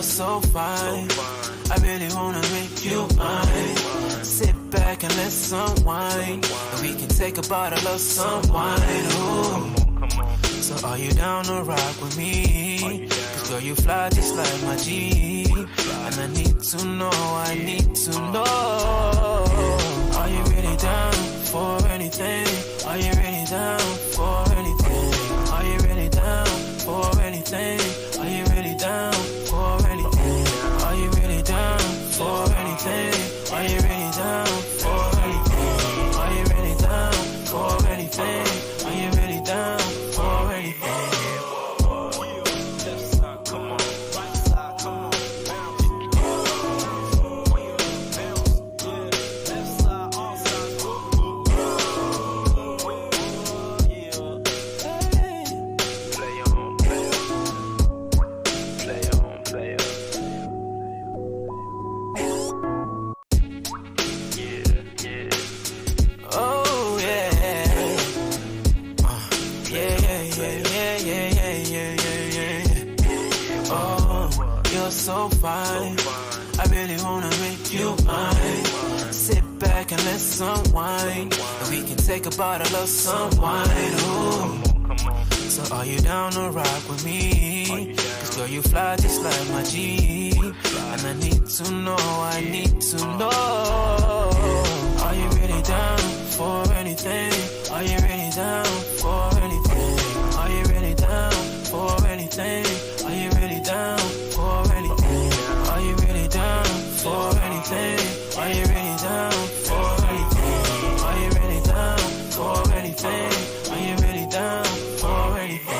you're so fine. I really wanna make you mine. Sit back and let's unwind. And we can take a bottle of some wine. Ooh. So are you down to rock with me? Cause girl, you fly just like my G. And I need to know, I need to know. Are you really down for anything? Are you really down for anything? Are you really down for anything? Are you really down for anything? Are you really down for anything? Are you really down for anything? Are you really down for anything? Are you really down for anything? So fine, I really wanna make you mine. Sit back and let's unwind. And we can take a bottle of some wine. Ooh. So are you down to rock with me? Cause girl, you fly just like my G. And I need to know, I need to know. Are you really down for anything? Are you really down for anything? Are you really down for anything? Are you really down for anything? Are you really down for anything? Are you really down for anything? Are you really down for anything? Are you really down for anything?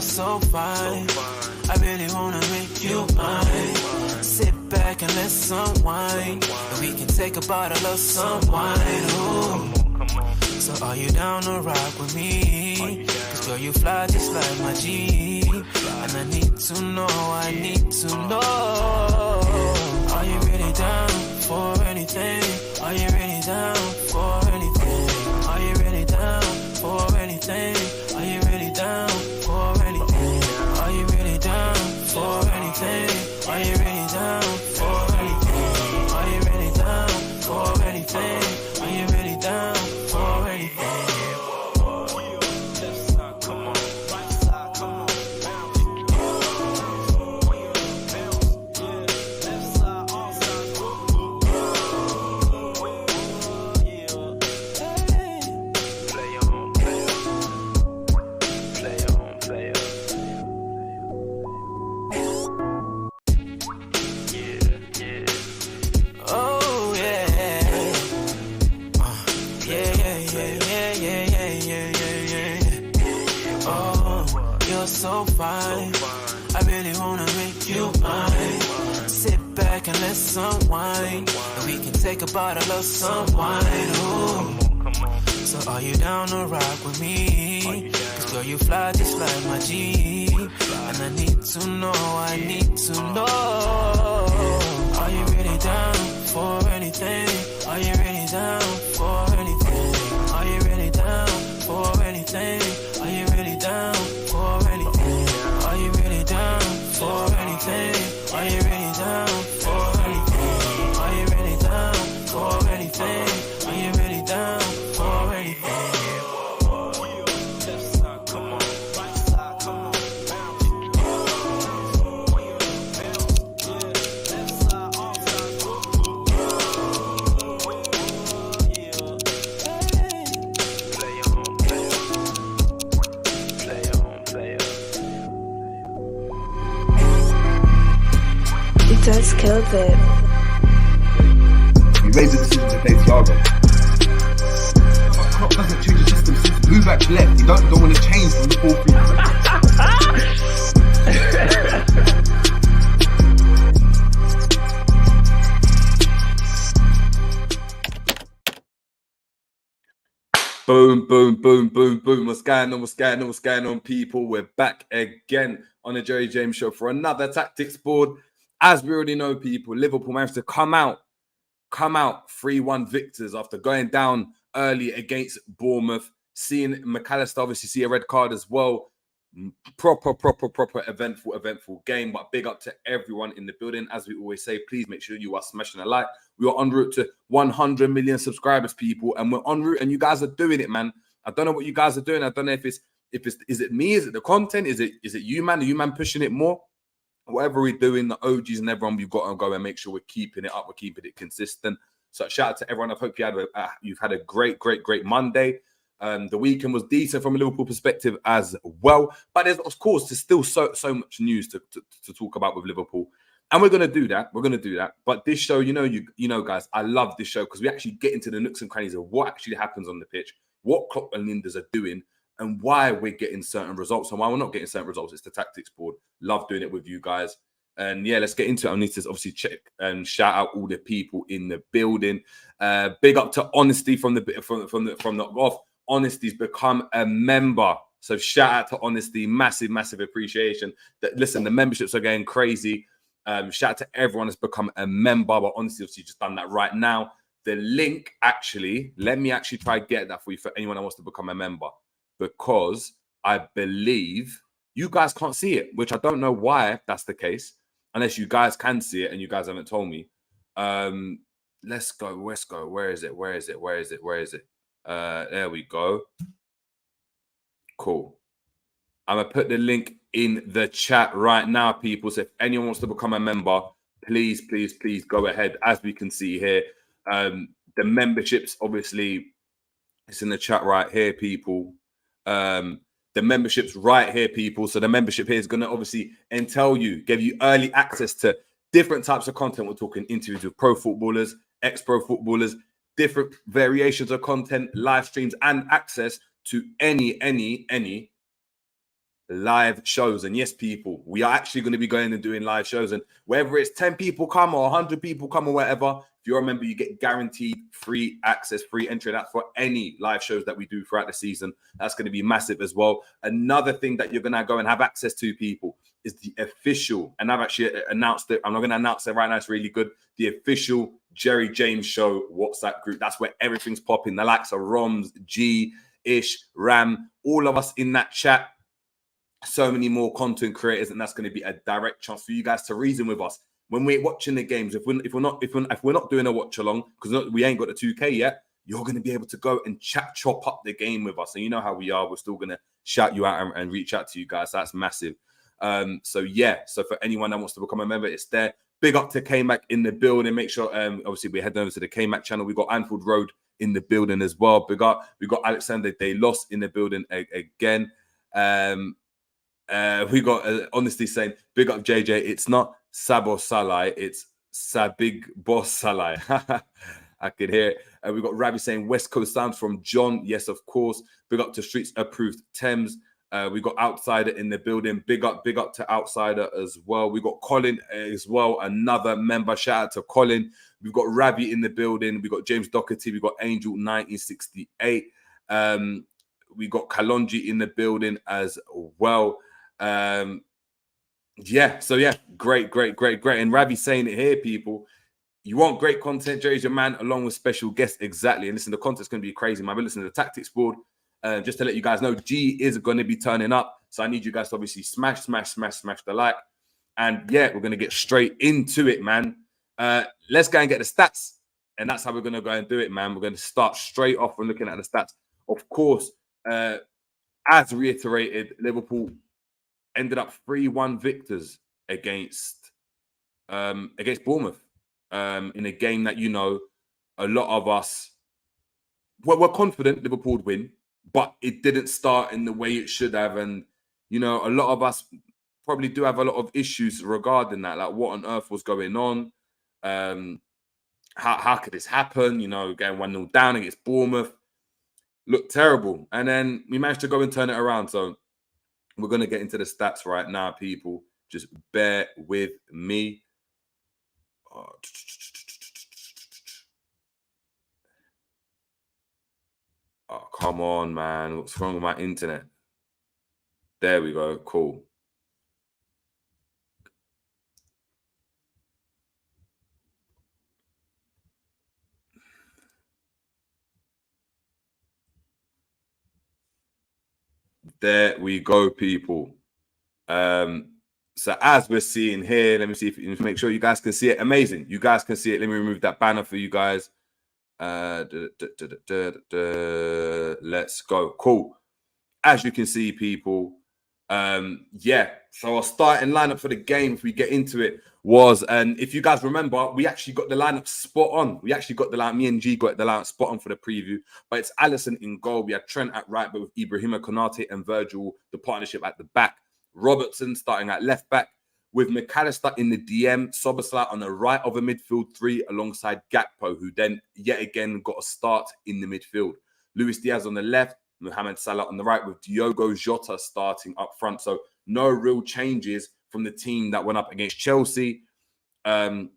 So fine, I really wanna make you mine. Sit back and let's unwind. And we can take a bottle of some wine. Ooh. So are you down to rock with me? Cause girl, you fly just like my G. And I need to know, I need to know. Are you really down for anything? Are you really down for anything? Are you really down for anything? Are you really down for anything? Are you really down for anything? Are you really down for anything? Are you really down for anything? Are you really down for anything? So fine, I really wanna make you mine. Sit back and let's unwind. And we can take a bottle of some wine. Ooh. So are you down to rock with me? Cause girl, you fly just like my G. And I need to know, I need to know. Are you really down for anything? Are you really down for anything? Are you really down for anything? Are you really down for anything? Are you really down for anything? Are you really down for anything? Are you really down for anything? Are you really down for anything? Does Kelvin. We made the decision to play Thiago. Klopp doesn't change the system. Since Blue back left, he don't want to change from the 4-3. Boom, boom, boom, boom, boom. What's going on? What's going on? What's going on, people? We're back again on the Jerry James Show for another tactics board. As we already know, people, Liverpool managed to come out 3-1 victors after going down early against Bournemouth. Seeing McAllister obviously see a red card as well. Proper eventful game. But big up to everyone in the building. As we always say, please make sure you are smashing a like. We are en route to 100 million subscribers, people, and we're en route, and you guys are doing it, man. I don't know what you guys are doing. I don't know if it's is it me? Is it the content? Is it you, man? Are you, man, pushing it more? Whatever we're doing, the OGs and everyone, we've got to go and make sure we're keeping it up. We're keeping it consistent. So shout out to everyone. I hope you've had a great Monday. The weekend was decent from a Liverpool perspective as well. But there's, of course, there's still so much news to talk about with Liverpool. And we're going to do that. We're going to do that. But this show, you know, guys, I love this show because we actually get into the nooks and crannies of what actually happens on the pitch, what Klopp and Linders are doing, and why we're getting certain results and why we're not getting certain results. It's the tactics board. Love doing it with you guys. And yeah, let's get into it. I need to obviously check and shout out all the people in the building. Big up to Honesty from the off. Honesty's become a member. So shout out to Honesty. Massive appreciation. Listen, the memberships are going crazy. Shout out to everyone that's become a member. But Honesty obviously just done that right now. The link, actually, let me actually try to get that for you for anyone that wants to become a member. Because I believe you guys can't see it, which I don't know why that's the case, unless you guys can see it and you guys haven't told me. Let's go. Where is it? There we go. Cool. I'm going to put the link in the chat right now, people. So if anyone wants to become a member, please go ahead. As we can see here, the memberships, obviously, it's in the chat right here, people. The membership's right here, people. So the membership here is going to obviously give you early access to different types of content. We're talking interviews with pro footballers, ex-pro footballers, different variations of content, live streams, and access to any live shows. And yes, people, we are actually going to be going and doing live shows. And whether it's 10 people come or 100 people come or whatever, if you're a member, you get guaranteed free access, free entry. That's for any live shows that we do throughout the season. That's going to be massive as well. Another thing that you're going to go and have access to, people, is the official, and I've actually announced it. I'm not going to announce it right now. It's really good. The official Jerry James Show WhatsApp group. That's where everything's popping. The likes of Roms, G, Ish, Ram, all of us in that chat. So many more content creators, and that's going to be a direct chance for you guys to reason with us when we're watching the games. If we're not doing a watch along because we ain't got the 2K yet, you're going to be able to go and chop up the game with us. And you know how we are. We're still going to shout you out and reach out to you guys. That's massive. So for anyone that wants to become a member, it's there. Big up to K-Mac in the building. Make sure, obviously, we're heading over to the K-Mac channel. We've got Anfield Road in the building as well. We got Alexander They Lost in the building again. We got Honesty saying, big up JJ. It's not Szoboslai, it's Szoboslai. I could hear it. We got Ravi saying West Coast Sounds from John. Yes, of course. Big up to Streets Approved Thames. We got Outsider in the building. Big up to Outsider as well. We got Colin as well, another member. Shout out to Colin. We've got Ravi in the building. We got James Doherty. We got Angel 1968. We got Kalonji in the building as well. Great. And Ravi saying it here, people. You want great content, Jerry's your man, along with special guests. Exactly. And listen, the content's going to be crazy, man. But listen to the tactics board. Just to let you guys know, G is going to be turning up. So I need you guys to obviously smash the like. And yeah, we're going to get straight into it, man. Let's go and get the stats. And that's how we're going to go and do it, man. We're going to start straight off from looking at the stats. Of course, as reiterated, Liverpool ended up 3-1 victors against Bournemouth in a game that, you know, a lot of us we're confident Liverpool would win, but it didn't start in the way it should have. And, you know, a lot of us probably do have a lot of issues regarding that. Like, what on earth was going on? How could this happen? You know, getting 1-0 down against Bournemouth looked terrible. And then we managed to go and turn it around. So we're going to get into the stats right now, people. Just bear with me. Oh, come on, man. What's wrong with my internet? There we go. Cool. There we go, people. So as we're seeing here, let me see if make sure you guys can see it. Amazing. You guys can see it. Let me remove that banner for you guys. Let's go. Cool. As you can see, people, yeah. So our starting lineup for the game, if we get into it, was, and if you guys remember, we actually got the lineup spot on. We actually got the line. Me and G got the lineup spot on for the preview. But it's Allister in goal. We had Trent at right, but with Ibrahima Konate and Virgil, the partnership at the back. Robertson starting at left back, with McAllister in the DM, Szoboslai on the right of a midfield three alongside Gakpo, who then yet again got a start in the midfield. Luis Diaz on the left, Mohamed Salah on the right, with Diogo Jota starting up front. So no real changes from the team that went up against Chelsea. Looking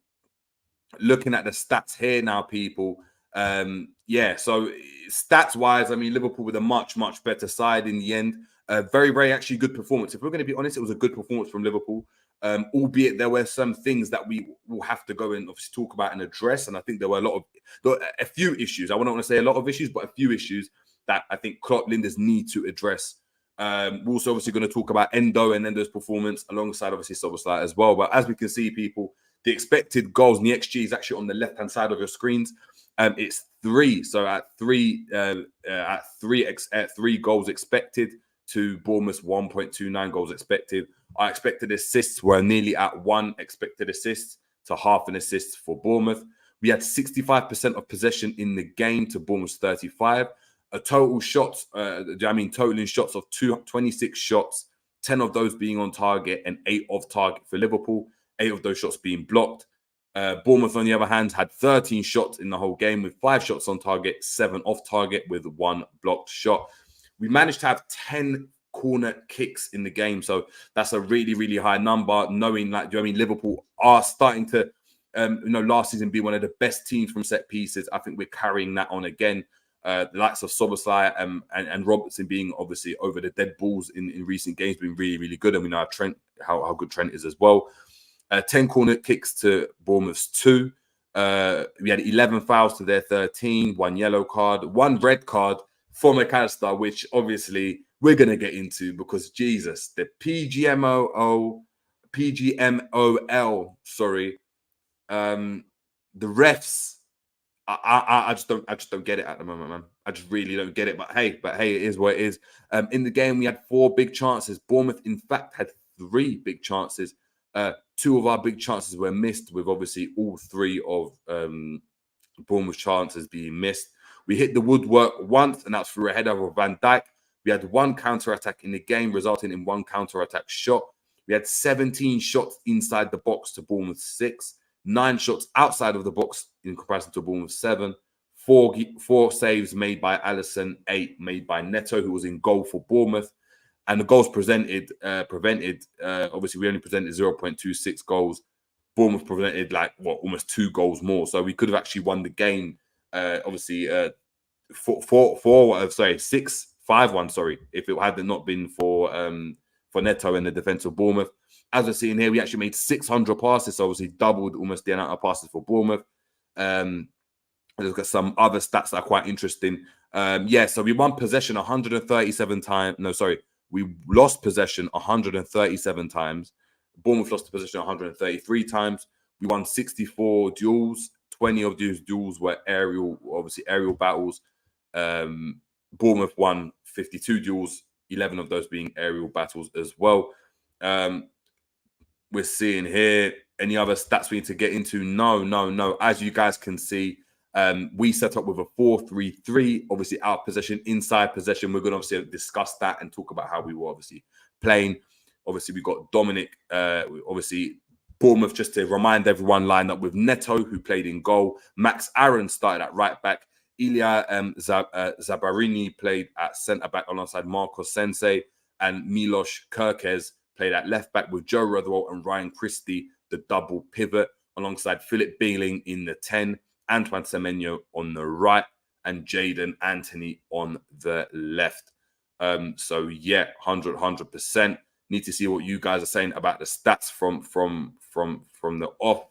at the stats here now, people. Yeah, so stats-wise, I mean, Liverpool with a much, much better side in the end. Very, very actually good performance. If we're going to be honest, it was a good performance from Liverpool. Albeit there were some things that we will have to go and obviously talk about and address. And I think there were a few issues. I don't want to say a lot of issues, but a few issues that I think Klopp Linders need to address. We're also obviously going to talk about Endo and Endo's performance alongside obviously Szoboslai as well. But as we can see, people, the expected goals and the XG is actually on the left-hand side of your screens. It's 3. So at three goals expected to Bournemouth's 1.29 goals expected. Our expected assists were nearly at 1 expected assist to half an assist for Bournemouth. We had 65% of possession in the game to Bournemouth's 35. A total shots, totaling shots of 26 shots, 10 of those being on target and 8 off target for Liverpool, 8 of those shots being blocked. Bournemouth, on the other hand, had 13 shots in the whole game with 5 shots on target, 7 off target with 1 blocked shot. We managed to have 10 corner kicks in the game. So that's a really, really high number, knowing that, Liverpool are starting to, last season be one of the best teams from set pieces. I think we're carrying that on again. The likes of Szoboslai and Robertson being obviously over the dead balls in recent games been really, really good. And we know Trent, how good Trent is as well. 10 corner kicks to Bournemouth's 2. We had 11 fouls to their 13, 1 yellow card, 1 red card for McAllister, which obviously we're going to get into because, Jesus, the PGMOL, sorry, the refs, I just don't get it at the moment, man. I just really don't get it. But hey, it is what it is. In the game, we had 4 big chances. Bournemouth, in fact, had 3 big chances. 2 of our big chances were missed, with obviously all 3 of Bournemouth chances being missed. We hit the woodwork once, and that's through a header of Van Dijk. We had 1 counter-attack in the game, resulting in 1 counter-attack shot. We had 17 shots inside the box to Bournemouth 6, 9 shots outside of the box in comparison to Bournemouth 7, 4 saves made by Allister, 8 made by Neto, who was in goal for Bournemouth. And the goals prevented, obviously we only presented 0.26 goals. Bournemouth prevented almost 2 goals more. So we could have actually won the game. 6-5-1, if it had not been for Neto and the defense of Bournemouth. As we're seeing here, we actually made 600 passes, so obviously doubled almost the amount of passes for Bournemouth. There's got some other stats that are quite interesting. So we won possession 137 times. No, sorry. We lost possession 137 times. Bournemouth lost possession 133 times. We won 64 duels. 20 of these duels were aerial battles. Bournemouth won 52 duels, 11 of those being aerial battles as well. We're seeing here, any other stats we need to get into? No. As you guys can see, we set up with a 4-3-3, obviously out possession, inside possession. We're going to obviously discuss that and talk about how we were obviously playing. Obviously, we got Dominic, Bournemouth, just to remind everyone, lined up with Neto, who played in goal. Max Aaron started at right back. Ilya Zabarini played at centre-back alongside Marco Sensei. And Milos Kerkez played at left-back with Joe Rotherwell and Ryan Christie, the double pivot, alongside Philip Beeling in the 10, Antoine Semenyo on the right, and Jaden Anthony on the left. So yeah, 100%. Need to see what you guys are saying about the stats from the off.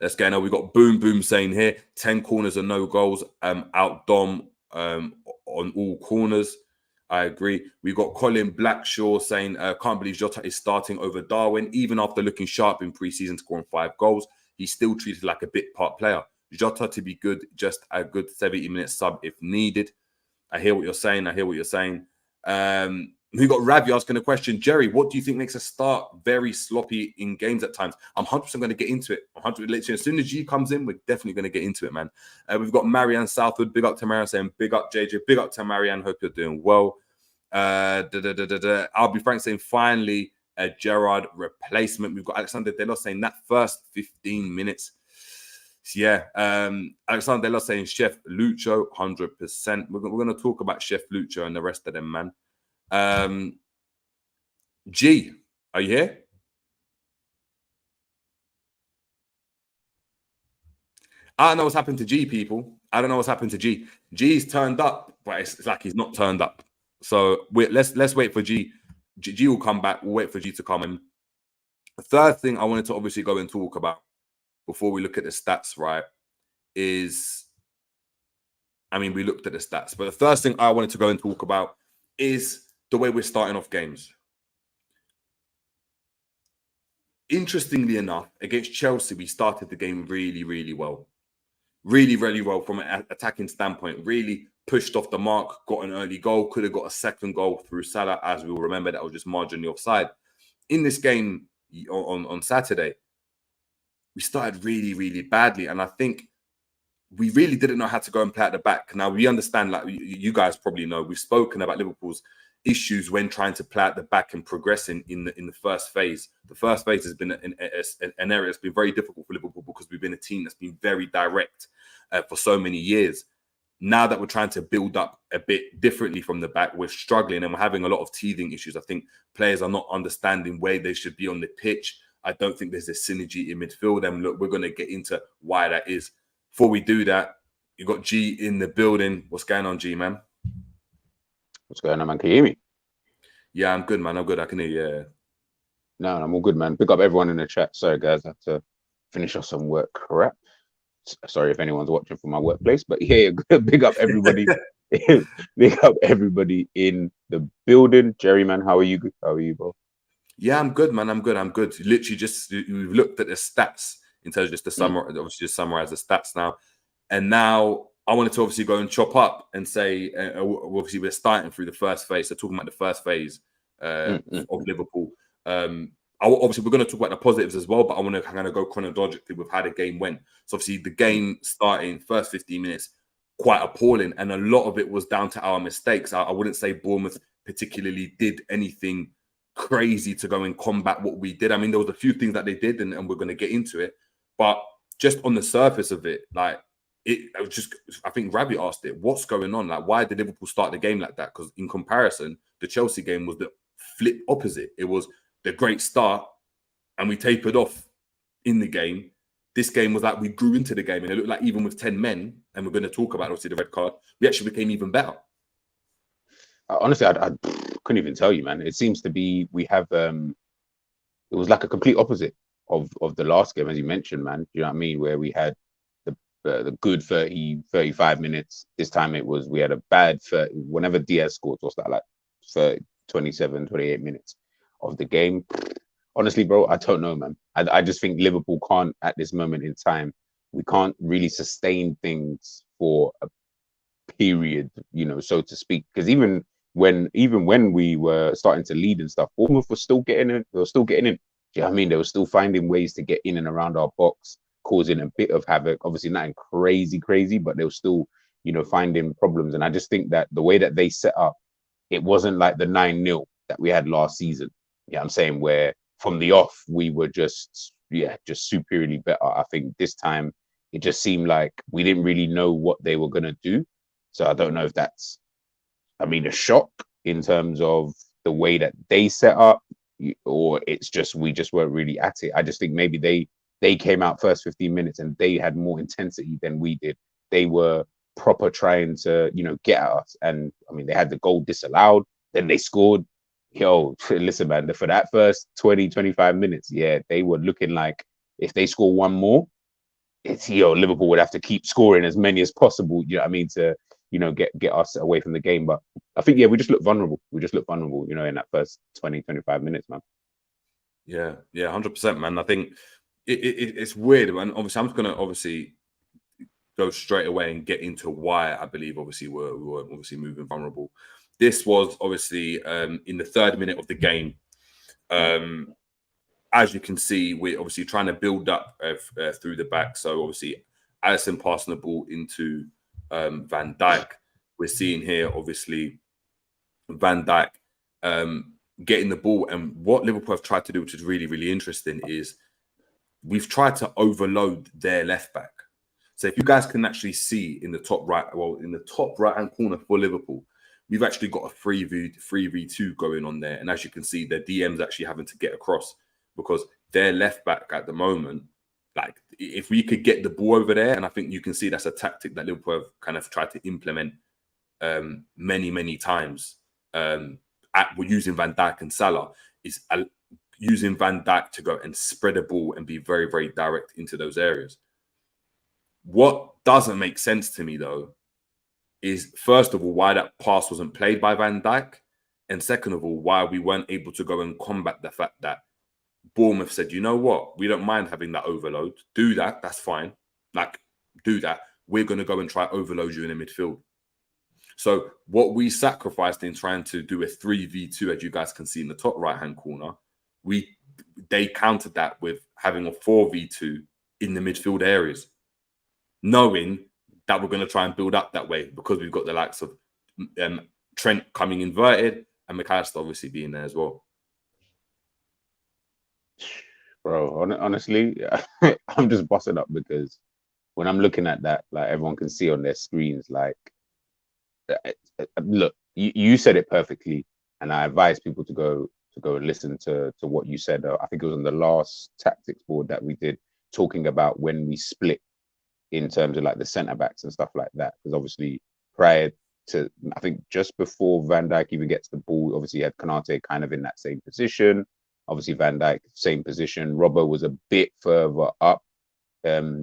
Let's go now. We've got Boom saying here 10 corners and no goals. Out Dom on all corners. I agree. We've got Colin Blackshaw saying, can't believe Jota is starting over Darwin. Even after looking sharp in pre-season, scoring 5 goals, he's still treated like a bit part player. Jota to be good, just a good 70-minute sub if needed. I hear what you're saying. We got Ravi asking a question. Jerry, what do you think makes us start very sloppy in games at times? I'm 100% going to get into it. 100 literally, as soon as G comes in, we're definitely going to get into it, man. We've got Marianne Southwood. Big up to Marianne saying, big up JJ. Big up to Marianne. Hope you're doing well. I'll be frank saying, finally, a Gerrard replacement. We've got Alexander Delos saying that first 15 minutes. Yeah, Alexander Delos saying Chef Lucho, 100%. We're going to talk about Chef Lucho and the rest of them, man. G, are you here? I don't know what's happened to G, people. I don't know what's happened to G. G's turned up, but it's like he's not turned up. So let's wait for G. G will come back. We'll wait for G to come in. The third thing I wanted to obviously go and talk about before we look at the stats, right, is, I mean, we looked at the stats, but the first thing I wanted to go and talk about is the way we're starting off games. Interestingly enough, against Chelsea, we started the game really, really well. Really, really well from an attacking standpoint. Really pushed off the mark, got an early goal, could have got a second goal through Salah, as we will remember, that was just marginally offside. In this game on Saturday, we started really, really badly. And I think we really didn't know how to go and play at the back. Now, we understand, like you guys probably know, we've spoken about Liverpool's issues when trying to play at the back and progressing in the first phase. The first phase has been an area that's been very difficult for Liverpool because we've been a team that's been very direct for so many years. Now that we're trying to build up a bit differently from the back, we're struggling and we're having a lot of teething issues. I think players are not understanding where they should be on the pitch. I don't think there's a synergy in midfield. And look, we're going to get into why that is. Before we do that, you got G in the building. What's going on, G, man? What's going on, man? Can you hear me? Yeah, I'm good, man. I'm good. I can hear you. Yeah. No, I'm all good, man. Pick up everyone in the chat. Sorry, guys. I have to finish off some work crap. Sorry if anyone's watching from my workplace, but yeah, big up everybody. Big up everybody in the building. Jerry, man, how are you? How are you, bro? Yeah, I'm good, man. I'm good. Literally, just we've looked at the stats in terms of just the summary, obviously just summarize the stats now. And now I wanted to obviously go and chop up and say, obviously we're starting through the first phase. So talking about the first phase of Liverpool. Obviously, we're going to talk about the positives as well, but I want to kind of go chronologically with how the game went. So obviously the game starting first 15 minutes, quite appalling. And a lot of it was down to our mistakes. I wouldn't say Bournemouth particularly did anything crazy to go and combat what we did. I mean, there was a few things that they did, and we're going to get into it. But just on the surface of it, like, it was just, I think Ravi asked it, what's going on? Like, why did Liverpool start the game like that? Because in comparison, the Chelsea game was the flip opposite. It was the great start and we tapered off in the game. This game was like we grew into the game, and it looked like even with 10 men, and we're going to talk about obviously the red card, we actually became even better. Honestly, I couldn't even tell you, man. It seems to be we have it was like a complete opposite of the last game, as you mentioned, man. You know what I mean? Where we had the good 35 minutes. This time we had a bad 30. Whenever Diaz scored, what's that, like 30, 27, 28 minutes of the game? Honestly, bro, I don't know, man. I just think Liverpool can't, at this moment in time, we can't really sustain things for a period, you know, so to speak. Because even when we were starting to lead and stuff, Bournemouth was still getting in. They were still getting in. Do you know what I mean? They were still finding ways to get in and around our box, causing a bit of havoc. Obviously, nothing crazy, but they were still, you know, finding problems. And I just think that the way that they set up, it wasn't like the 9-0 that we had last season. Yeah, I'm saying, where from the off we were just superiorly better. I think this time it just seemed like we didn't really know what they were gonna do. So I don't know if that's, I mean, a shock in terms of the way that they set up, or it's just we just weren't really at it. I just think maybe they they came out first 15 minutes and they had more intensity than we did. They were proper trying to, get at us. And I mean, they had the goal disallowed, then they scored. Yo, listen, man, for that first 20, 25 minutes, yeah, they were looking like if they score one more, it's, Liverpool would have to keep scoring as many as possible, to, get us away from the game. But I think, yeah, we just look vulnerable. In that first 20, 25 minutes, man. Yeah, 100%, man. I think it's weird, and obviously I'm just gonna go straight away and get into why I believe we were obviously moving vulnerable. This was obviously in the 3rd minute of the game. As you can see, we're obviously trying to build up through the back. So obviously, Allister passing the ball into Van Dijk. We're seeing here, obviously, Van Dijk getting the ball. And what Liverpool have tried to do, which is really, really interesting, is we've tried to overload their left back. So if you guys can actually see in the top right-hand corner for Liverpool, we've actually got a 3v2 going on there. And as you can see, their DM's actually having to get across because their left back at the moment, like if we could get the ball over there, and I think you can see that's a tactic that Liverpool have kind of tried to implement many, many times. We're using Van Dijk and Salah, is using Van Dijk to go and spread a ball and be very, very direct into those areas. What doesn't make sense to me, though, is first of all, why that pass wasn't played by Van Dijk. And second of all, why we weren't able to go and combat the fact that Bournemouth said, you know what, we don't mind having that overload. Do that. That's fine. Do that. We're going to go and try overload you in the midfield. So what we sacrificed in trying to do a 3v2, as you guys can see in the top right-hand corner, they countered that with having a 4v2 in the midfield areas, knowing that we're going to try and build up that way because we've got the likes of Trent coming inverted and McAllister obviously being there as well. Bro, honestly, I'm just busting up because when I'm looking at that, like everyone can see on their screens, like, look, you said it perfectly, and I advise people to go and listen to what you said. I think it was on the last tactics board that we did, talking about when we split in terms of like the centre backs and stuff like that. Because obviously prior to, I think just before Van Dijk even gets the ball, obviously you had Konate kind of in that same position. Obviously Van Dijk, same position. Robbo was a bit further up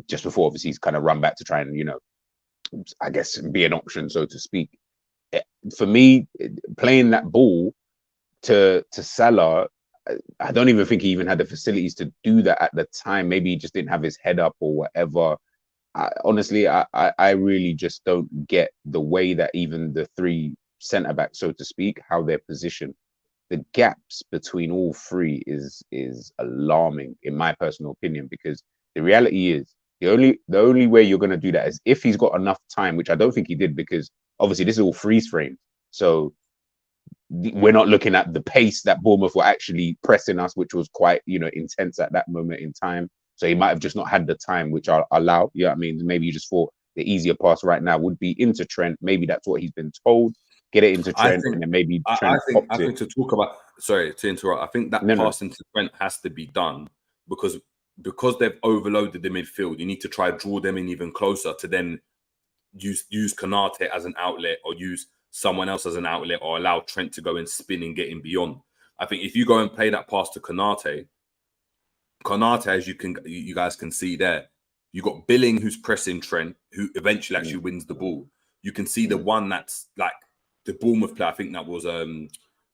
just before obviously he's kind of run back to try and, I guess, be an option, so to speak. For me, playing that ball to Salah, I don't even think he even had the facilities to do that at the time. Maybe he just didn't have his head up or whatever. Honestly, I really just don't get the way that even the 3 centre-backs, so to speak, how they're positioned. The gaps between all 3 is alarming, in my personal opinion, because the reality is the only way you're going to do that is if he's got enough time, which I don't think he did, because obviously this is all freeze frame. So we're not looking at the pace that Bournemouth were actually pressing us, which was quite, intense at that moment in time. So he might have just not had the time, which I'll allow. You know what I mean? Maybe you just thought the easier pass right now would be into Trent. Maybe that's what he's been told. Get it into Trent, and then maybe Trent. I think to talk about, sorry to interrupt, I think that pass into Trent has to be done because they've overloaded the midfield. You need to try draw them in even closer to then use Konate as an outlet or use someone else as an outlet or allow Trent to go and spin and get in beyond. I think if you go and play that pass to Konate, as you guys can see there, you got Billing who's pressing Trent, who eventually actually wins the ball. You can see the one that's like the Bournemouth player, I think that was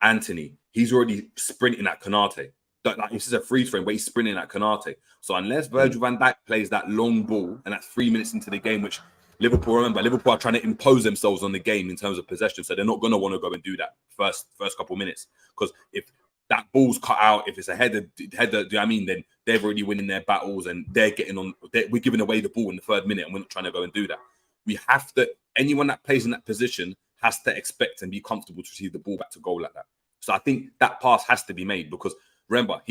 Anthony. He's already sprinting at Konate. Like, this is a freeze frame, but he's sprinting at Konate. So unless Virgil van Dijk plays that long ball, and that's 3 minutes into the game, which Liverpool are trying to impose themselves on the game in terms of possession. So they're not going to want to go and do that first couple of minutes. Because if that ball's cut out, if it's a header, do you know what I mean? Then they're already winning their battles and they're getting on. We're giving away the ball in the 3rd minute and we're not trying to go and do that. We have to, anyone that plays in that position has to expect and be comfortable to receive the ball back to goal like that. So I think that pass has to be made because remember,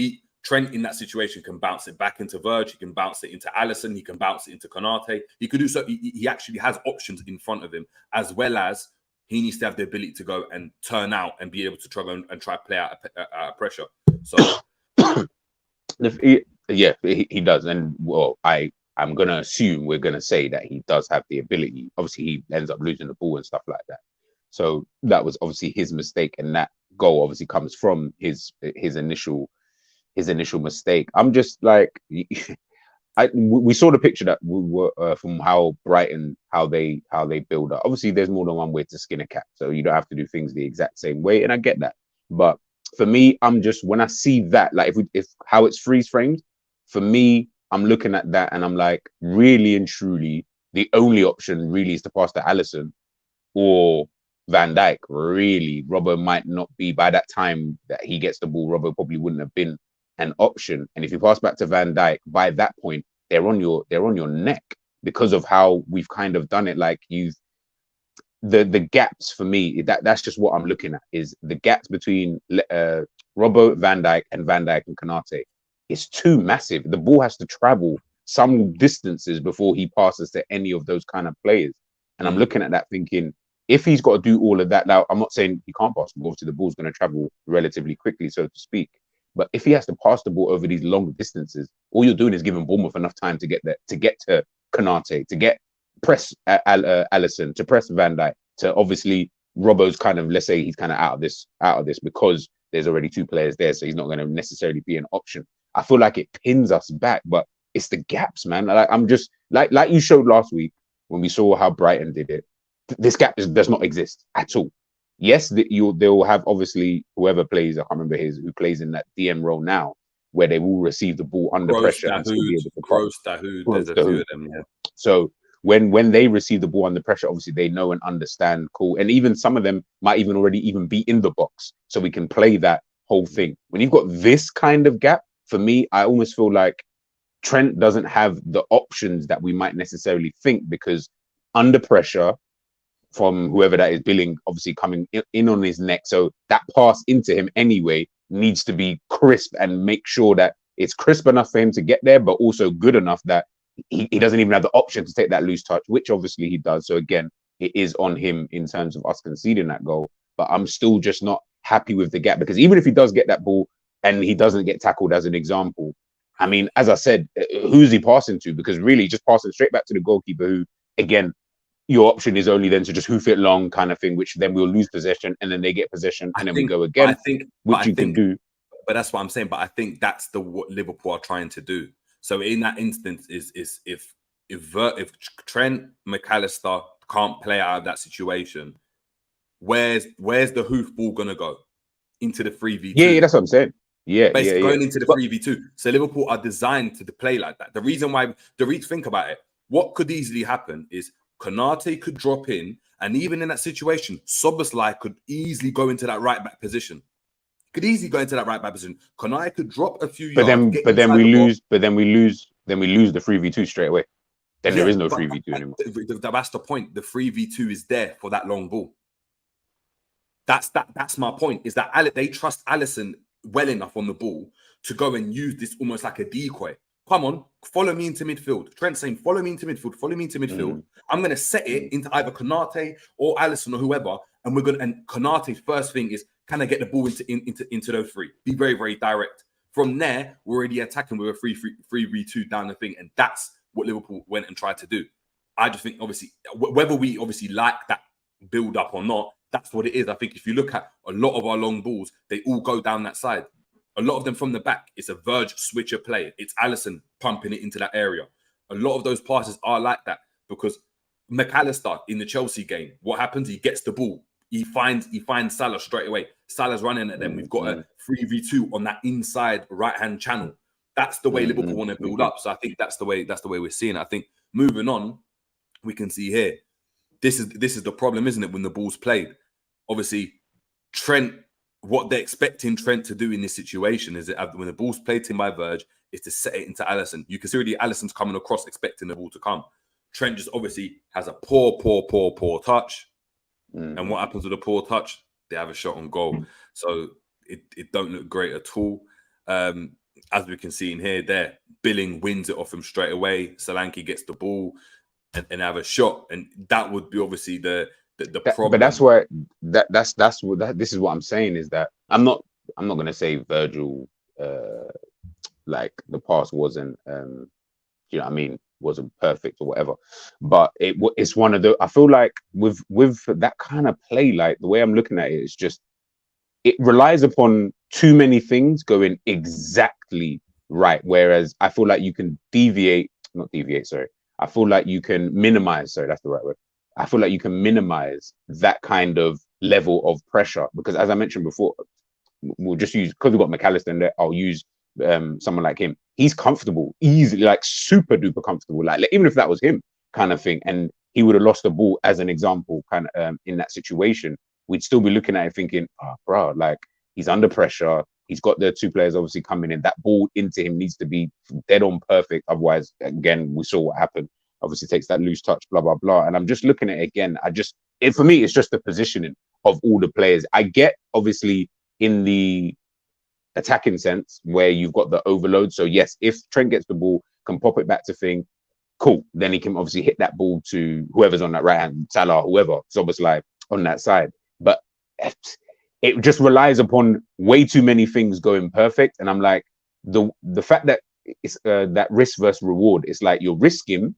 Trent in that situation can bounce it back into Verge, he can bounce it into Alisson, he can bounce it into Konate. He could do so. He actually has options in front of him, as well as he needs to have the ability to go and turn out and be able to try and play out pressure. So Yeah, he does. And well, I'm gonna assume we're gonna say that he does have the ability. Obviously, he ends up losing the ball and stuff like that. So that was obviously his mistake, and that goal obviously comes from his initial mistake. I'm just like, we saw the picture that we were from how Brighton how they build up. Obviously, there's more than one way to skin a cat, so you don't have to do things the exact same way, and I get that. But for me, I'm just when I see that, like if how it's freeze framed, for me, I'm looking at that and I'm like, really and truly, the only option really is to pass to Allison or Van Dijk. Really, Robbo might not be by that time that he gets the ball. Robbo probably wouldn't have been an option. And if you pass back to Van Dijk, by that point, they're on your neck because of how we've kind of done it. Like the gaps for me, that's just what I'm looking at, is the gaps between Robbo, Van Dijk, and Van Dijk and Konate. It's too massive. The ball has to travel some distances before he passes to any of those kind of players. And I'm looking at that thinking, if he's got to do all of that, now I'm not saying he can't pass the ball. Obviously, the ball's going to travel relatively quickly, so to speak. But if he has to pass the ball over these long distances, all you're doing is giving Bournemouth enough time to get there, to get to Konate, to press Allison, to press Van Dijk, to obviously Robbo's kind of, let's say he's kind of out of this because there's already two players there, so he's not going to necessarily be an option. I feel like it pins us back, but it's the gaps, man. Like I'm just like you showed last week when we saw how Brighton did it. This gap does not exist at all. Yes, they'll have obviously whoever plays, I can't remember who plays in that DM role now, where they will receive the ball under pressure and still be able to pass. There's a few of them, yeah. So when they receive the ball under pressure, obviously they know and understand, cool. And even some of them might even already be in the box, so we can play that whole thing. When you've got this kind of gap, for me, I almost feel like Trent doesn't have the options that we might necessarily think, because under pressure from whoever that is, Billing obviously coming in on his neck, so that pass into him anyway needs to be crisp and make sure that it's crisp enough for him to get there, but also good enough that he doesn't even have the option to take that loose touch, which obviously he does. So again, it is on him in terms of us conceding that goal. But I'm still just not happy with the gap, because even if he does get that ball and he doesn't get tackled, as an example, I mean, as I said, who's he passing to? Because really just passing straight back to the goalkeeper, who, again, your option is only then to just hoof it long kind of thing, which then we'll lose possession and then they get possession and then we go again, which you can do. But that's what I'm saying. But I think that's what Liverpool are trying to do. So in that instance, is if Trent, McAllister can't play out of that situation, where's the hoof ball gonna go? Into the 3v2. Yeah, that's what I'm saying. Yeah, basically going into the 3v2. So Liverpool are designed to play like that. Think about it. What could easily happen is Konate could drop in, and even in that situation, Szoboslai could easily go into that right back position. Konate could drop a few yards. But then we lose the 3v2 straight away. Then there is no 3v2 anymore. That's the point. The 3v2 is there for that long ball. That's my point. Is that they trust Allison well enough on the ball to go and use this almost like a decoy. Come on, follow me into midfield. Trent saying, follow me into midfield. I'm going to set it into either Konate or Allison or whoever. And Konate's first thing is, can I get the ball into those three? Be very, very direct. From there, we're already attacking with a 3v2 down the thing. And that's what Liverpool went and tried to do. I just think, obviously, whether we obviously like that build up or not, that's what it is. I think if you look at a lot of our long balls, they all go down that side. A lot of them from the back, it's a verge switcher play. It's Allison pumping it into that area. A lot of those passes are like that, because McAllister in the Chelsea game, what happens? He gets the ball. He finds Salah straight away. Salah's running at them. We've got a 3v2 on that inside right-hand channel. That's the way Liverpool want to build up. So I think that's the way we're seeing it. I think moving on, we can see here, this is the problem, isn't it? When the ball's played, obviously Trent, what they're expecting Trent to do in this situation is that when the ball's played to him by Verge, is to set it into Allison. You can see already Allison's coming across expecting the ball to come. Trent just obviously has a poor touch. And what happens with a poor touch? They have a shot on goal. So it don't look great at all. As we can see in here, Billing wins it off him straight away. Solanke gets the ball and have a shot. And that would be obviously the problem. But that's where this is what I'm saying, is that I'm not going to say Virgil like the pass wasn't, you know what I mean, wasn't perfect or whatever. But it's one of the, I feel like with that kind of play, like the way I'm looking at it is just, it relies upon too many things going exactly right. Whereas I feel like you can not deviate, sorry. I feel like you can minimize, sorry, that's the right word. I feel like you can minimize that kind of level of pressure because, as I mentioned before, we'll just use, because we've got McAllister in there, I'll use someone like him. He's comfortable, easily, like super duper comfortable. Like even if that was him kind of thing, and he would have lost the ball as an example, kind of in that situation, we'd still be looking at it thinking, oh, bro, like he's under pressure. He's got the two players obviously coming in. That ball into him needs to be dead on perfect. Otherwise, again, we saw what happened. Obviously takes that loose touch, blah, blah, blah. And I'm just looking at it again. For me, it's just the positioning of all the players. I get, obviously, in the attacking sense where you've got the overload. So yes, if Trent gets the ball, can pop it back to Thing, cool. Then he can obviously hit that ball to whoever's on that right hand, Salah, whoever, Szoboslai on that side. But it just relies upon way too many things going perfect. And I'm like, the fact that it's that risk versus reward, it's like you're risking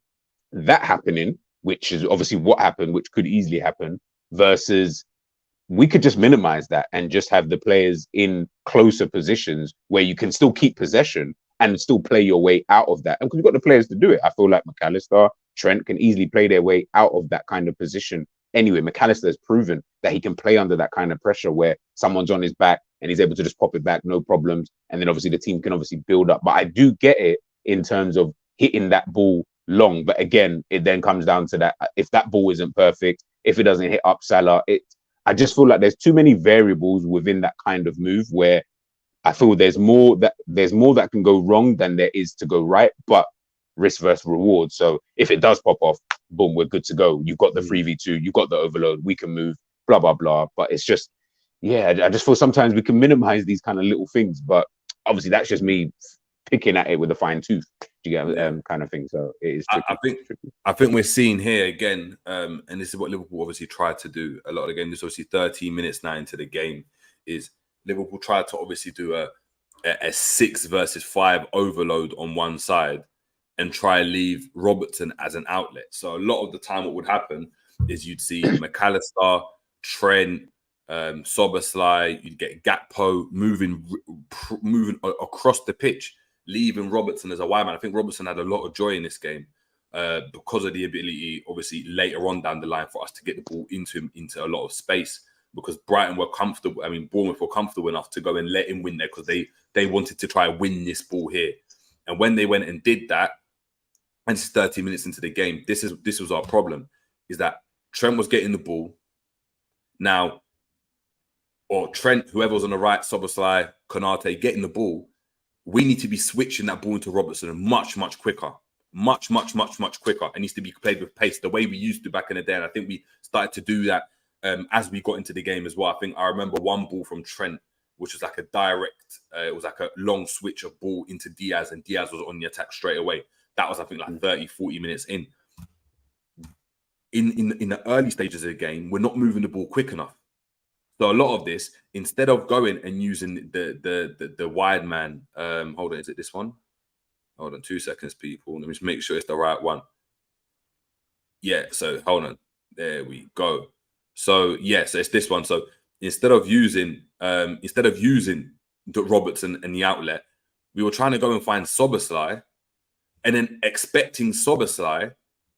that happening, which is obviously what happened, which could easily happen, versus we could just minimize that and just have the players in closer positions where you can still keep possession and still play your way out of that. And because you've got the players to do it. I feel like McAllister, Trent can easily play their way out of that kind of position. Anyway, McAllister has proven that he can play under that kind of pressure where someone's on his back and he's able to just pop it back, no problems. And then obviously the team can obviously build up. But I do get it in terms of hitting that ball long. But again, it then comes down to that. If that ball isn't perfect, if it doesn't hit up Salah, I just feel like there's too many variables within that kind of move where I feel there's more that can go wrong than there is to go right, but risk versus reward. So if it does pop off, boom, we're good to go. You've got the 3v2, you've got the overload, we can move, blah, blah, blah. But it's just, yeah, I just feel sometimes we can minimize these kind of little things, but obviously that's just me picking at it with a fine tooth. Do you get kind of thing? So it is tricky. I think we're seeing here again, and this is what Liverpool obviously tried to do a lot of the game. This obviously 13 minutes now into the game is Liverpool tried to obviously do a 6 versus 5 overload on one side and try and leave Robertson as an outlet. So a lot of the time what would happen is you'd see McAllister, Trent, Szoboslai, you'd get Gakpo moving across the pitch, leaving Robertson as a wide man. I think Robertson had a lot of joy in this game because of the ability, obviously, later on down the line for us to get the ball into him, into a lot of space, because Brighton were comfortable. I mean, Bournemouth were comfortable enough to go and let him win there because they wanted to try and win this ball here. And when they went and did that, and it's 30 minutes into the game, this was our problem, is that Trent was getting the ball. Now, or Trent, whoever was on the right, Szoboslai, Konate, getting the ball, we need to be switching that ball into Robertson much, much quicker. Much quicker. It needs to be played with pace the way we used to back in the day. And I think we started to do that as we got into the game as well. I think I remember one ball from Trent, which was like a direct, it was like a long switch of ball into Diaz, and Diaz was on the attack straight away. That was, I think, like 30, 40 minutes in. In the early stages of the game, we're not moving the ball quick enough. So a lot of this, instead of going and using the wide man, hold on, is it this one? Hold on 2 seconds, people. Let me just make sure it's the right one. Yeah, so hold on. There we go. So yeah, so it's this one. So instead of using the Robertson and the outlet, we were trying to go and find Szoboslai, and then expecting Szoboslai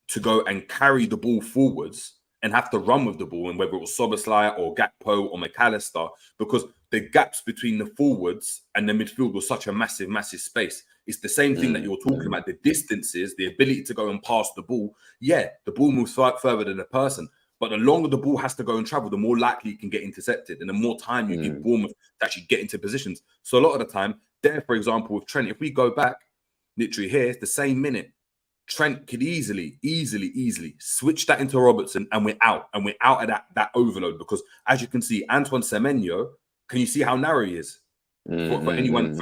to go and carry the ball forwards and have to run with the ball, and whether it was Szoboslai or Gakpo or McAllister, because the gaps between the forwards and the midfield was such a massive, massive space. It's the same thing that you're talking about, the distances, the ability to go and pass the ball. Yeah, the ball moves further than a person, but the longer the ball has to go and travel, the more likely it can get intercepted, and the more time you give Bournemouth to actually get into positions. So a lot of the time, there, for example, with Trent, if we go back, literally here, it's the same minute, Trent could easily switch that into Robertson, and we're out at that overload, because as you can see, Antoine Semenyo, can you see how narrow he is? For anyone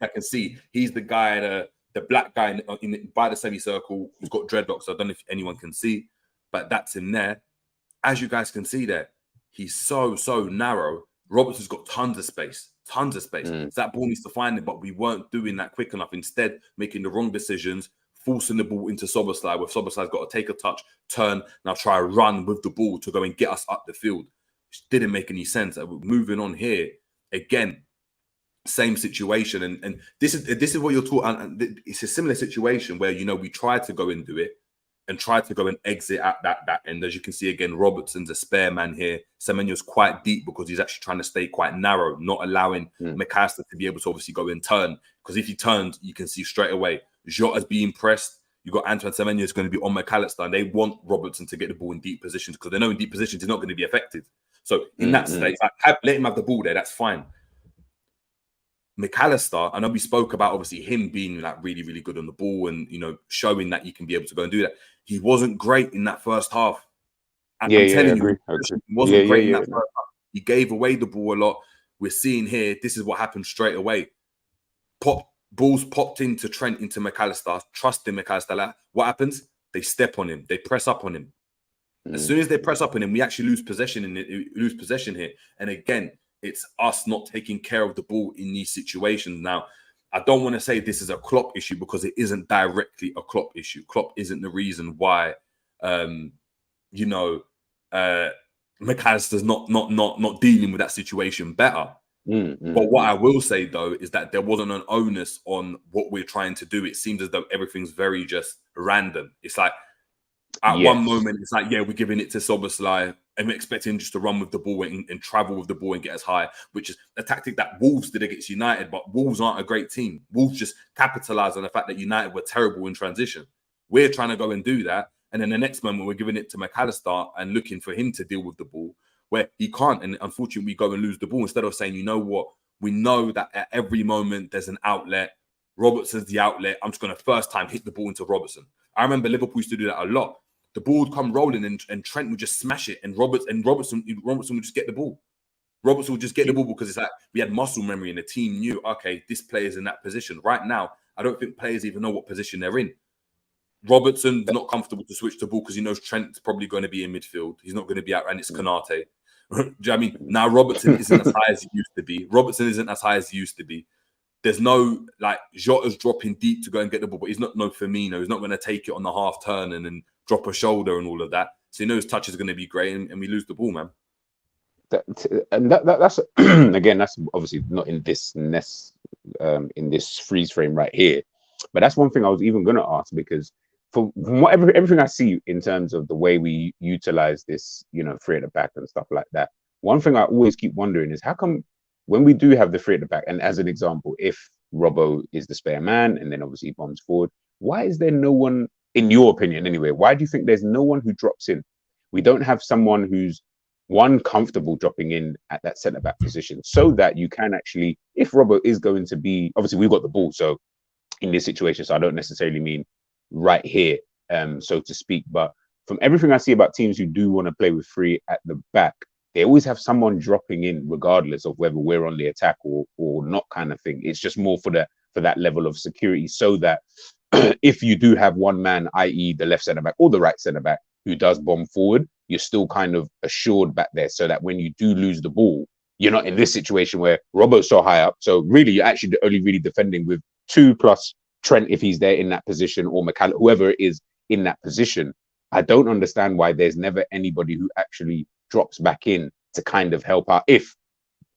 that can see, he's the guy, the black guy by the semicircle who's got dreadlocks. I don't know if anyone can see, but that's him there. As you guys can see there, he's so narrow Robertson's got tons of space. So that ball needs to find it, but we weren't doing that quick enough. Instead, making the wrong decisions, forcing the ball into Szoboslai, where Szoboslai's got to take a touch, turn, now try to run with the ball to go and get us up the field. Which didn't make any sense. Moving on here, again, same situation. And this is what you're talking. It's a similar situation where, we tried to go and do it and tried to go and exit at that end. As you can see, again, Robertson's a spare man here. Semenyo's quite deep because he's actually trying to stay quite narrow, not allowing McAllister to be able to obviously go and turn. Because if he turns, you can see straight away, Jota's being pressed. You've got Antoine Semenyo is going to be on McAllister, and they want Robertson to get the ball in deep positions because they know in deep positions he's not going to be effective. So in that state, let him have the ball there. That's fine. McAllister, I know we spoke about obviously him being like really, really good on the ball and showing that you can be able to go and do that. He wasn't great in that first half. I'm telling you, he wasn't great in that first half. He gave away the ball a lot. We're seeing here, this is what happened straight away. Balls popped into Trent, into McAllister, trusting McAllister. Like, what happens? They step on him. They press up on him. As soon as they press up on him, we actually lose possession here. And again, it's us not taking care of the ball in these situations. Now, I don't want to say this is a Klopp issue because it isn't directly a Klopp issue. Klopp isn't the reason why, McAllister's not dealing with that situation better. But what I will say, though, is that there wasn't an onus on what we're trying to do. It seems as though everything's very just random. It's like, at one moment, it's like, we're giving it to Szoboslai and we're expecting him just to run with the ball and travel with the ball and get as high, which is a tactic that Wolves did against United, but Wolves aren't a great team. Wolves just capitalised on the fact that United were terrible in transition. We're trying to go and do that. And then the next moment, we're giving it to McAllister and looking for him to deal with the ball where he can't. And unfortunately, we go and lose the ball instead of saying, you know what? We know that at every moment there's an outlet. Robertson's the outlet. I'm just going to first time hit the ball into Robertson. I remember Liverpool used to do that a lot. The ball would come rolling and Trent would just smash it, and Robertson would just get the ball. Robertson would just get the ball because it's like we had muscle memory and the team knew, okay, this player's in that position. Right now, I don't think players even know what position they're in. Robertson's not comfortable to switch the ball because he knows Trent's probably going to be in midfield. He's not going to be out, and it's Konate. Do you know what I mean? Now Robertson isn't as high as he used to be. There's no, like, Jota's dropping deep to go and get the ball, but he's not no Firmino. He's not going to take it on the half turn and then drop a shoulder and all of that. So he knows touch is going to be great, and we lose the ball, man. That's again, that's obviously not in this freeze frame right here. But that's one thing I was even going to ask, because from everything I see in terms of the way we utilize this, three at the back and stuff like that, one thing I always keep wondering is how come when we do have the three at the back, and as an example, if Robbo is the spare man and then obviously bombs forward, why is there no one, in your opinion anyway, why do you think there's no one who drops in? We don't have someone who's comfortable dropping in at that centre back position, so that you can actually, if Robbo is going to be, obviously we've got the ball, so in this situation, so I don't necessarily mean right here, so to speak, but from everything I see about teams who do want to play with three at the back, they always have someone dropping in regardless of whether we're on the attack or not, kind of thing. It's just more for that level of security, so that if you do have one man, i.e. the left centre back or the right centre back, who does bomb forward, you're still kind of assured back there, so that when you do lose the ball, you're not in this situation where Robbo's so high up. So really, you're actually only really defending with 2 plus Trent if he's there in that position, or McAllister, whoever it is in that position. I don't understand why there's never anybody who actually drops back in to kind of help out if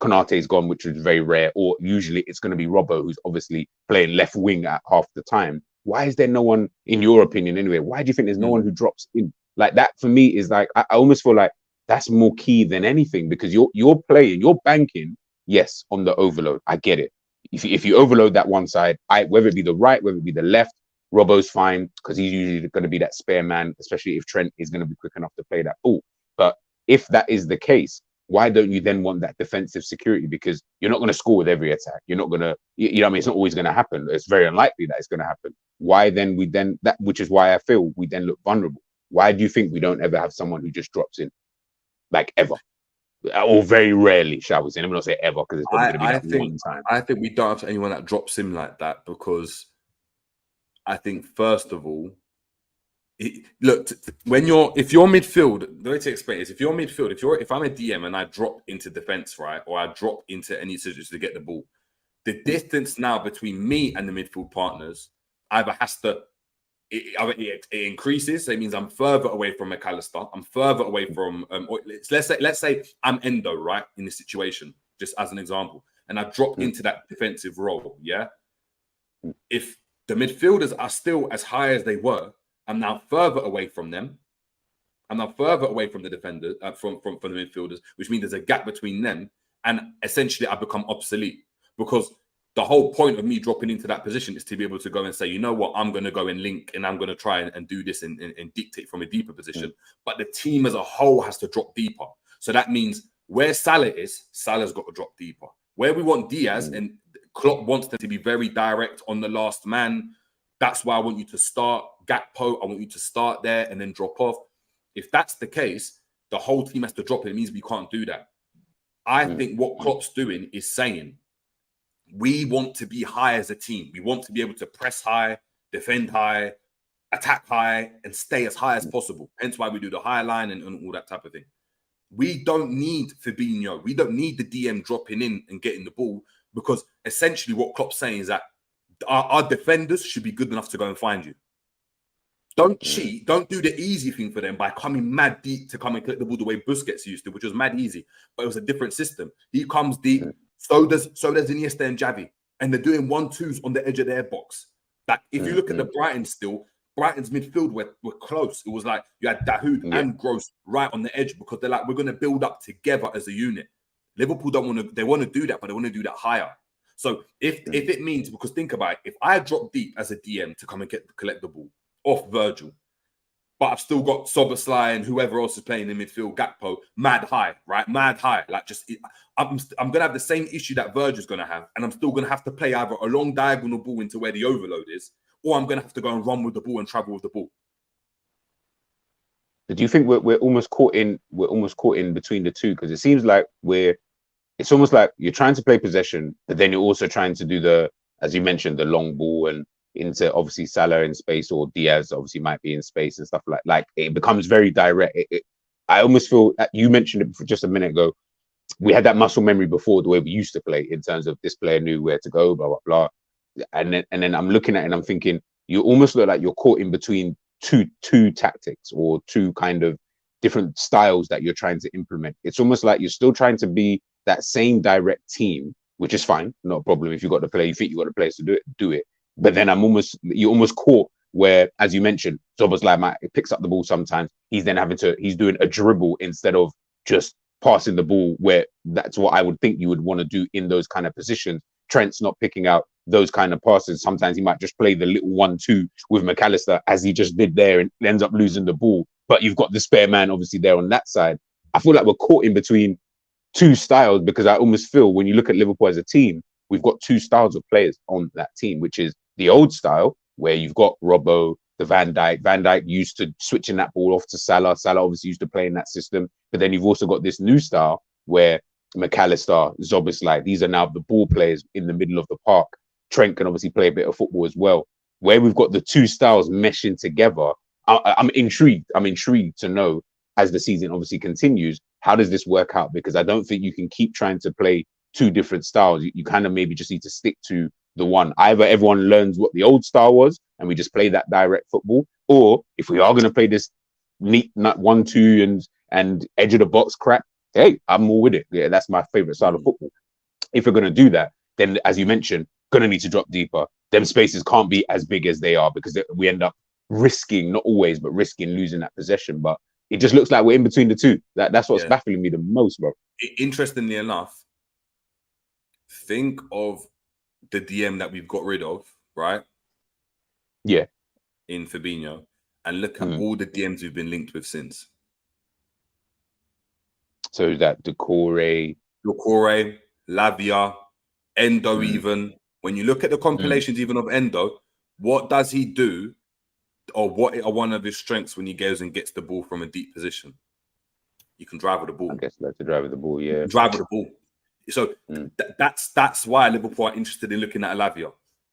Konate is gone, which is very rare, or usually it's going to be Robbo, who's obviously playing left wing at half the time. Why is there no one, in your opinion anyway, why do you think there's no one who drops in? Like, that for me is like, I almost feel like that's more key than anything, because you're playing, you're banking, yes, on the overload. I get it. If you overload that one side, whether it be the right, whether it be the left, Robbo's fine, because he's usually going to be that spare man, especially if Trent is going to be quick enough to play that ball. But if that is the case, why don't you then want that defensive security? Because you're not going to score with every attack. You're not going to, you know what I mean? It's not always going to happen. It's very unlikely that it's going to happen. Why then which is why I feel we then look vulnerable. Why do you think we don't ever have someone who just drops in? Like, ever? Or very rarely, shall we say? I'm not say ever, because it's probably going to be one time. I think we don't have anyone that drops in like that, because I think, first of all, Look, if you're midfield, the way to explain it is if you're midfield, if I'm a DM and I drop into defense, right, or I drop into any situations to get the ball, the distance now between me and the midfield partners either has to it increases. So it means I'm further away from McAllister. I'm further away from let's say I'm Endo, right, in this situation, just as an example, and I drop into that defensive role. Yeah, if the midfielders are still as high as they were, I'm now further away from them. I'm now further away from the defenders, from the midfielders, which means there's a gap between them, and essentially I become obsolete because the whole point of me dropping into that position is to be able to go and say, you know what, I'm going to go and link and I'm going to try and do this and dictate from a deeper position. But the team as a whole has to drop deeper. So that means where Salah is, Salah's got to drop deeper. Where we want Diaz, and Klopp wants them to be very direct on the last man. That's why I want you to start Gakpo. I want you to start there and then drop off. If that's the case, the whole team has to drop it. It means we can't do that. I think what Klopp's doing is saying, we want to be high as a team. We want to be able to press high, defend high, attack high, and stay as high as possible. Hence why we do the high line and all that type of thing. We don't need Fabinho. We don't need the DM dropping in and getting the ball, because essentially what Klopp's saying is that our defenders should be good enough to go and find you. Don't cheat. Don't do the easy thing for them by coming mad deep to come and collect the ball the way Busquets used to, which was mad easy. But it was a different system. He comes deep. So does Iniesta and Xavi. And they're doing 1-2s on the edge of their box. Like, if you look at the Brighton still, Brighton's midfield were close. It was like you had Dahoud and Gross right on the edge because they're like, we're going to build up together as a unit. Liverpool don't want to, they want to do that, but they want to do that higher. So if it means, because think about it, if I drop deep as a DM to come and collect the ball off Virgil, but I've still got Szoboslai and whoever else is playing in midfield, Gakpo, mad high, right? Mad high. Like, I'm going to have the same issue that Virgil's going to have, and I'm still going to have to play either a long diagonal ball into where the overload is, or I'm going to have to go and run with the ball and travel with the ball. Do you think we're almost caught in between the two? Because it seems like it's almost like you're trying to play possession, but then you're also trying to do the, as you mentioned, the long ball and into obviously Salah in space, or Diaz obviously might be in space and stuff like it becomes very direct. I almost feel, you mentioned it just a minute ago, we had that muscle memory before, the way we used to play, in terms of this player knew where to go, blah blah blah. And then I'm looking at it and I'm thinking, you almost look like you're caught in between two tactics or two kind of different styles that you're trying to implement. It's almost like you're still trying to be that same direct team, which is fine, not a problem. If you got the player, you think you got the players to do it. But then you're almost caught where, as you mentioned, Szoboszlai picks up the ball sometimes. He's then he's doing a dribble instead of just passing the ball, where that's what I would think you would want to do in those kind of positions. Trent's not picking out those kind of passes. Sometimes he might just play the little 1-2 with McAllister, as he just did there, and ends up losing the ball. But you've got the spare man obviously there on that side. I feel like we're caught in between two styles, because I almost feel when you look at Liverpool as a team, we've got two styles of players on that team, which is the old style where you've got Robbo, the Van Dijk used to switching that ball off to Salah. Salah obviously used to play in that system. But then you've also got this new style where McAllister, Szoboszlai, these are now the ball players in the middle of the park. Trent can obviously play a bit of football as well. Where we've got the two styles meshing together, I'm intrigued. I'm intrigued to know, as the season obviously continues, how does this work out? Because I don't think you can keep trying to play two different styles. You kind of maybe just need to stick to the one. Either everyone learns what the old style was and we just play that direct football, or if we are going to play this neat nut 1-2 and edge of the box crap, hey, I'm all with it. Yeah, that's my favorite style of football. If we're going to do that, then as you mentioned, going to need to drop deeper. Them spaces can't be as big as they are, because we end up risking, not always, but risking losing that possession. But it just looks like we're in between the two. That's what's baffling me the most, bro. Interestingly enough, think of the DM that we've got rid of, right? Yeah. In Fabinho, and look at all the DMs we've been linked with since. So that Decore, Lavia, Endo even. When you look at the compilations even of Endo, what does he do, or what are one of his strengths when he goes and gets the ball from a deep position? You can drive with the ball. I guess like to drive with the ball, yeah. Drive with the ball. So that's why Liverpool are interested in looking at Lavia.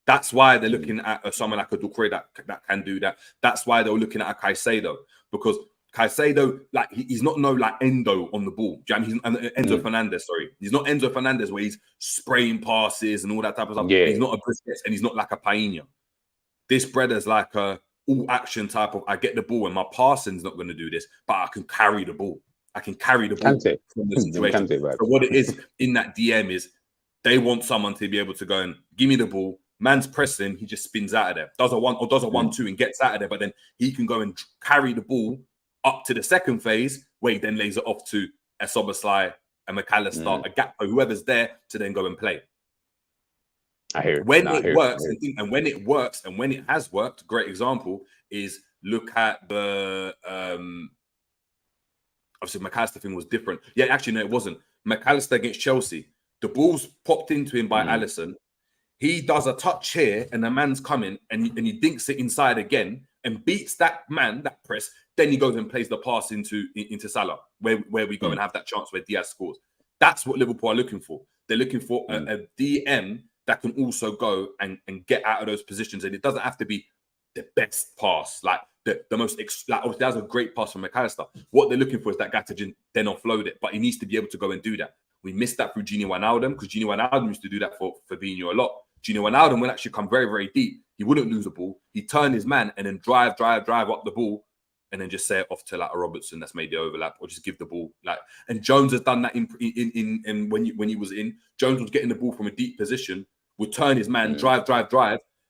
That's why they're looking at someone like a Doucouré that can do that. That's why they're looking at a Caicedo, because Caicedo, like, he's not like Endo on the ball. Do you know what I mean? Enzo Fernandez, sorry. He's not Enzo Fernandez where he's spraying passes and all that type of stuff. Yeah. He's not a Busquets and he's not like a Paina. This brother's like a all-action type of, I get the ball and my passing's not going to do this, but I can carry the ball. I can carry the ball from the situation. So what it is in that DM is they want someone to be able to go and give me the ball. Man's pressing, he just spins out of there. Does a 1-2 and gets out of there, but then he can go and carry the ball up to the second phase where he then lays it off to a Szoboslai, a McAllister, a Gakpo, whoever's there to then go and play. I hear it. When it works, and when it works, and when it has worked, great example is look at the obviously McAllister thing was different. Yeah, actually, no, it wasn't. McAllister against Chelsea. The ball's popped into him by Alisson. He does a touch here, and the man's coming, and he dinks it inside again and beats that man, that press. Then he goes and plays the pass into Salah, where we go and have that chance where Diaz scores. That's what Liverpool are looking for. They're looking for a DM that can also go and get out of those positions. And it doesn't have to be the best pass, like the most, like, obviously that was a great pass from McAllister. What they're looking for is that guy to then offload it, but he needs to be able to go and do that. We missed that through Gini Wijnaldum, because Gini Wijnaldum used to do that for Fabinho a lot. Gini Wijnaldum would actually come very, very deep. He wouldn't lose the ball. He'd turn his man and then drive up the ball and then just say it off to like a Robertson that's made the overlap, or just give the ball like. And Jones has done that in when he was in. Jones was getting the ball from a deep position, would turn his man, drive,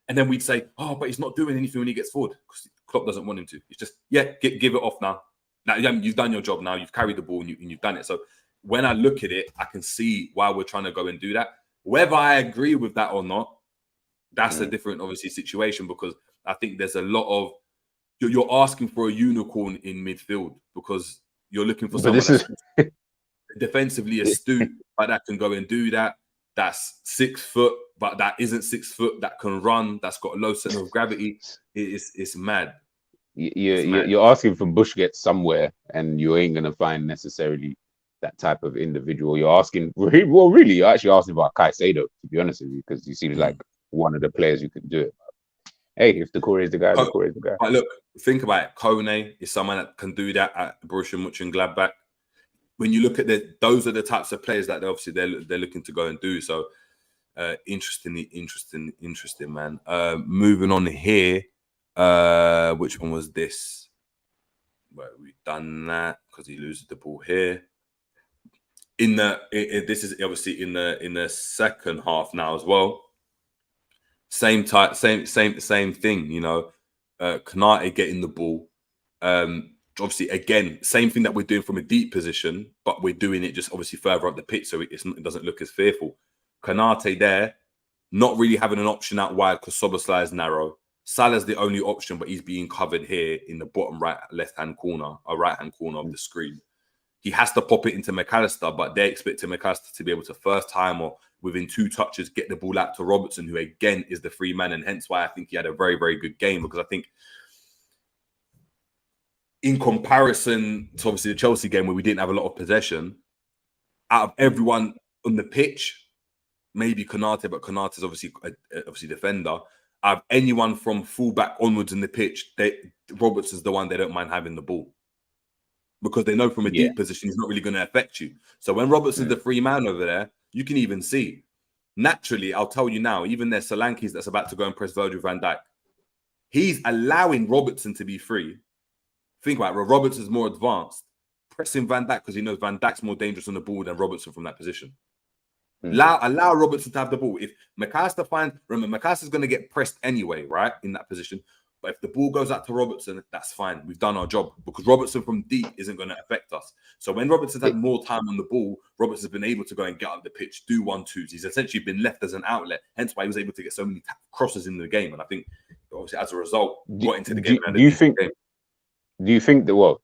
and then we'd say, oh, but he's not doing anything when he gets forward because Klopp doesn't want him to. It's just, give it off now. Now you've done your job now. You've carried the ball and you've done it. So when I look at it, I can see why we're trying to go and do that. Whether I agree with that or not, that's a different, obviously, situation, because I think there's a lot of you're asking for a unicorn in midfield, because you're looking for someone that's defensively astute, but that can go and do that. That's 6 foot, but that isn't 6 foot. That can run. That's got a low center of gravity. It's mad. You're asking for Busquets somewhere, and you ain't gonna find necessarily that type of individual. You're asking, well, really, you're actually asking about Caicedo, to be honest with you, because he seems like one of the players who can do it. Hey, if Doucouré is the guy, Doucouré is the guy. But look, think about it. Kone is someone that can do that at Borussia Mönchengladbach. When you look at those are the types of players that they're looking to go and do. So, interesting, man. Moving on here. Which one was this? Well, we've done that because he loses the ball here. This is obviously in the second half now as well. Same thing, you know. Konate getting the ball. Obviously, again, same thing that we're doing from a deep position, but we're doing it just obviously further up the pitch, so it doesn't look as fearful. Konate there, not really having an option out wide because Szoboszlai is narrow. Salah's the only option, but he's being covered here in the bottom right-hand corner of the screen. He has to pop it into McAllister, but they're expecting McAllister to be able to first time or within 2 touches get the ball out to Robertson, who again is the free man, and hence why I think he had a very, very good game, because I think in comparison to obviously the Chelsea game where we didn't have a lot of possession, out of everyone on the pitch, maybe Konate, but Konate's obviously defender. Out of anyone from fullback onwards in the pitch, Robertson's the one they don't mind having the ball, because they know from a deep position he's not really going to affect you. So when Robertson's the free man over there, you can even see. Naturally, I'll tell you now, even there's Solanke's that's about to go and press Virgil van Dijk. He's allowing Robertson to be free. Think about it, Robertson's more advanced. Pressing Van Dijk because he knows Van Dijk's more dangerous on the ball than Robertson from that position. Allow Robertson to have the ball. If McAllister remember, McAllister's going to get pressed anyway, right, in that position. But if the ball goes out to Robertson, that's fine. We've done our job, because Robertson from deep isn't going to affect us. So when Robertson's had more time on the ball, Robertson's been able to go and get up the pitch, do 1-2s. He's essentially been left as an outlet. Hence why he was able to get so many crosses in the game. And I think, obviously, as a result, got into the game. Do you think that, well,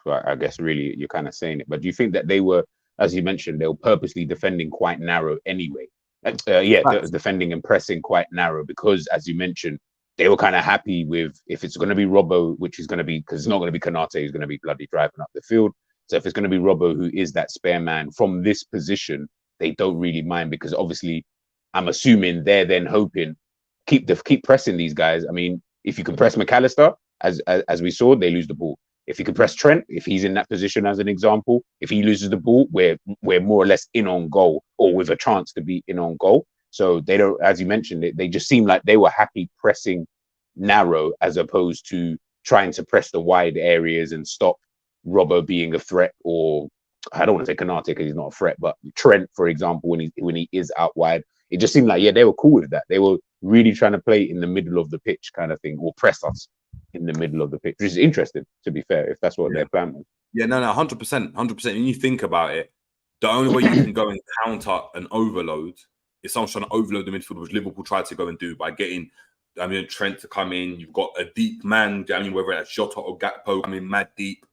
I guess really you're kind of saying it, but do you think that they were, as you mentioned, they were purposely defending quite narrow anyway? Defending and pressing quite narrow, because, as you mentioned, they were kind of happy with, if it's going to be Robbo, which is going to be, because it's not going to be Konate who's going to be bloody driving up the field. So if it's going to be Robbo, who is that spare man from this position, they don't really mind, because obviously I'm assuming they're then hoping keep pressing these guys. I mean, if you can press McAllister, as we saw, they lose the ball. If you can press Trent, if he's in that position as an example, if he loses the ball, we're more or less in on goal, or with a chance to be in on goal. So they don't, as you mentioned, they just seem like they were happy pressing narrow as opposed to trying to press the wide areas and stop Robbo being a threat, or I don't want to say Konate because he's not a threat, but Trent, for example, when he is out wide, it just seemed like, yeah, they were cool with that. They were really trying to play in the middle of the pitch kind of thing, or press us in the middle of the pitch, which is interesting, to be fair, if that's what their plan was. Yeah, no, 100%. When you think about it, the only way you can go and counter an overload is someone trying to overload the midfield, which Liverpool tried to go and do by getting, Trent to come in. You've got a deep man, whether that's Jota or Gakpo, mad deep.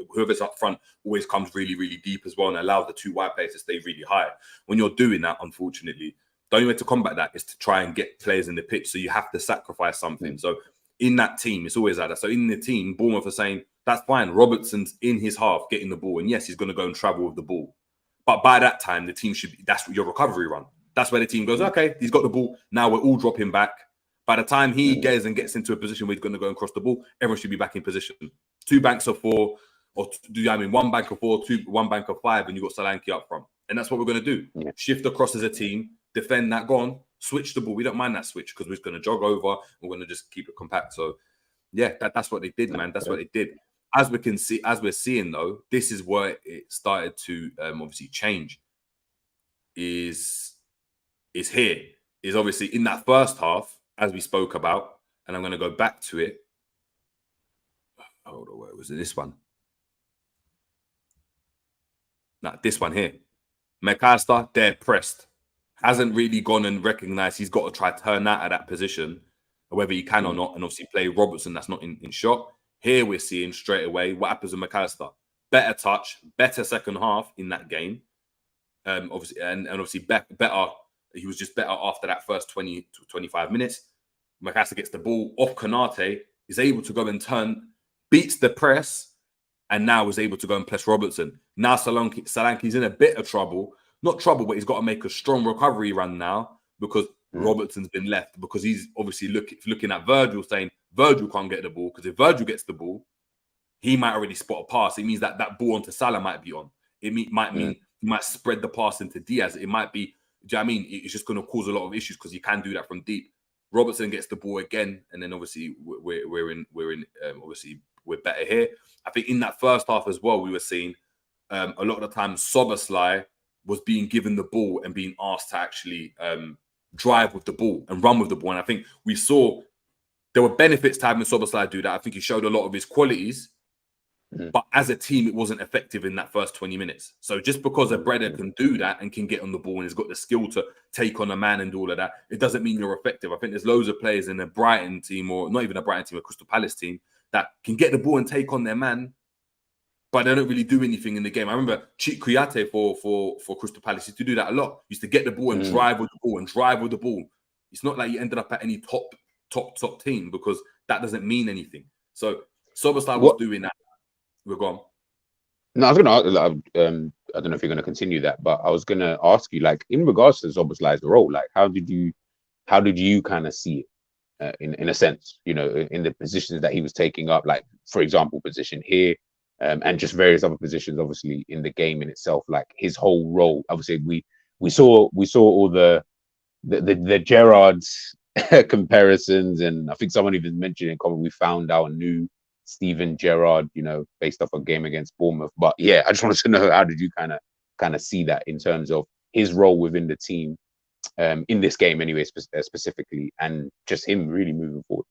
Whoever's up front always comes really, really deep as well and allows the two wide players to stay really high. When you're doing that, unfortunately, the only way to combat that is to try and get players in the pitch. So you have to sacrifice something. So in that team, it's always like that. So in the team, Bournemouth are saying, that's fine. Robertson's in his half getting the ball. And yes, he's going to go and travel with the ball. But by that time, the team should be, that's your recovery run. That's where the team goes, okay, he's got the ball. Now we're all dropping back. By the time he gets into a position where he's going to go and cross the ball, everyone should be back in position. 2 banks of 4, or 1 bank of 4, 1 bank of 5, and you've got Solanke up front. And that's what we're going to do. Yeah. Shift across as a team, defend that, go on, switch the ball. We don't mind that switch because we're just going to jog over. We're going to just keep it compact. So, yeah, that's what they did, man. That's what they did. As we're seeing, though, this is where it started to obviously change. Is obviously in that first half, as we spoke about, and I'm going to go back to it. Hold on, where was it? This one. Nah, this one here. McAllister, dead pressed. Hasn't really gone and recognised he's got to try to turn out of that position, whether he can or not, and obviously play Robertson that's not in shot. Here we're seeing straight away what happens with McAllister. Better touch, better second half in that game. Obviously, and obviously better. He was just better after that first 20 to 25 minutes. McAllister gets the ball off Konate, is able to go and turn, beats the press, and now is able to go and press Robertson. Now Solanke's in a bit of trouble. Not trouble, but he's got to make a strong recovery run now because Robertson's been left. Because he's obviously looking at Virgil, saying Virgil can't get the ball. Because if Virgil gets the ball, he might already spot a pass. It means that ball onto Salah might be on. It might mean he might spread the pass into Diaz. It might be, do you know what I mean? It's just going to cause a lot of issues because he can do that from deep. Robertson gets the ball again, and then obviously we're better here. I think in that first half as well, we were seeing a lot of the time Szoboslai was being given the ball and being asked to actually drive with the ball and run with the ball. And I think we saw there were benefits to having Szoboslai do that. I think he showed a lot of his qualities, but as a team, it wasn't effective in that first 20 minutes. So just because a Breda can do that and can get on the ball and has got the skill to take on a man and do all of that, it doesn't mean you're effective. I think there's loads of players in a Brighton team, or not even a Brighton team, a Crystal Palace team, that can get the ball and take on their man, but they don't really do anything in the game. I remember Chik Kouyaté for Crystal Palace used to do that a lot. Used to get the ball and drive with the ball It's not like you ended up at any top team because that doesn't mean anything. So Szoboslai was doing that. We're gone. No, I was going to. I don't know if you're going to continue that, but I was going to ask you, like, in regards to Szoboslai's role, like, how did you kind of see it in a sense, in the positions that he was taking up, like, for example, position here, and just various other positions, obviously, in the game in itself, like his whole role. Obviously, we saw all the Gerrard's comparisons, and I think someone even mentioned in comment we found our new Steven Gerrard, based off a game against Bournemouth. But yeah, I just wanted to know, how did you kind of see that in terms of his role within the team, in this game anyway, specifically, and just him really moving forward?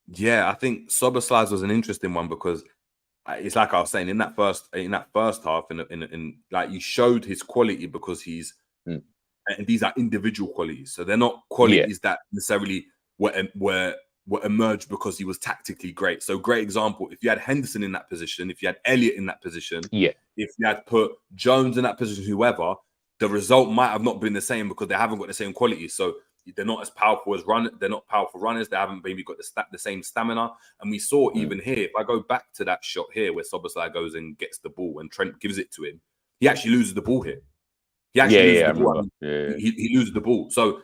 Yeah, I think Szoboslai's was an interesting one because it's like I was saying in that first half, in like you showed his quality because he's and these are individual qualities, so they're not qualities that necessarily were emerged because he was tactically great. So great example, if you had Henderson in that position, if you had Elliott in that position, if you had put Jones in that position, whoever, the result might have not been the same because they haven't got the same qualities. So they're not as powerful as they're not powerful runners. They haven't maybe got the same stamina. And we saw even here, if I go back to that shot here where Szoboslai goes and gets the ball and Trent gives it to him, he actually loses the ball here. He actually loses the ball. He loses the ball. So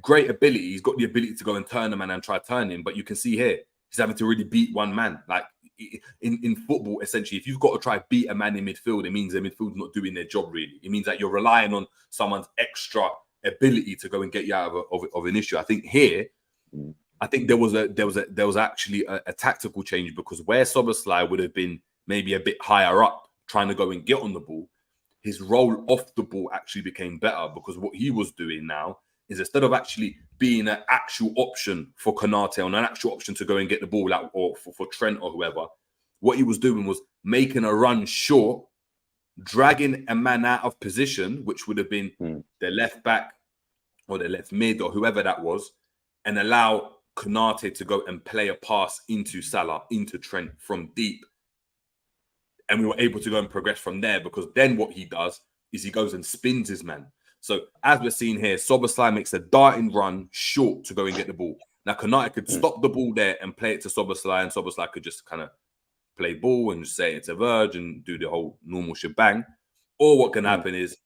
great ability. He's got the ability to go and turn a man and try turning, but you can see here he's having to really beat one man. Like in football, essentially, if you've got to try beat a man in midfield, it means the midfield's not doing their job really. It means that you're relying on someone's extra ability to go and get you out of an issue. I think here, I think there was actually a tactical change, because where Szoboslai would have been maybe a bit higher up trying to go and get on the ball, his role off the ball actually became better, because what he was doing now is, instead of actually being an actual option for Konate or an actual option to go and get the ball out, or for Trent or whoever, what he was doing was making a run short, dragging a man out of position, which would have been the left back or the left mid or whoever that was, and allow Konate to go and play a pass into Salah, into Trent from deep. And we were able to go and progress from there, because then what he does is he goes and spins his man. So as we're seeing here, Szoboslai makes a darting run short to go and get the ball. Now, Konate could stop the ball there and play it to Szoboslai, and Szoboslai could just kind of play ball and say it's a verge and do the whole normal shebang. Or what can happen is,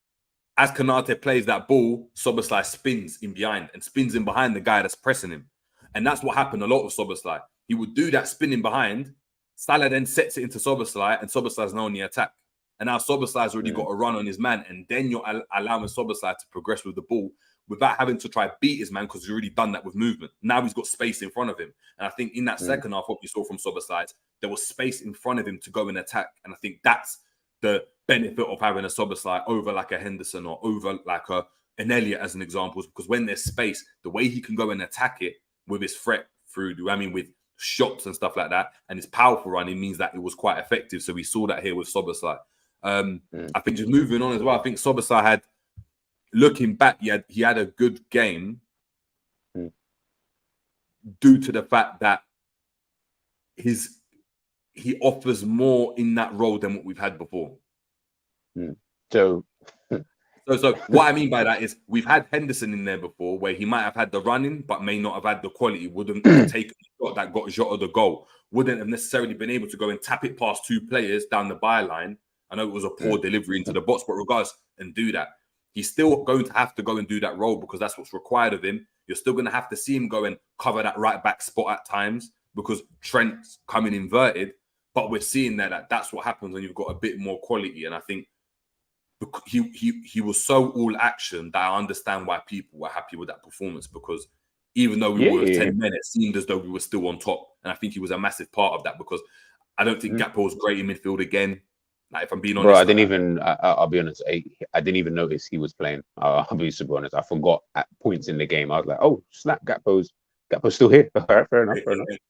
as Konate plays that ball, Szoboslai spins in behind and spins in behind the guy that's pressing him. And that's what happened a lot with Szoboslai. He would do that spinning behind. Salah then sets it into Szoboslai, and Szoboslai's now on the attack. And now Szoboslai's already got a run on his man, and then you're allowing Szoboslai to progress with the ball without having to try beat his man, because he's already done that with movement. Now he's got space in front of him. And I think in that second half, what you saw from Szoboslai, there was space in front of him to go and attack. And I think that's the benefit of having a Szoboslai over like a Henderson or over like an Elliott as an example, because when there's space, the way he can go and attack it with his threat through, with shots and stuff like that, and his powerful running means that it was quite effective. So we saw that here with Szoboslai. I think just moving on as well, I think Szoboslai had, looking back, he had a good game due to the fact that he offers more in that role than what we've had before. So what I mean by that is, we've had Henderson in there before, where he might have had the running, but may not have had the quality, wouldn't have taken the shot that got Jota the goal, wouldn't have necessarily been able to go and tap it past two players down the byline. I know it was a poor delivery into the box, but regardless, and do that. He's still going to have to go and do that role, because that's what's required of him. You're still going to have to see him go and cover that right back spot at times, because Trent's coming inverted. But we're seeing that's what happens when you've got a bit more quality. And I think he was so all action that I understand why people were happy with that performance, because even though we were 10 men, it seemed as though we were still on top. And I think he was a massive part of that, because I don't think Gakpo was great in midfield again. Like, if I'm being honest, bro, I didn't even. I'll be honest. I didn't even notice he was playing. I'll be super honest. I forgot at points in the game. I was like, "Oh, snap! Gakpo's still here." All right, fair enough.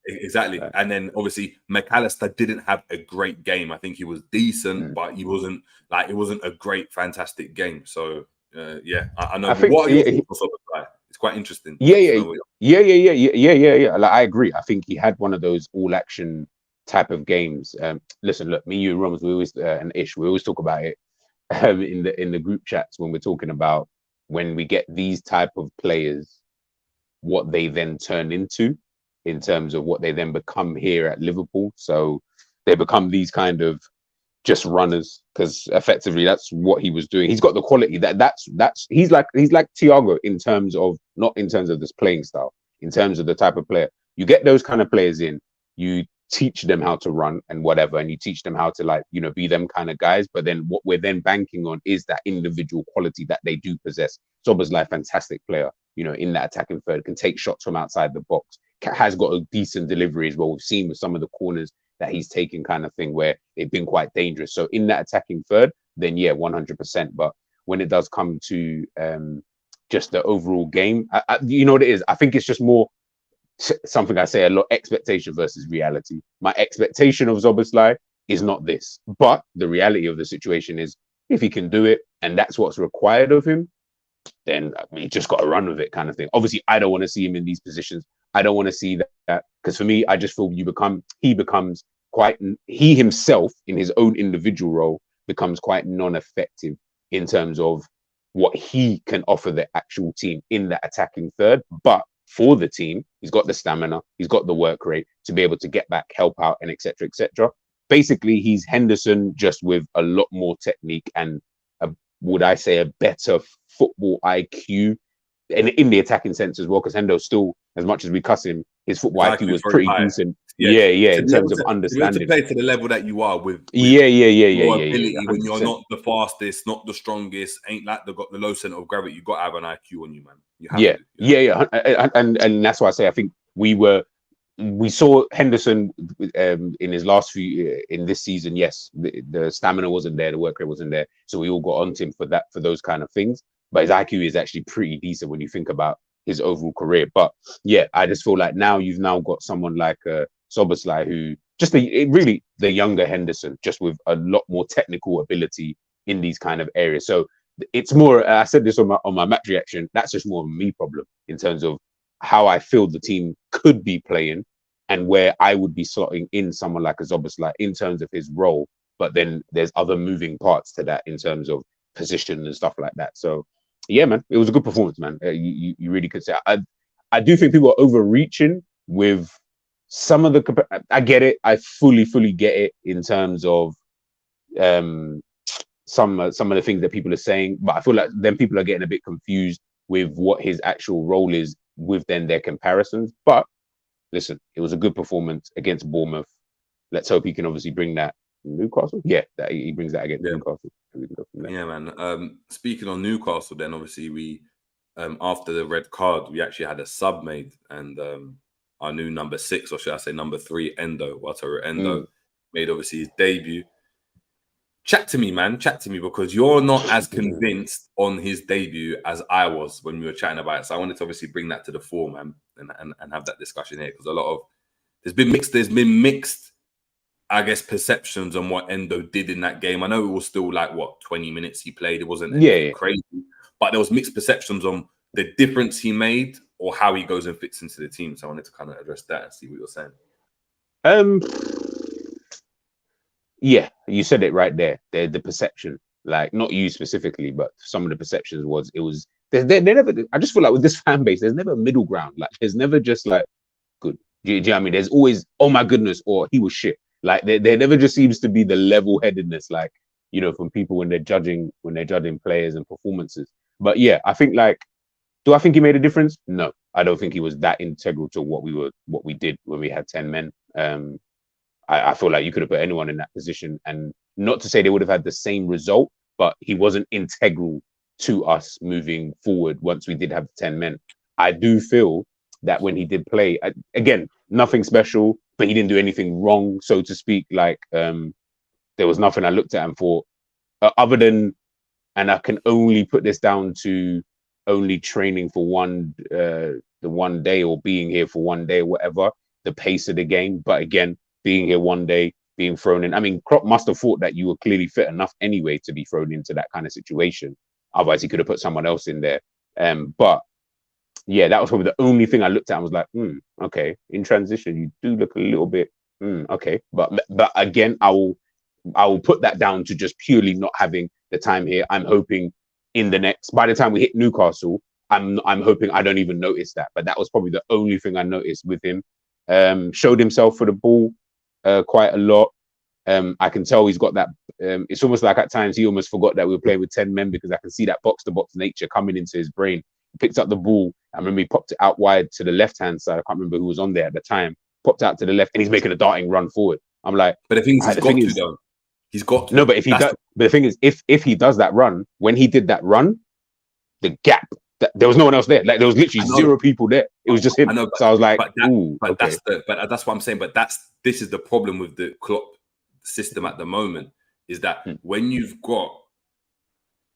Exactly. And then obviously Allister didn't have a great game. I think he was decent, but he wasn't like, it wasn't a great, fantastic game. So I know. What are your thoughts on Szoboslai? It's quite interesting. Yeah. Like, I agree. I think he had one of those all action type of games. Listen, look, me, you, Roms, we always we always talk about it in the group chats when we're talking about when we get these type of players, what they then turn into in terms of what they then become here at Liverpool. So they become these kind of just runners, because effectively that's what he was doing. He's got the quality that's he's like Thiago in terms of, not in terms of this playing style, in terms of the type of player. You get those kind of players in, you teach them how to run and whatever, and you teach them how to, like, be them kind of guys. But then what we're then banking on is that individual quality that they do possess. Szoboslai, fantastic player, in that attacking third, can take shots from outside the box, has got a decent delivery as well. We've seen with some of the corners that he's taken, kind of thing, where they've been quite dangerous. So in that attacking third, then 100%. But when it does come to just the overall game, you know what it is? I think it's just more something I say a lot: expectation versus reality. My expectation of Szoboslai is not this, but the reality of the situation is, if he can do it and that's what's required of him, then he just got to run with it, kind of thing. Obviously, I don't want to see him in these positions. I don't want to see that, because for me, I just feel he becomes quite, he himself in his own individual role becomes quite non-effective in terms of what he can offer the actual team in that attacking third. But for the team, he's got the stamina, he's got the work rate to be able to get back, help out, and etc. etc. Basically, he's Henderson, just with a lot more technique and would I say a better football IQ in the attacking sense as well, because Endo still, as much as we cuss him, his football His IQ IQ is was very pretty high. decent. Yeah, Yeah, to in be able terms of to understanding. play to the level that you are with Yeah, your 100%. ability when you're not the fastest, not the strongest, ain't like got the low center of gravity. You got to have an IQ on you, man. You have to. And that's why I say I think we saw Henderson in his last few in this season. Yes, the stamina wasn't there, the work rate wasn't there, so we all got onto him for those kind of things. But his IQ is actually pretty decent when you think about his overall career. But yeah, I just feel like you've now got someone like Szoboslai, who just really the younger Henderson, just with a lot more technical ability in these kind of areas. So it's more. I said this on my match reaction. That's just more of a me problem in terms of how I feel the team could be playing and where I would be slotting in someone like a Szoboszlai in terms of his role. But then there's other moving parts to that in terms of position and stuff like that. So yeah, man, it was a good performance, man. You really could say. I do think people are overreaching with some of the. I get it. I fully get it in terms of some of the things that people are saying. But I feel like then people are getting a bit confused with what his actual role is with then their comparisons. But listen, it was a good performance against Bournemouth. Let's hope he can obviously bring that Newcastle. Yeah, that he brings that against Newcastle. Yeah, man. Speaking on Newcastle, then obviously we after the red card, we actually had a sub made, and our new number 6, or should I say number 3, Endo, Endo, made obviously his debut. Chat to me, man. Chat to me, because you're not as convinced on his debut as I was when we were chatting about it. So I wanted to obviously bring that to the fore, man, and have that discussion here, because there's been mixed, I guess, perceptions on what Endo did in that game. I know it was still like 20 minutes he played. It wasn't anything crazy, but there was mixed perceptions on the difference he made or how he goes and fits into the team. So I wanted to kind of address that and see what you're saying. Yeah, you said it right there. The perception, like not you specifically, but some of the perceptions was they never. I just feel like with this fan base, there's never a middle ground. Like there's never just like good. Do you know what I mean? There's always, oh my goodness, or he was shit. Like there never just seems to be the level-headedness, like, you know, from people when they're judging players and performances. But yeah, I think do I think he made a difference? No, I don't think he was that integral to what we did when we had 10 men. I feel like you could have put anyone in that position, and not to say they would have had the same result, but he wasn't integral to us moving forward once we did have 10 men. I do feel that when he did play, again, nothing special, but he didn't do anything wrong, so to speak. Like there was nothing I looked at and thought, other than, and I can only put this down to only training for the one day, or being here for one day, or whatever, the pace of the game. But again, being here one day, being thrown in. I mean, Klopp must have thought that you were clearly fit enough anyway to be thrown into that kind of situation. Otherwise, he could have put someone else in there. But yeah, that was probably the only thing I looked at and was like, okay, in transition, you do look a little bit, okay. But again, I will put that down to just purely not having the time here. I'm hoping by the time we hit Newcastle, I'm hoping I don't even notice that. But that was probably the only thing I noticed with him. Showed himself for the ball quite a lot. I can tell he's got that. It's almost like at times he almost forgot that we were playing with 10 men, because I can see that box-to-box nature coming into his brain. He picked up the ball. I remember he popped it out wide to the left-hand side. I can't remember who was on there at the time. Popped out to the left, and he's making a darting run forward. I'm like, but the thing is, he's got to. No, but if he does, but the thing is, if he does that run, when he did that run, the gap. There was no one else there. Like there was literally 0 people there. It was just him. I know, so I was like, okay. That's what I'm saying. But this is the problem with the Klopp system at the moment, is that when you've got,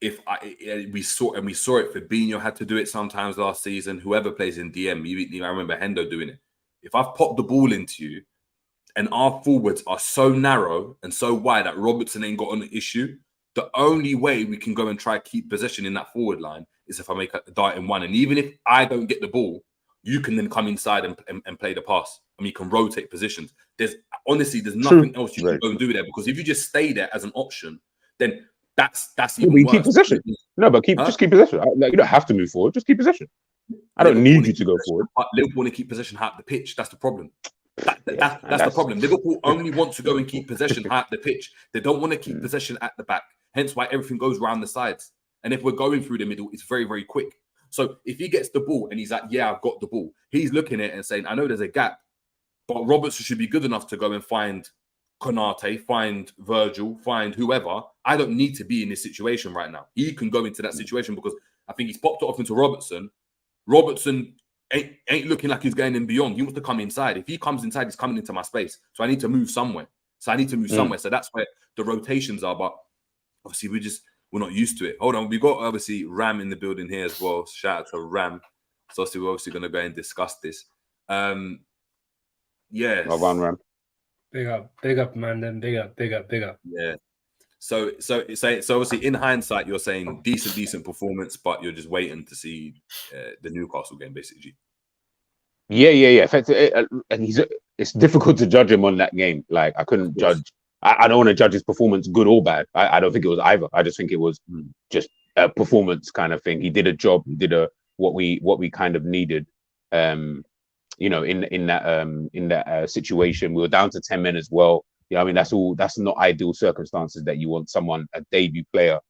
we saw it. Fabinho had to do it sometimes last season. Whoever plays in DM, I remember Endo doing it. If I've popped the ball into you, and our forwards are so narrow and so wide that Robertson ain't got an issue, the only way we can go and try to keep possession in that forward line is if I make a dart in one. And even if I don't get the ball, you can then come inside and play the pass. I mean, you can rotate positions. There's nothing else you can go and do there, because if you just stay there as an option, then that's even worse. Keep possession. No, but just keep possession. You don't have to move forward. Just keep possession. I don't need you to go forward. But Liverpool want to keep possession high up the pitch. That's the problem. That's the problem. Liverpool only want to go and keep possession high up the pitch. They don't want to keep possession at the back. Hence why everything goes around the sides. And if we're going through the middle, it's very, very quick. So if he gets the ball and he's like, yeah, I've got the ball, he's looking at it and saying, I know there's a gap, but Robertson should be good enough to go and find Konate, find Virgil, find whoever. I don't need to be in this situation right now. He can go into that situation because I think he's popped it off into Robertson. Robertson ain't looking like he's going in beyond. He wants to come inside. If he comes inside, he's coming into my space. So I need to move somewhere. So that's where the rotations are. But obviously, we're not used to it. Hold on. We got obviously Ram in the building here as well. Shout out to Ram. So obviously, we're obviously going to go and discuss this. Yeah. Well run, Ram. Big up, man. Then big up. Yeah. So obviously, in hindsight, you're saying decent performance, but you're just waiting to see the Newcastle game, basically. Yeah. Effectively, and it's difficult to judge him on that game. Like I couldn't judge. I don't want to judge his performance, good or bad. I don't think it was either. I just think it was just a performance kind of thing. He did a job. He did what we kind of needed. In that situation, we were down to 10 men as well. Yeah, I mean that's not ideal circumstances that you want someone, a debut player,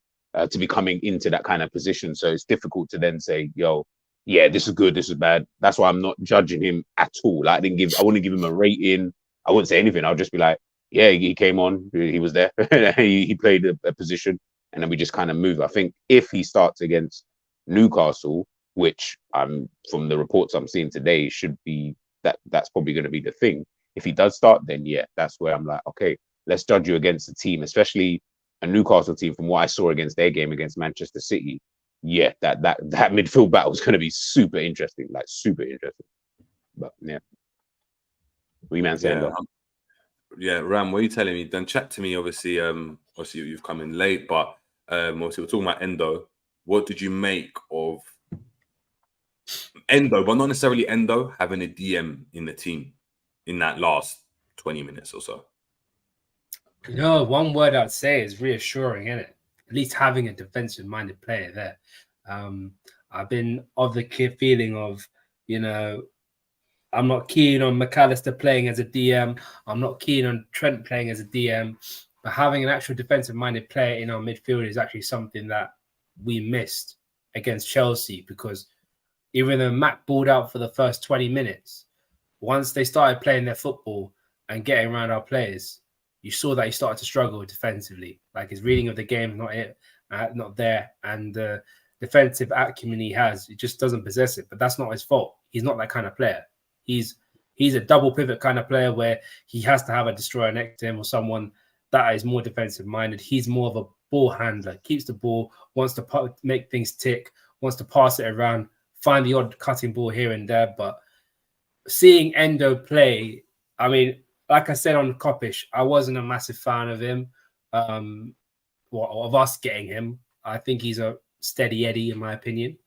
to be coming into that kind of position. So it's difficult to then say, yo, yeah, this is good, this is bad. That's why I'm not judging him at all. Like, I wouldn't give him a rating. I wouldn't say anything. I'll just be like, yeah, he came on, he was there, he played a position, and then we just kind of move. I think if he starts against Newcastle, which from the reports I'm seeing today, should be that's probably going to be the thing. If he does start, then yeah, that's where I'm like, okay, let's judge you against the team, especially a Newcastle team. From what I saw against their game against Manchester City, yeah, that midfield battle is going to be super interesting, like super interesting. But yeah, we man saying yeah, Ram, what are you telling me? Then chat to me. Obviously, you've come in late, but obviously we're talking about Endo. What did you make of Endo, but not necessarily Endo having a DM in the team in that last 20 minutes or so? You know, one word I'd say is reassuring, isn't it? At least having a defensive-minded player there. I've been of the feeling of, I'm not keen on McAllister playing as a DM. I'm not keen on Trent playing as a DM. But having an actual defensive-minded player in our midfield is actually something that we missed against Chelsea, because even though Mac balled out for the first 20 minutes, once they started playing their football and getting around our players, you saw that he started to struggle defensively. Like his reading of the game, not there. And the defensive acumen he has, he just doesn't possess it. But that's not his fault. He's not that kind of player. He's a double pivot kind of player where he has to have a destroyer next to him or someone that is more defensive minded. He's more of a ball handler, keeps the ball, wants to make things tick, wants to pass it around, find the odd cutting ball here and there. But seeing Endo play, I mean, like I said on Kopish, I wasn't a massive fan of him, of us getting him. I think he's a steady Eddie, in my opinion.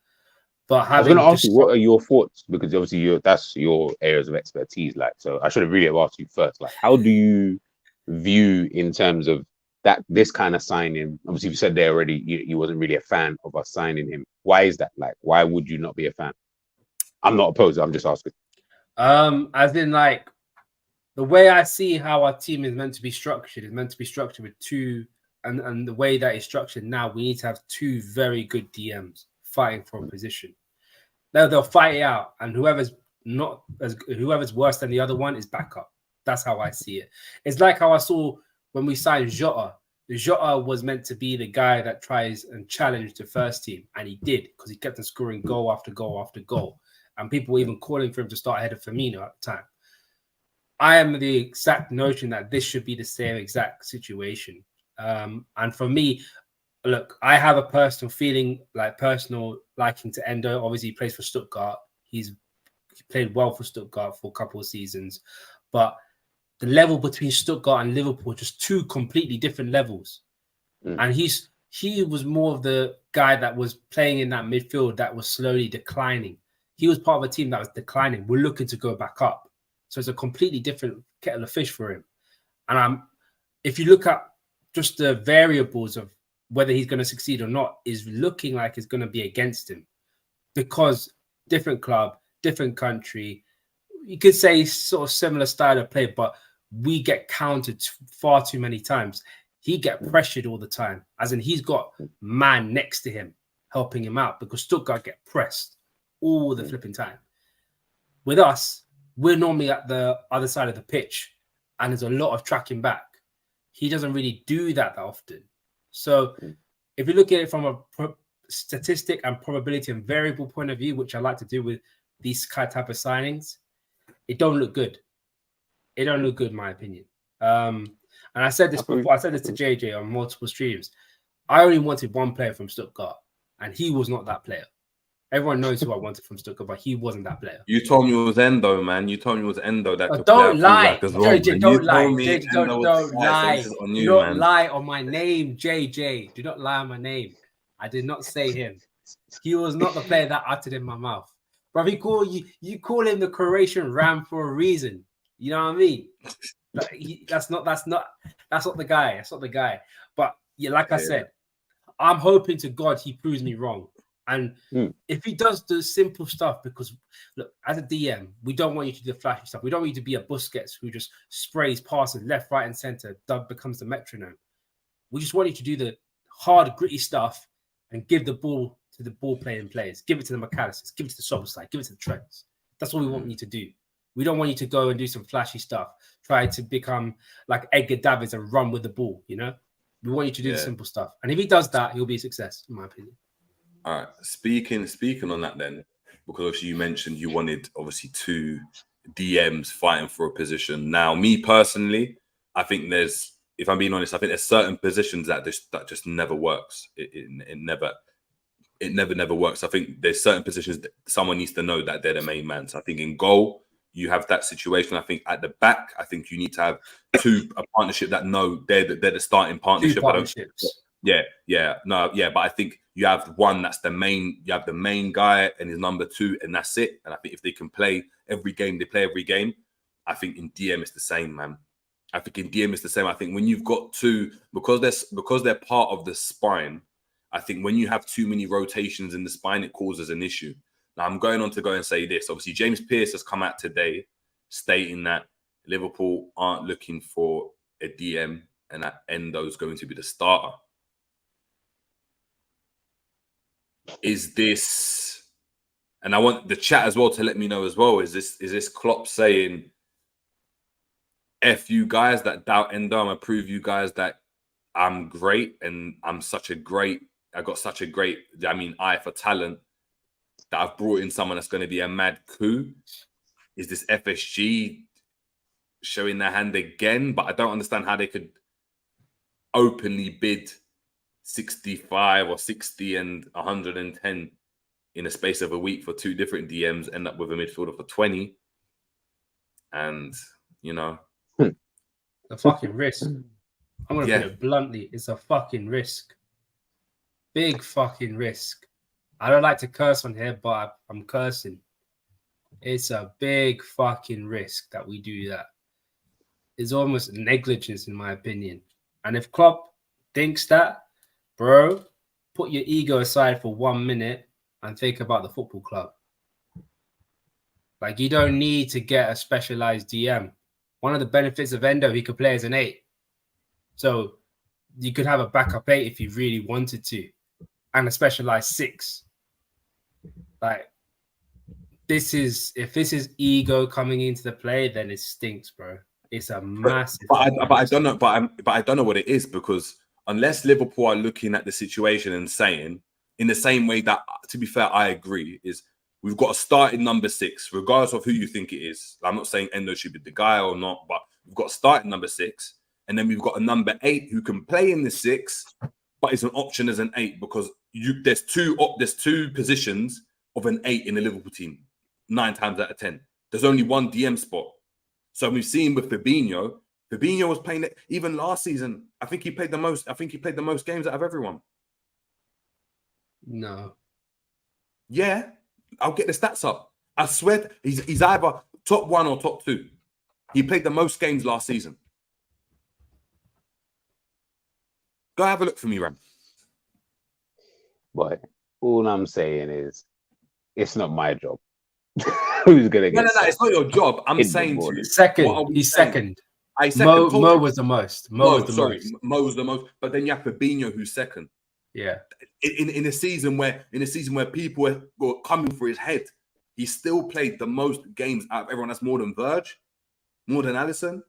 But I was going to ask you, what are your thoughts? Because obviously that's your areas of expertise. Like, so I should have really asked you first. Like, how do you view in terms of this kind of signing? Obviously, you said there already you wasn't really a fan of us signing him. Is that? Like, why would you not be a fan? I'm not opposed. I'm just asking. As in, like, the way I see how our team is meant to be structured with two, and the way that it's structured now, we need to have two very good DMs fighting for a position. Now they'll fight it out, and whoever's worse than the other one is backup. That's how I see it. It's like how I saw when we signed Jota. Jota was meant to be the guy that tries and challenge the first team, and he did, because he kept on scoring goal after goal after goal. And people were even calling for him to start ahead of Firmino at the time. I am the exact notion that this should be the same exact situation. And for me, look, I have a personal feeling, personal liking to Endo. Obviously, he plays for Stuttgart. He played well for Stuttgart for a couple of seasons. But the level between Stuttgart and Liverpool, just two completely different levels. And he was more of the guy that was playing in that midfield that was slowly declining. He was part of a team that was declining. We're looking to go back up. So it's a completely different kettle of fish for him. And if you look at just the variables of whether he's going to succeed or not, is looking like it's going to be against him, because different club, different country. You could say sort of similar style of play, but we get countered far too many times. He get pressured all the time, as in he's got man next to him. helping him out because Stuttgart get pressed all the flipping time. With us, we're normally at the other side of the pitch and there's a lot of tracking back. He doesn't really do that often. So if you look at it from a statistic and probability and variable point of view, which I like to do with these type of signings, it don't look good. It don't look good, in my opinion. And I said this before. I said this to JJ on multiple streams. I only wanted one player from Stuttgart, and he was not that player. Everyone knows who I wanted from Stuttgart, but he wasn't that player. You told me it was Endo, man. You told me it was Endo that could don't lie. as well, JJ, don't lie. JJ, don't lie. Do not lie on my name, JJ. Do not lie on my name. I did not say him. He was not the player that uttered in my mouth. Bro, you call him the Croatian Ram for a reason. You know what I mean? That's not the guy. That's not the guy. But yeah, like I said, I'm hoping to God he proves me wrong. And if he does the simple stuff, because look, as a DM, we don't want you to do the flashy stuff. We don't want you to be a Busquets who just sprays passes left, right, and center, becomes the metronome. We just want you to do the hard, gritty stuff and give the ball to the ball playing players. Give it to the McAllisters, give it to the Szoboslai, give it to the Trents. That's what we want you to do. We don't want you to go and do some flashy stuff, try to become like Edgar Davids and run with the ball, you know? We want you to do the simple stuff. And if he does that, he'll be a success, in my opinion. All right. Speaking on that then, because obviously you mentioned you wanted obviously 2 DMs fighting for a position. Now, me personally, I think there's, if I'm being honest, I think there's certain positions that just never works. It never works. I think there's certain positions that someone needs to know that they're the main man. So I think in goal, you have that situation. I think at the back, I think you need to have a partnership that know they're the starting partnership. 2 partnerships. But I think you have one that's the main. You have the main guy and his number 2, and that's it. And I think if they can play every game, they play every game. I think in DM it's the same, man. I think in DM it's the same. I think when you've got 2, because they're part of the spine. I think when you have too many rotations in the spine, it causes an issue. Now, I'm going on to go and say this. Obviously, James Pearce has come out today stating that Liverpool aren't looking for a DM and that Endo is going to be the starter. Is this, and I want the chat as well to let me know as well, is this Klopp saying, F you guys that doubt Endo, I'm going to prove you guys that I'm great and I got such a great, eye for talent that I've brought in someone that's going to be a mad coup? Is this FSG showing their hand again? But I don't understand how they could openly bid 65 or 60 and 110 in a space of a week for 2 different DMs, end up with a midfielder for 20. And, you know. A fucking risk. I'm going to put it bluntly. It's a fucking risk. Big fucking risk. I don't like to curse on here, but I'm cursing. It's a big fucking risk that we do that. It's almost negligence, in my opinion. And if Klopp thinks that, bro, put your ego aside for 1 minute and think about the football club. Like, you don't need to get a specialized DM. One of the benefits of Endo, he could play as an 8. So you could have a backup 8 if you really wanted to, and a specialized 6. Like, if this is ego coming into the play, then it stinks, bro. It's a massive. But I don't know. But I don't know what it is, because unless Liverpool are looking at the situation and saying, in the same way that, to be fair, I agree, is we've got a starting number 6, regardless of who you think it is. I'm not saying Endo should be the guy or not, but we've got a starting number 6, and then we've got a number 8 who can play in the 6, but it's an option as an 8, because there's two positions of an 8 in the Liverpool team, 9 times out of 10. There's only one DM spot. So we've seen with Fabinho. Fabinho was playing it even last season. I think he played the most. I think he played the most games out of everyone. No. Yeah, I'll get the stats up. I swear he's either top 1 or top 2. He played the most games last season. Go have a look for me, Ram. But all I'm saying is, it's not my job. Who's gonna get? No. It's not your job. I'm saying to you. Second. He's second. Mo was the most. Mo was the most. Mo was the most. But then you have Fabinho, who's second. Yeah. In a season where people were coming for his head, he still played the most games out of everyone. That's more than Verge, more than Alisson.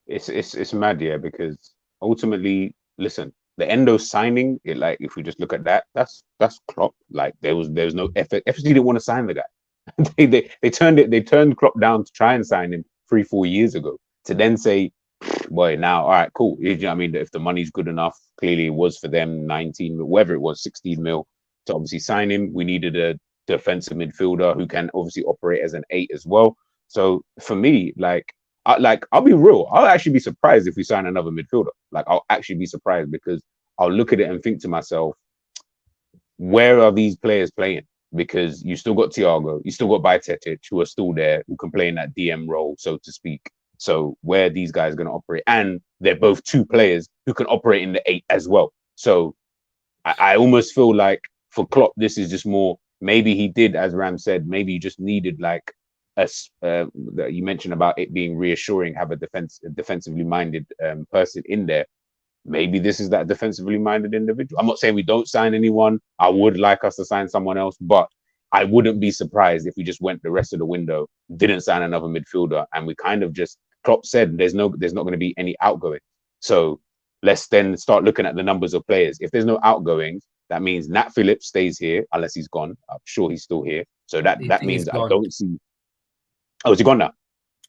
It's mad, yeah, because ultimately, listen, the Endo signing, it like if we just look at that, that's Klopp. Like there was no effort. FSG didn't want to sign the guy. they turned Klopp down to try and sign him 3-4 years ago. To then say, boy, now all right, cool. You know what I mean? If the money's good enough, clearly it was for them 19, whatever it was, 16 mil to obviously sign him. We needed a defensive midfielder who can obviously operate as an 8 as well. So for me, I'll be real. I'll actually be surprised if we sign another midfielder. Like, I'll actually be surprised because I'll look at it and think to myself, where are these players playing? Because you still got Thiago, you still got Bajcetic, who are still there, who can play in that DM role, so to speak. So where are these guys going to operate? And they're both 2 players who can operate in the 8 as well. So I almost feel like for Klopp, this is just more, maybe he did, as Ram said, maybe he just needed like, you mentioned about it being reassuring, have a defensively minded person in there. Maybe this is that defensively minded individual. I'm not saying we don't sign anyone. I would like us to sign someone else, but I wouldn't be surprised if we just went the rest of the window, didn't sign another midfielder, and we kind of just, Klopp said there's not going to be any outgoing. So let's then start looking at the numbers of players. If there's no outgoings, that means Nat Phillips stays here unless he's gone. I'm sure he's still here. So that means I don't see. Oh, is he gone now?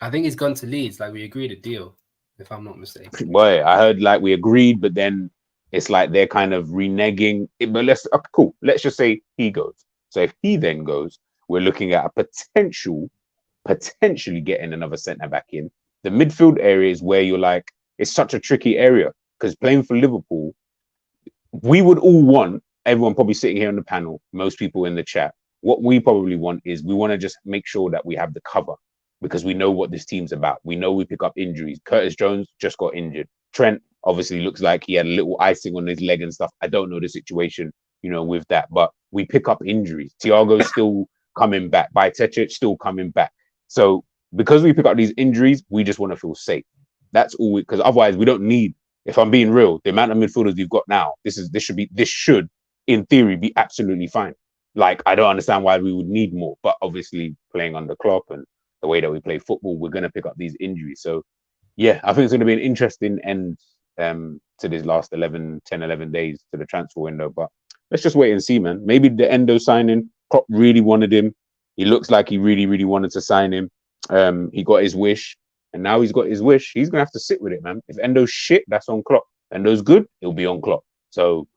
I think he's gone to Leeds. Like, we agreed a deal, if I'm not mistaken. Boy, I heard like we agreed, but then it's like they're kind of reneging. But cool. Let's just say he goes. So if he then goes, we're looking at a potentially getting another centre back in. The midfield area is where you're like, it's such a tricky area because playing for Liverpool, we would all want, everyone probably sitting here on the panel, most people in the chat, what we probably want is we want to just make sure that we have the cover because we know what this team's about. We know we pick up injuries. Curtis Jones just got injured. Trent obviously looks like he had a little icing on his leg and stuff. I don't know the situation, with that, but we pick up injuries. Thiago's still coming back. Bajcetic still coming back. So because we pick up these injuries, we just want to feel safe. That's all, because otherwise we don't need, if I'm being real, the amount of midfielders we've got now, this should in theory be absolutely fine. Like, I don't understand why we would need more, but obviously playing under Klopp and the way that we play football, we're going to pick up these injuries. So yeah, I think it's going to be an interesting end to this last 10, 11 days to the transfer window, but let's just wait and see, man. Maybe the Endo signing, Klopp really wanted him. He looks like he really, really wanted to sign him. He got his wish, and now he's got his wish. He's going to have to sit with it, man. If Endo's shit, that's on Klopp. Endo's good, it'll be on Klopp. So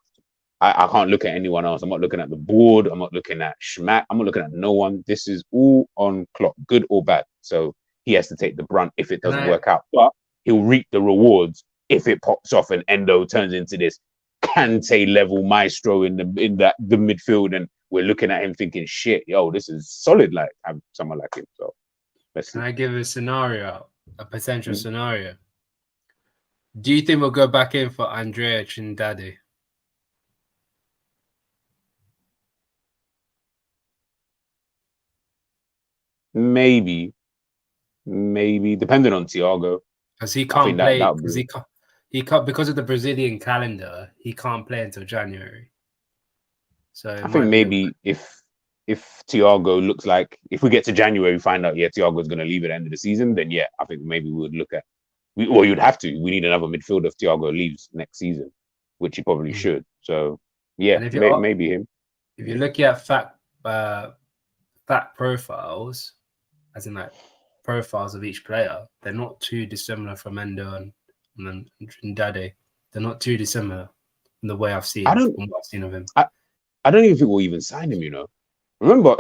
I can't look at anyone else. I'm not looking at the board. I'm not looking at Schmack. I'm not looking at no one. This is all on Klopp, good or bad. So he has to take the brunt if it doesn't work out. But he'll reap the rewards if it pops off and Endo turns into this Kante level maestro in the midfield, and we're looking at him thinking, shit, yo, this is solid. Like, have someone like him. So let's see. Can I give a potential scenario? Do you think we'll go back in for Andrea Trindade? Maybe, depending on Thiago, because he can't play. Because of the Brazilian calendar, he can't play until January. So I think maybe if Thiago looks like, if we get to January, we find out Thiago's going to leave at the end of the season, then I think maybe we would look at, you'd have to. We need another midfielder if Thiago leaves next season, which he probably should. So maybe him. If you're looking at fact profiles, as in like profiles of each player, they're not too dissimilar from Endo and Trindade. They're not too dissimilar in the way I've seen of him. I don't even think we'll even sign him, Remember,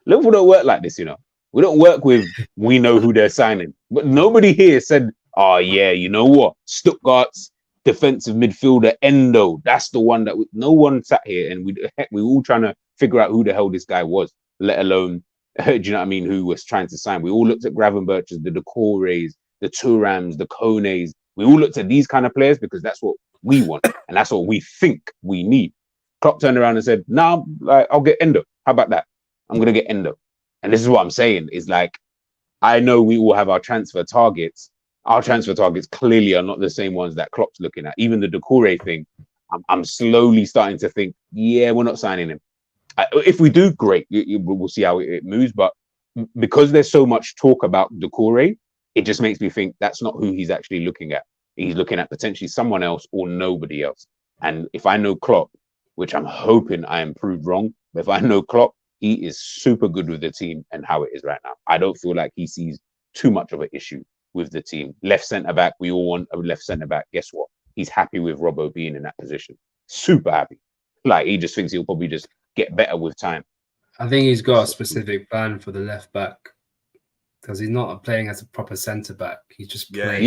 Liverpool don't work like this, We don't work with, we know who they're signing. But nobody here said, oh yeah, you know what? Stuttgart's defensive midfielder, Endo. That's the one that no one sat here and we were all trying to figure out who the hell this guy was, let alone, do you know what I mean, who was trying to sign. We all looked at Gravenberch's, the Decore's, the Turams, the Kones. We all looked at these kind of players because that's what we want and that's what we think we need. Klopp turned around and said, "No, I'll get Endo. How about that? I'm going to get Endo." And this is what I'm saying is like, I know we all have our transfer targets. Our transfer targets clearly are not the same ones that Klopp's looking at. Even the Decore thing, I'm slowly starting to think, yeah, we're not signing him. If we do, great. We'll see how it moves. But because there's so much talk about Doucouré, it just makes me think that's not who he's actually looking at. He's looking at potentially someone else or nobody else. And if I know Klopp, which I'm hoping I am proved wrong, but if I know Klopp, he is super good with the team and how it is right now. I don't feel like he sees too much of an issue with the team. Left centre back, we all want a left centre back. Guess what? He's happy with Robbo being in that position. Super happy. Like, he just thinks he'll probably just get better with time. I think he's got a specific plan for the left back because he's not playing as a proper centre back. He's just playing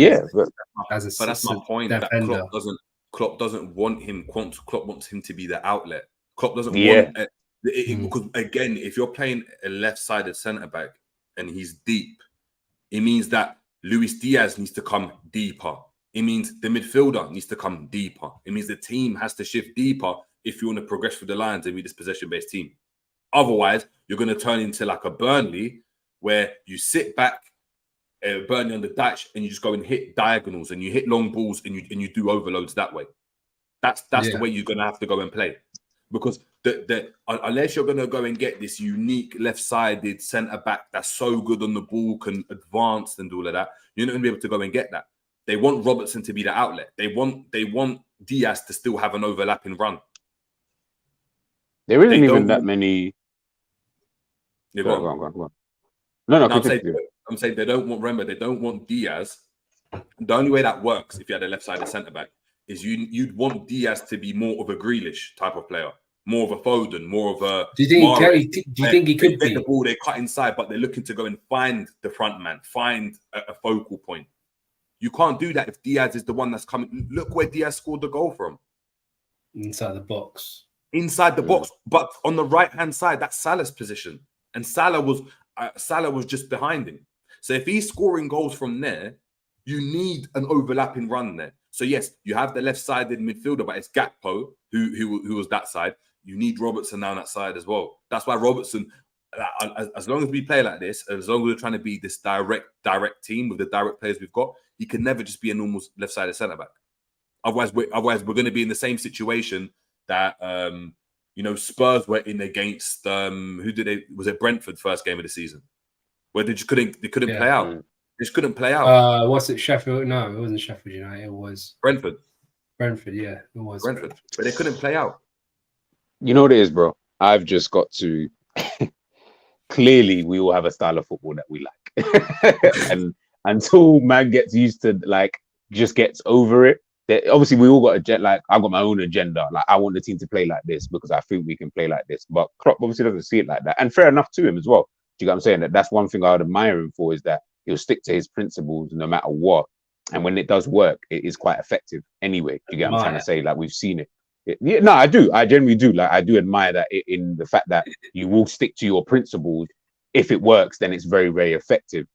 as a but that's my point. defender. That Klopp doesn't want him. Klopp wants him to be the outlet. Klopp doesn't want because again, if you're playing a left-sided centre back and he's deep, it means that Luis Diaz needs to come deeper. It means the midfielder needs to come deeper. It means the team has to shift deeper if you want to progress through the lines and be this possession-based team. Otherwise, you're going to turn into like a Burnley where you sit back, Burnley on the Dutch, and you just go and hit diagonals and you hit long balls and you do overloads that way. That's the way you're going to have to go and play. Because unless you're going to go and get this unique left-sided centre-back that's so good on the ball, can advance and do all of that, you're not going to be able to go and get that. They want Robertson to be the outlet. They want Diaz to still have an overlapping run. There isn't even that many. Go on. No, I'm saying they don't want. Remember, they don't want Diaz. The only way that works, if you had a left-sided centre back, is you'd want Diaz to be more of a Grealish type of player, more of a Foden, more of a. Do you think he could get be the ball? They cut inside, but they're looking to go and find the front man, find a focal point. You can't do that if Diaz is the one that's coming. Look where Diaz scored the goal from. Inside the box. Inside the box, but on the right-hand side, that's Salah's position. And Salah was just behind him. So if he's scoring goals from there, you need an overlapping run there. So yes, you have the left-sided midfielder, but it's Gakpo who was that side. You need Robertson down that side as well. That's why Robertson, as long as we play like this, as long as we're trying to be this direct team with the direct players we've got, he can never just be a normal left-sided centre-back. Otherwise, we're going to be in the same situation that Spurs were in against was it Brentford first game of the season, where they couldn't play out. They just couldn't play out. Was it Sheffield? No, it wasn't Sheffield United. It was Brentford. Yeah, it was Brentford. But they couldn't play out. You know what it is, bro? I've just got to. Clearly, we all have a style of football that we like, and until man gets used to just gets over it. Obviously, we all got I've got my own agenda. Like, I want the team to play like this because I think we can play like this. But Klopp obviously doesn't see it like that, and fair enough to him as well. Do you get what I'm saying? That's one thing I would admire him for, is that he'll stick to his principles no matter what. And when it does work, it is quite effective anyway. Do you get what I'm trying to say? Like, we've seen it. No, I do. I generally do. Like, I do admire that in the fact that you will stick to your principles. If it works, then it's very, very effective.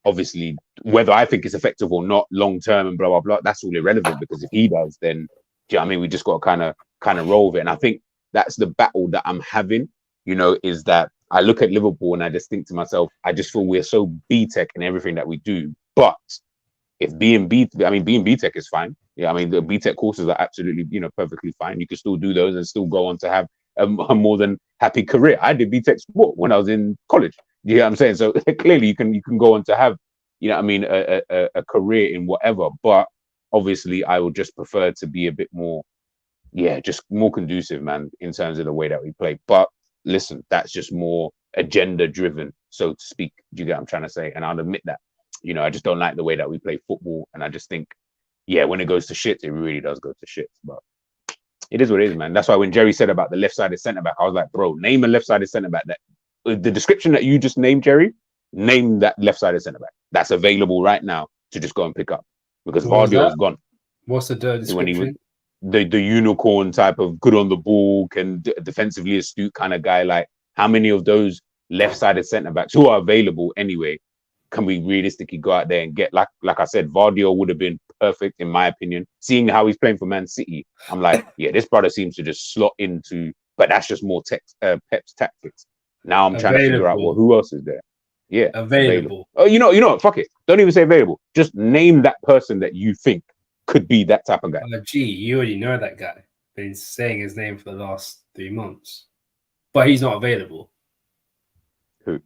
Obviously, whether I think it's effective or not long term and blah blah blah, that's all irrelevant, because if he does, then do you know what I mean? We just got to kind of roll with it. And I think that's the battle that I'm having, is that I look at Liverpool and I just think to myself, I just feel we're so B-Tech in everything that we do. But if being B-Tech is fine. Yeah, I mean, the B-Tech courses are absolutely, perfectly fine. You can still do those and still go on to have a more than happy career. I did B-Tech sport when I was in college. You know what I'm saying? So clearly you can go on to have, a career in whatever. But obviously I would just prefer to be a bit more, just more conducive, man, in terms of the way that we play. But listen, that's just more agenda driven, so to speak. Do you get what I'm trying to say? And I'll admit that, I just don't like the way that we play football. And I just think, when it goes to shit, it really does go to shit. But it is what it is, man. That's why when Jerry said about the left-sided centre-back, I was like, bro, name a left-sided centre-back that the description that you just named, Jerry, name that left-sided centre-back that's available right now to just go and pick up, because Vardy is gone. What's the description? When he was the unicorn type of good on the ball, can defensively astute kind of guy. Like, how many of those left-sided centre-backs who are available anyway can we realistically go out there and get? Like I said, Vardy would have been perfect in my opinion. Seeing how he's playing for Man City, I'm like, this brother seems to just slot into. But that's just more Pep's tactics. Now I'm trying to figure out, who else is there? Yeah, available. Oh, you know what? Fuck it. Don't even say available. Just name that person that you think could be that type of guy. You already know that guy. been saying his name for the last 3 months, but he's not available. Who?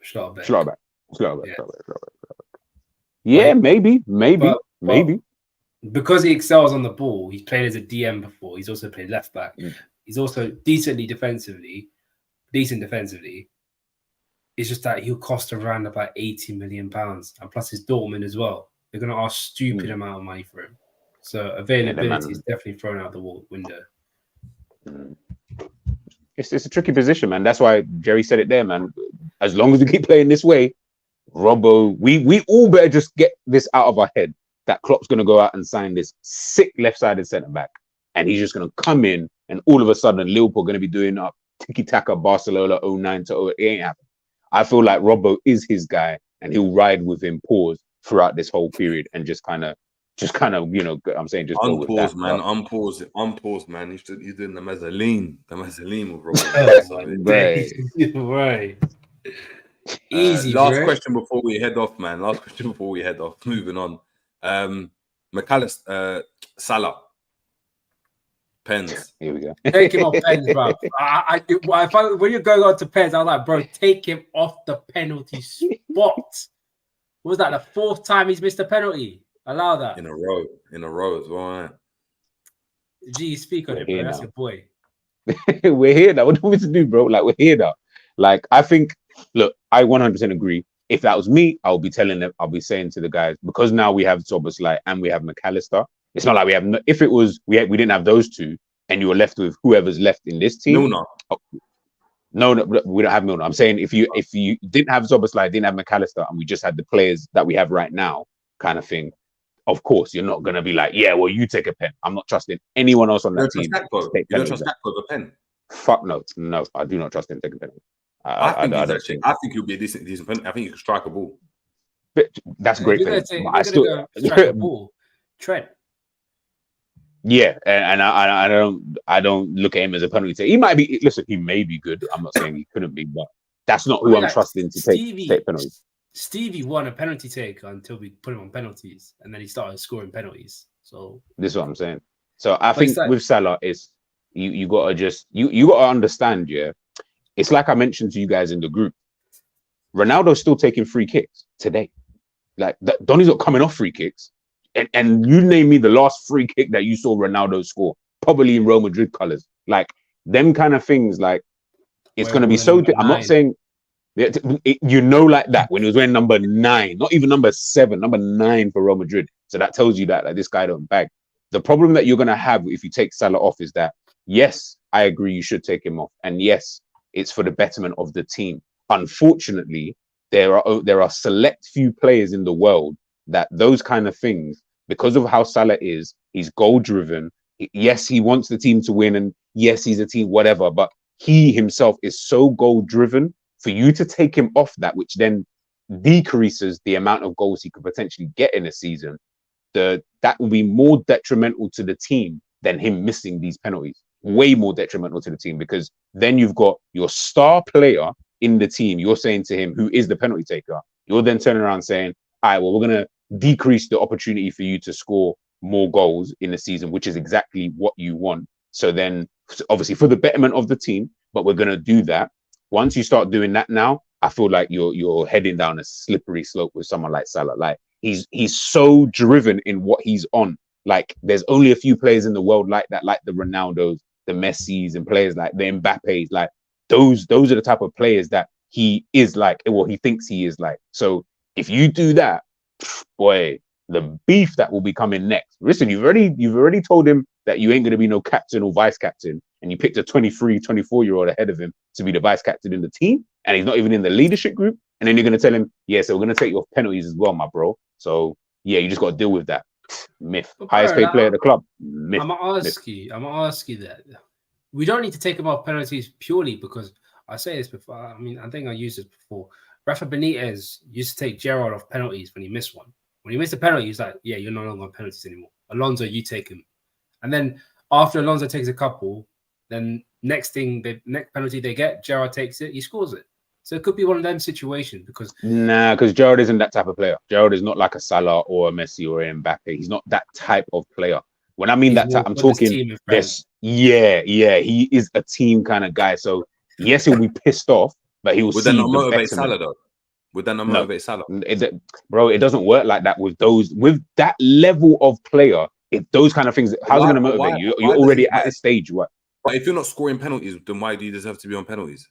Schlotterbeck. Yeah, maybe. But because he excels on the ball, he's played as a DM before. He's also played left back. He's also decent defensively. It's just that he'll cost around about £80 million, and plus his Dortmund as well. They're going to ask stupid amount of money for him. So availability is definitely thrown out the window. It's a tricky position, man. That's why Jerry said it there, man. As long as we keep playing this way, Robbo, we all better just get this out of our head that Klopp's going to go out and sign this sick left-sided centre-back, and he's just going to come in, and all of a sudden Liverpool going to be doing up tiki-taka Barcelona 09 to 08. It ain't happening. I feel like Robbo is his guy, and he'll ride with him, throughout this whole period, and just kind of, you know, I'm saying just unpause, go with that, man. Unpause, man. You're doing the mezzanine with Robbo. Right. Easy. Last question before we head off, man. Moving on. McAllister, Salah. Pens. Here we go. Take him off pens, bro. When you're going on to pens, I was like, bro, take him off the penalty spot. What was that, the fourth time he's missed a penalty? Allow that. In a row as well, right? G, speak on it, bro. That's your boy. We're here now. What do we want to do, bro? Like, we're here now. Like, I think, look, I 100% agree. If that was me, I'll be saying to the guys, because now we have Szoboslai and we have McAllister. It's not like we have. If it was we didn't have those two, and you were left with whoever's left in this team. No, we don't have Milner. I'm saying if you didn't have Szoboslai, didn't have McAllister, and we just had the players that we have right now, kind of thing. Of course, you're not gonna be like, yeah, well, you take a pen. I'm not trusting anyone else on that team. You don't trust Gakpo with a pen? Fuck no, I do not trust him to take a pen. I think he'll be a decent pen. I think he can strike a ball. But that's great for him. I still strike a ball. Trent. Yeah, and I don't look at him as a penalty taker. He might be. Listen, he may be good. I'm not saying he couldn't be, but that's not who I'm trusting to take penalties. Stevie won a penalty taker until we put him on penalties, and then he started scoring penalties. So this is what I'm saying. So I think with Salah, is you gotta understand. Yeah, it's like I mentioned to you guys in the group. Ronaldo's still taking free kicks today. Like Donny's not coming off free kicks. And you name me the last free kick that you saw Ronaldo score, probably in Real Madrid colors. Like them kind of things, like it's going to be so. I'm not saying, like that when he was wearing number 9, not even number 7, number 9 for Real Madrid. So that tells you that like, this guy don't bag. The problem that you're going to have if you take Salah off is that, yes, I agree you should take him off, and yes, it's for the betterment of the team. Unfortunately, there are select few players in the world that those kind of things, because of how Salah is, he's goal driven. Yes, he wants the team to win, and yes, he's a team, whatever, but he himself is so goal driven. For you to take him off that, which then decreases the amount of goals he could potentially get in a season, that will be more detrimental to the team than him missing these penalties. Way more detrimental to the team, because then you've got your star player in the team. You're saying to him, who is the penalty taker, you're then turning around saying, all right, well, we're going to decrease the opportunity for you to score more goals in the season, which is exactly what you want. So then, obviously, for the betterment of the team, but we're going to do that. Once you start doing that now, I feel like you're heading down a slippery slope with someone like Salah. Like he's so driven in what he's on. Like there's only a few players in the world like that, like the Ronaldos, the Messis, and players like the Mbappes. Like those are the type of players that he is like, well, he thinks he is like. So if you do that, boy, the beef that will be coming next. Listen, you've already told him that you ain't going to be no captain or vice captain, and you picked a 23, 24-year-old ahead of him to be the vice captain in the team, and he's not even in the leadership group. And then you're going to tell him, yeah, so we're going to take your penalties as well, my bro. So yeah, you just got to deal with that. Myth. But highest paid player at the club. Myth. I'm gonna ask you that. We don't need to take him off penalties purely because I say this before. I mean, I think I used this before. Rafa Benitez used to take Gerrard off penalties when he missed one. When he missed a penalty, he's like, yeah, you're no longer on penalties anymore. Alonso, you take him. And then after Alonso takes a couple, then next penalty they get, Gerrard takes it, he scores it. So it could be one of them situations because Gerrard isn't that type of player. Gerrard is not like a Salah or a Messi or a Mbappe. He's not that type of player. When I mean He's that, more I'm for his talking team and this. friends. Yeah, he is a team kind of guy. So yes, he'll be pissed off, but he will Would that see not the motivate betterment. Salah though? Would that not No, motivate Salah? bro, it doesn't work like that with that level of player. If those kind of things, how's it going to motivate you? You're already at a stage, what? But if you're not scoring penalties, then why do you deserve to be on penalties?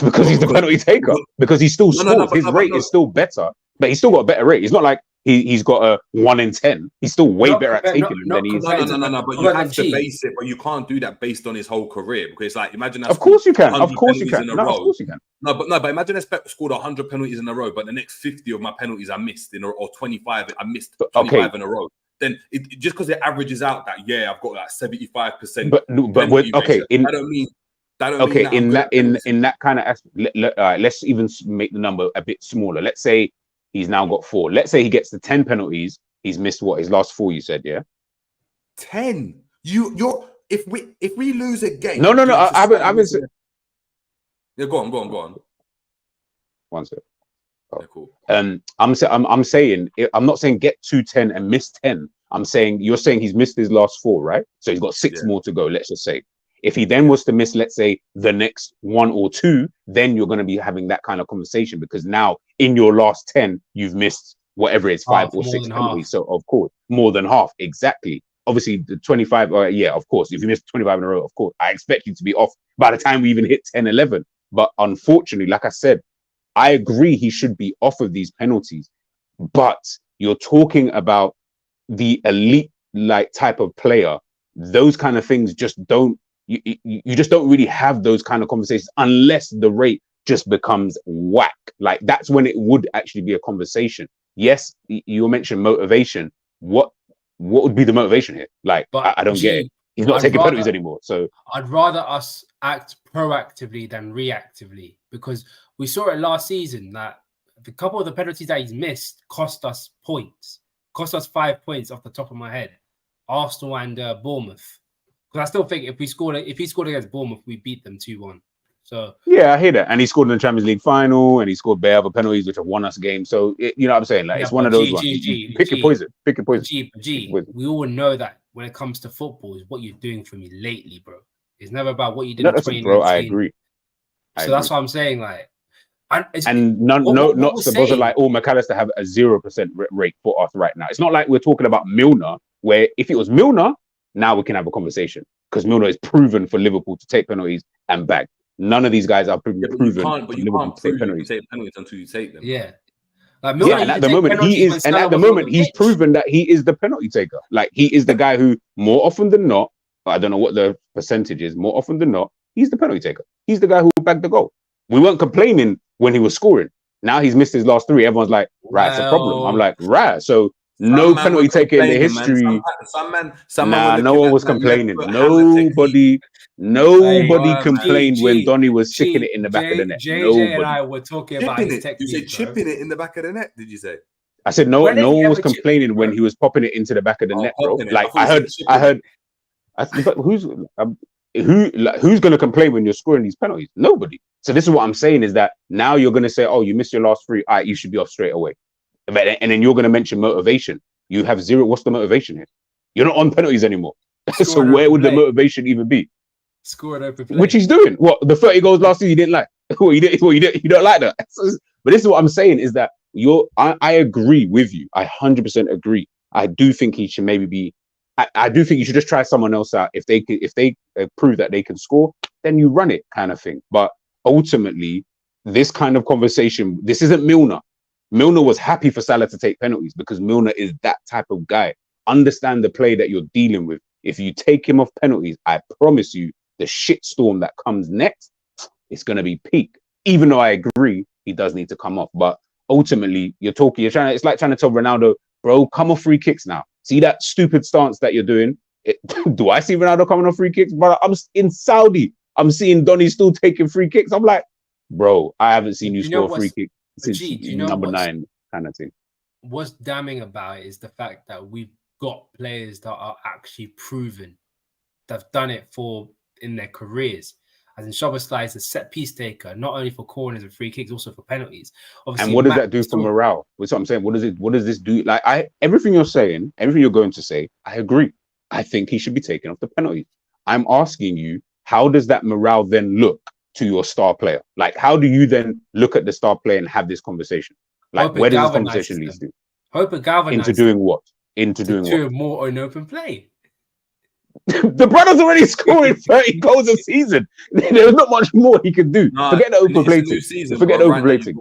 Because he's the penalty taker. Because he still scores. His rate is still better, but he's still got a better rate. It's not like he's got a 1 in 10. He's still way better at taking them than he is. No. But you have to base it, but you can't do that based on his whole career because, like, imagine that. Of course you can. Of course you can. No, of course you can. But imagine I scored 100 penalties in a row, but the next 50 of my penalties I missed or 25 I missed 25 in a row. Then just because it averages out that I've got like 75%. But okay, I don't mean. Okay, in that kind of aspect, let's even make the number a bit smaller. Let's say he's now got 4. Let's say he gets the 10 penalties. He's missed what, his last 4? You said, yeah. 10. If we lose a game. No. I haven't said. Yeah, go on. One sec. Oh. Yeah, cool. I'm saying I'm not saying get to 10 and miss 10. I'm saying you're saying he's missed his last 4, right? So he's got 6 more to go. Let's just say. If he then was to miss, let's say, the next 1 or 2, then you're going to be having that kind of conversation because now in your last 10, you've missed whatever it's 5 or 6 penalties. So, of course, more than half. Exactly. Obviously, the 25, of course. If you miss 25 in a row, of course, I expect you to be off by the time we even hit 10, 11. But unfortunately, like I said, I agree he should be off of these penalties. But you're talking about the elite like type of player. Those kind of things just don't. You just don't really have those kind of conversations unless the rate just becomes whack. Like that's when it would actually be a conversation. Yes, you mentioned motivation. What would be the motivation here? Like I don't get it. He's not taking penalties anymore. So I'd rather us act proactively than reactively because we saw it last season that a couple of the penalties that he's missed cost us points. Cost us 5 points off the top of my head. Arsenal and Bournemouth. Because I still think if he scored against Bournemouth, we beat them 2-1. So yeah, I hear that. And he scored in the Champions League final, and he scored bare other penalties which have won us games. So you know what I'm saying? Like it's one of those ones. Pick your poison. Pick your poison. We all know that when it comes to football, is what you're doing for me lately, bro. It's never about what you did in 2019. Bro, I agree. That's what I'm saying. Like, not Szoboslai or McAllister have a 0% rate for us right now. It's not like we're talking about Milner, where if it was Milner, now we can have a conversation because Milner is proven for Liverpool to take penalties and bag. None of these guys are proven. You can't prove you take penalties until you take them. Yeah. Like Milner, and at the moment he is, and at the moment he's proven that he is the penalty taker. Like he is the guy who, more often than not, I don't know what the percentage is. More often than not, he's the penalty taker. He's the guy who bagged the goal. We weren't complaining when he was scoring. Now he's missed his last 3. Everyone's like, right, it's a problem. I'm like, right. So no penalty taker in the history. No one was complaining. Nobody complained when Donny was sticking it in the back of the net. JJ and I were talking about his technique. You said chipping it in the back of the net, did you say? I said no one was complaining when he was popping it into the back of the net, bro. Like I heard. But who's going to complain when you're scoring these penalties? Nobody. So this is what I'm saying is that now you're going to say, oh, you missed your last 3. All right, you should be off straight away. And then you're going to mention motivation. You have 0. What's the motivation here? You're not on penalties anymore. So where would the motivation even be? Scoring open play. Which he's doing. What, the 30 goals last season you didn't like? You don't like that. But this is what I'm saying is that I agree with you. I 100% agree. I do think he should maybe be. I do think you should just try someone else out. If they prove that they can score, then you run it, kind of thing. But ultimately, this kind of conversation, this isn't Milner. Milner was happy for Salah to take penalties because Milner is that type of guy. Understand the play that you're dealing with. If you take him off penalties, I promise you, the shitstorm that comes next, it's going to be peak. Even though I agree, he does need to come off. But ultimately, it's like trying to tell Ronaldo, bro, come off free kicks now. See that stupid stance that you're doing? Do I see Ronaldo coming off free kicks? But I'm in Saudi. I'm seeing Donny still taking free kicks. I'm like, bro, I haven't seen you score a free kick since number 9 kind of thing. What's damning about it is the fact that we've got players that are actually proven, that have done it in their careers. As in Szoboslai is a set piece taker, not only for corners and free kicks, also for penalties. Obviously, and what does that do for morale? That's what I'm saying. What does this do? Like everything you're saying, everything you're going to say, I agree. I think he should be taken off the penalty. I'm asking you, how does that morale then look to your star player? Like, how do you then look at the star player and have this conversation? Like, where does this conversation lead to? Hope it galvanizes into doing what? Into doing what? More on open play. The brother's already scoring 30 goals a season. There's not much more he could do. Forget the open plating. Forget the open plating.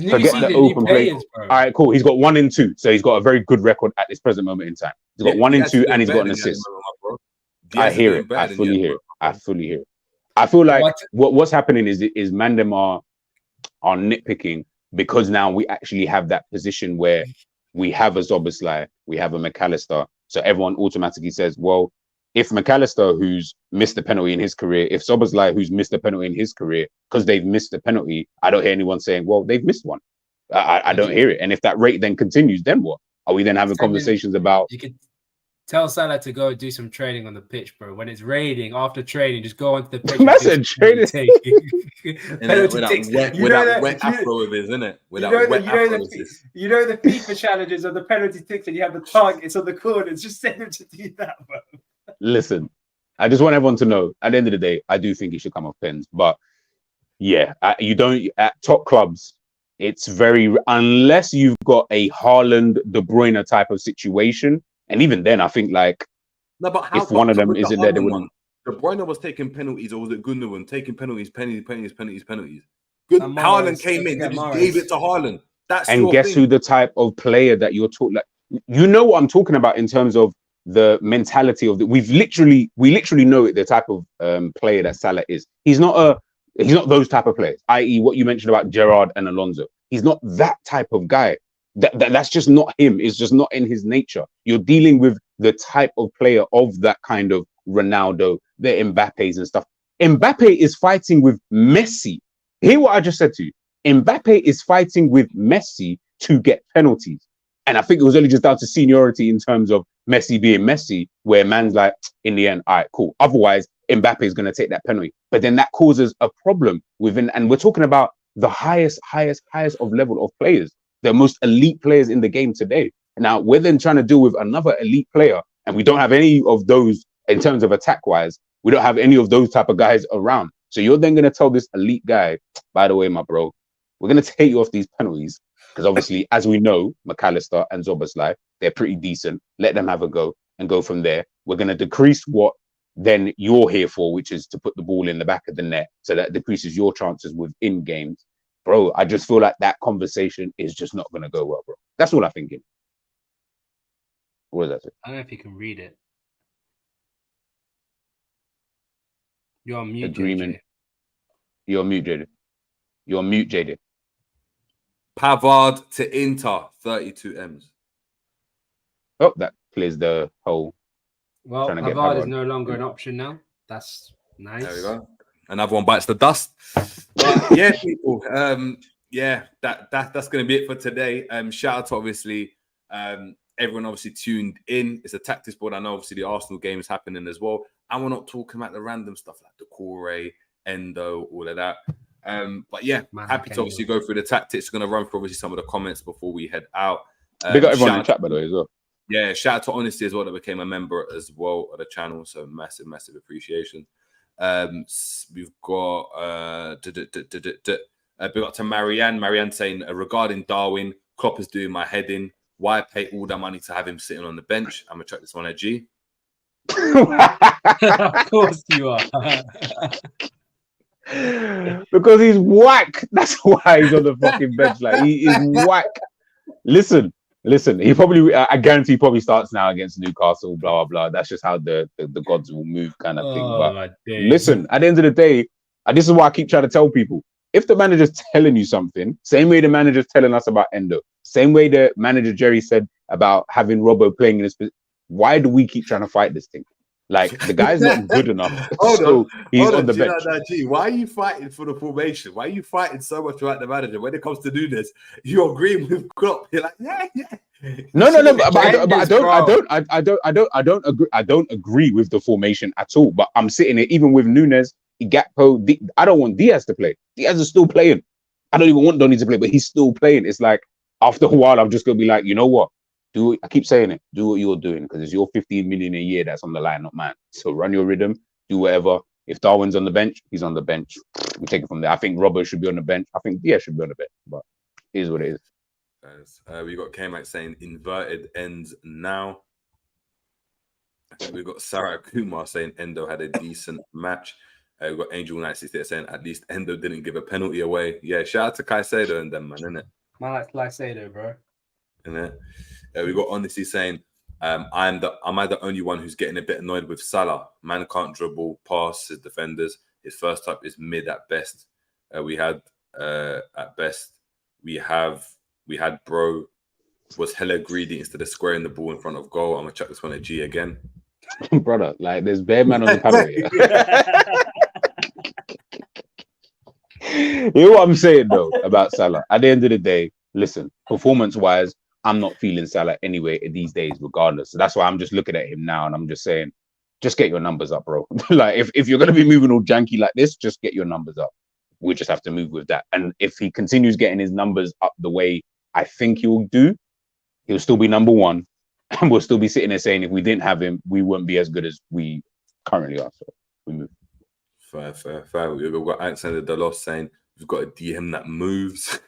Forget the open plating. All right, cool. He's got 1 in 2, so he's got a very good record at this present moment in time. He's got 1 in 2, and he's got an assist. I hear it. I fully hear it. I fully hear it. I feel like what's happening is Mandem are nitpicking because now we actually have that position where we have a Szoboslai, we have a McAllister, so everyone automatically says, well, if McAllister, who's missed a penalty in his career, if Szoboslai, who's missed a penalty in his career, because they've missed a penalty, I don't hear anyone saying, well, they've missed one. I don't hear it. And if that rate then continues, then what? Are we then having conversations about... You could tell Salah to go do some training on the pitch, bro. When it's raining, after training, just go onto the pitch. That's a training. With that wet afro of his, isn't it? You know the FIFA challenges of the penalty ticks and you have the targets on the corners. Just send him to do that, bro. Listen, I just want everyone to know, at the end of the day, I do think he should come off pens. But yeah, you don't, at top clubs, it's very, unless you've got a Haaland, De Bruyne type of situation. And even then, I think like, no, but how if one of them isn't there, they wouldn't. De Bruyne was taking penalties, or was it Gundogan taking penalties? Haaland came in, just gave it to Haaland. And guess who the type of player that you're talking, like, you know what I'm talking about in terms of the mentality of we literally know it, the type of player that Salah is. He's not those type of players, i.e. what you mentioned about Gerrard and Alonso. He's not that type of guy. That's just not him. It's just not in his nature. You're dealing with the type of player of that kind of Ronaldo, the Mbappes and stuff. Mbappe is fighting with Messi. Hear what I just said to you. Mbappe is fighting with Messi to get penalties. And I think it was only just down to seniority in terms of Messi being Messi, where man's like, in the end, all right, cool. Otherwise, Mbappe is going to take that penalty. But then that causes a problem within, and we're talking about the highest of level of players, the most elite players in the game today. Now, we're then trying to deal with another elite player, and we don't have any of those in terms of attack-wise. We don't have any of those type of guys around. So you're then going to tell this elite guy, by the way, my bro, we're going to take you off these penalties. Because obviously, as we know, McAllister and Szoboslai, they're pretty decent. Let them have a go and go from there. We're going to decrease what then you're here for, which is to put the ball in the back of the net. So that decreases your chances within games. Bro, I just feel like that conversation is just not going to go well, bro. That's all I'm thinking. What does that say? I don't know if you can read it. You're on mute, agreement. JJ. You're on mute, JD. You're on mute, JD. Pavard to Inter, 32 M's. Oh, that clears the whole. Well, Pavard is no longer an option now. That's nice. There we go. Another one bites the dust. But yeah, people. That's going to be it for today. Shout out to obviously everyone obviously tuned in. It's a tactics board. I know obviously the Arsenal game is happening as well. And we're not talking about the random stuff like the Corey, Endo, all of that. But yeah, happy to obviously go through the tactics. We're going to run through obviously some of the comments before we head out. We got everyone in the chat, by the way, as well. Yeah, shout out to Honesty as well that became a member as well of the channel. So massive appreciation. We've got big up to Marianne. Marianne saying regarding Darwin, Klopp is doing my head in. Why pay all that money to have him sitting on the bench? I'm gonna check this one at G. Of course you are. Because he's whack. That's why he's on the fucking bench. Like he is whack. Listen. He probably, I guarantee, he probably starts now against Newcastle. Blah blah blah. That's just how the gods will move, kind of thing. But listen, at the end of the day, this is why I keep trying to tell people: if the manager's telling you something, same way the manager's telling us about Endo, same way the manager Jerry said about having Robbo playing in this, why do we keep trying to fight this thing? Like the guy's not good enough, he's on the bench. Why are you fighting for the formation? Why are you fighting so much about the manager? When it comes to do this, you're agreeing with Klopp. You're like, yeah. No. But I don't agree with the formation at all. But I'm sitting here, even with Nunes, Gakpo. I don't want Diaz to play. Diaz is still playing. I don't even want Donny to play, but he's still playing. It's like after a while, I'm just gonna be like, you know what? I keep saying it. Do what you're doing because it's your 15 million a year that's on the line, not mine. So run your rhythm. Do whatever. If Darwin's on the bench, he's on the bench. We take it from there. I think Robbo should be on the bench. I think Diaz should be on the bench. But it is what it is. We got K-Max saying inverted ends now. We've got Sarah Kumar saying Endo had a decent match. We've got Angel 96 saying at least Endo didn't give a penalty away. Yeah, shout out to Caicedo and them, man, innit? Man, like Caicedo, bro. Innit? We got Honesty saying, am I the only one who's getting a bit annoyed with Salah? Man can't dribble, pass his defenders. His first touch is mid at best. We had Bro was hella greedy instead of squaring the ball in front of goal. I'm gonna chuck this one at G again. Brother, like there's bare man on the panel here. You know what I'm saying though about Salah? At the end of the day, listen, performance-wise, I'm not feeling Salah anyway these days, regardless. So that's why I'm just looking at him now and I'm just saying, just get your numbers up, bro. Like if you're gonna be moving all janky like this, just get your numbers up. We just have to move with that. And if he continues getting his numbers up the way I think he'll do, he'll still be number one. And we'll still be sitting there saying if we didn't have him, we wouldn't be as good as we currently are. So we move. Fair. We've got Alexander Delos saying we've got a DM that moves.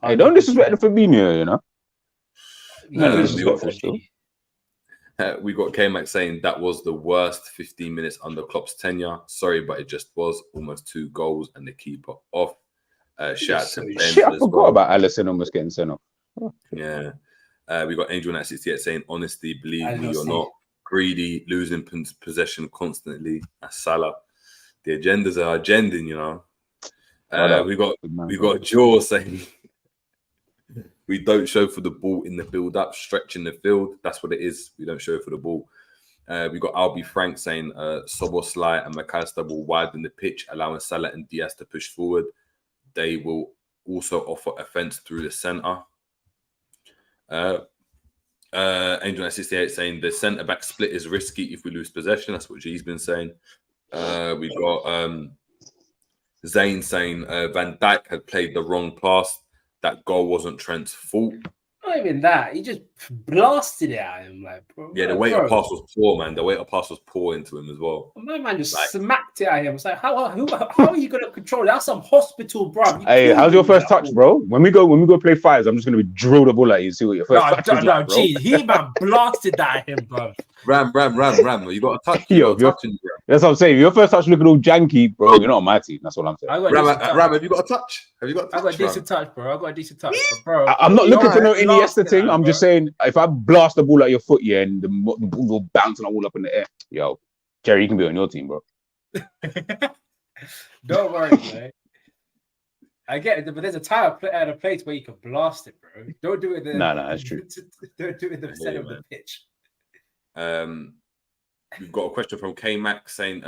Hey, don't disrespect the Fabinho, you know. We got K-Max saying that was the worst 15 minutes under Klopp's tenure. Sorry, but it just was almost 2 goals and the keeper off. Shout out to Ben. Shit, I forgot about Allister almost getting sent off. Oh. Yeah. We got Angel 968 saying, honestly, believe me or not, greedy, losing possession constantly. That's Salah. The agendas are agending, you know. We got Jaw saying we don't show for the ball in the build-up, stretching the field. That's what it is. We don't show for the ball. We got Albie Frank saying Szoboslai and McAllister will widen the pitch, allowing Salah and Diaz to push forward. They will also offer offense through the centre. Angel 68 saying the centre back split is risky if we lose possession. That's what G's been saying. We got Zayn saying Van Dijk had played the wrong pass. That goal wasn't Trent's fault. Not even that. He just blasted it at him, like, bro. Yeah, the weight of pass was poor, man. The weight of pass was poor into him as well. My man just smacked it at him. It's like, how are you going to control it? That's some hospital, bro. Hey, how's your first touch, bro? When we go play fives, I'm just going to be drill the ball at you and see what your first touch is like, bro. Geez, he man blasted that at him, bro. Ram. You got a touch. That's what I'm saying. If your first touch looking all janky, bro, you're not on my team. That's what I'm saying. Ram, have you got a touch? I got a decent touch, bro. Bro. I'm not looking for no Iniesta thing. I'm just saying, if I blast the ball at your foot, yeah, and the ball will bouncing all up in the air, yo, Jerry, you can be on your team, bro. Don't worry, mate. I get it, but there's a time at a place where you can blast it, bro. Don't do it. No, that's true. Don't do it in the center of the pitch. We've got a question from K-Max saying,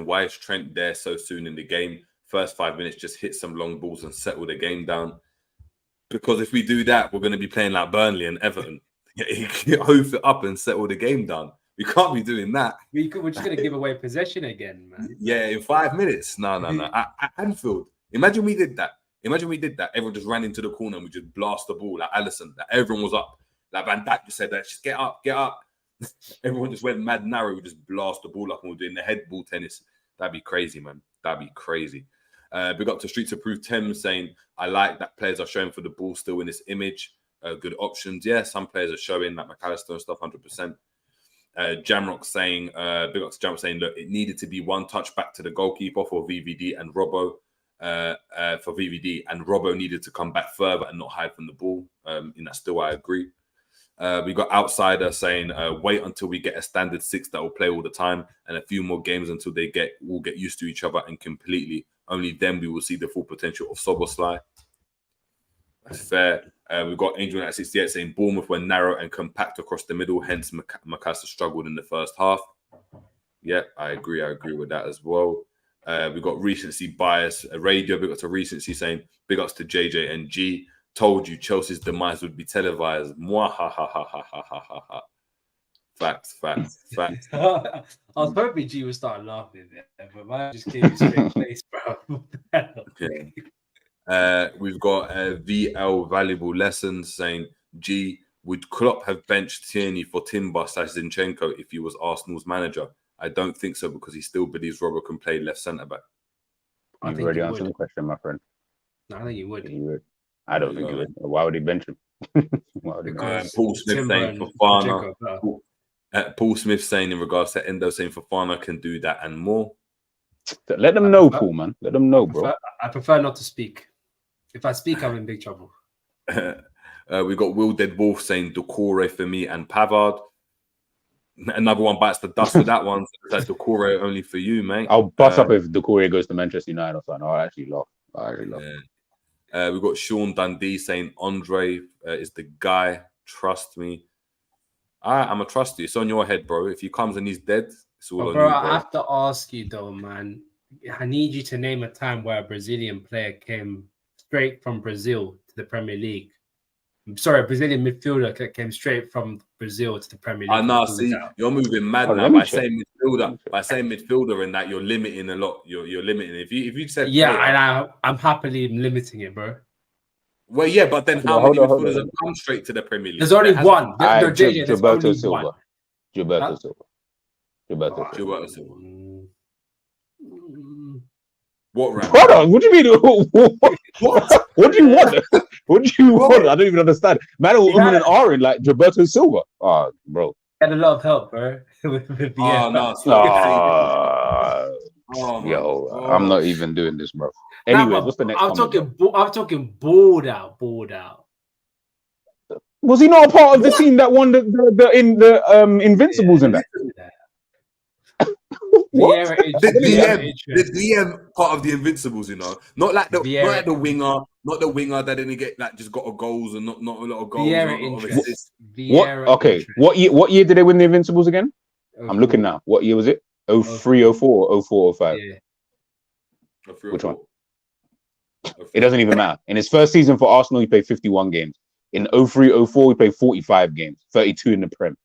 why is Trent there so soon in the game? First 5 minutes, just hit some long balls and settle the game down. Because if we do that, we're going to be playing like Burnley and Everton. Hoof it up and settle the game down. We can't be doing that. We're just going to give away possession again, man. Yeah, in 5 minutes. No. At Anfield, imagine we did that. Everyone just ran into the corner and we just blast the ball like Alisson. Like everyone was up. Like Van Dijk just said that, just get up. Everyone just went mad narrow. We just blast the ball up and we're doing the head ball tennis. That'd be crazy, man. That'd be crazy. Big up to Streets Approved Thames saying, I like that players are showing for the ball still in this image. Good options. Yeah, some players are showing like McAllister and stuff, 100%. Jamrock saying, big up to Jamrock saying, look, it needed to be one touch back to the goalkeeper for VVD and Robbo. For VVD and Robbo needed to come back further and not hide from the ball. In that still, I agree. We got Outsider saying, wait until we get a standard 6 that will play all the time and a few more games until we'll get used to each other and completely. Only then we will see the full potential of Szoboszlai. That's fair. We've got Angel at 68 saying Bournemouth were narrow and compact across the middle, hence McAllister struggled in the first half. Yeah, I agree with that as well. We've got recency bias radio, big ups to recency saying big ups to JJ and G. Told you Chelsea's demise would be televised. Mwah, ha, ha, ha, ha, ha, ha, ha, ha. Facts. I was hoping G would start laughing there, but mine just gave you straight face, bro. Okay. We've got VL Valuable Lessons saying G, would Klopp have benched Tierney for Timber/Zinchenko if he was Arsenal's manager? I don't think so because he still believes Robert can play left centre back. You've already answered the question, my friend. No, I think he would. He would. I don't think he would. Why would he bench him? Why would he bench him? Paul Smith saying Fofana. Paul Smith saying in regards to Endo saying Fofana can do that and more. Let them know, Paul, man. Let them know, bro. I prefer not to speak. If I speak, I'm in big trouble. We got Will Dead Wolf saying Doucouré for me and Pavard. Another one bites the dust with that one. So that's Doucouré only for you, mate. I'll bust up if Doucouré goes to Manchester United or something. I'll actually laugh. Yeah. We got Sean Dundee saying Andre is the guy. Trust me. I'm gonna trust you. It's on your head, bro. If he comes and he's dead, it's all on you, bro. I have to ask you though, man. I need you to name a time where a Brazilian player came straight from Brazil to the Premier League. I'm sorry, a Brazilian midfielder came straight from Brazil to the Premier League. No, see, you're moving mad now by saying midfielder. By saying midfielder, and that you're limiting a lot. You're limiting. If you said and I'm happily limiting it, bro. Well, yeah, but then how many midfielders have come straight to the Premier League? There's only one. Gilberto Silva. Gilberto Silva. What round? Brother, what do you mean? What do you want? What do you want? I don't even understand. Man, an R in like Gilberto Silva. Oh, bro. Had a lot of help, bro. I'm not even doing this, bro. Anyway, what's the next? I'm talking balled out. Was he not a part of the team that won the Invincibles in that? The DM part of the Invincibles, you know, not like the winger, not the winger that didn't get like just got a goals and not a lot of goals. What year did they win the Invincibles again? I'm looking now. What year was it? 03, 04, or 04, 05? Yeah. Which one? It doesn't even matter. In his first season for Arsenal, he played 51 games. In 03, 04, he played 45 games, 32 in the Prem.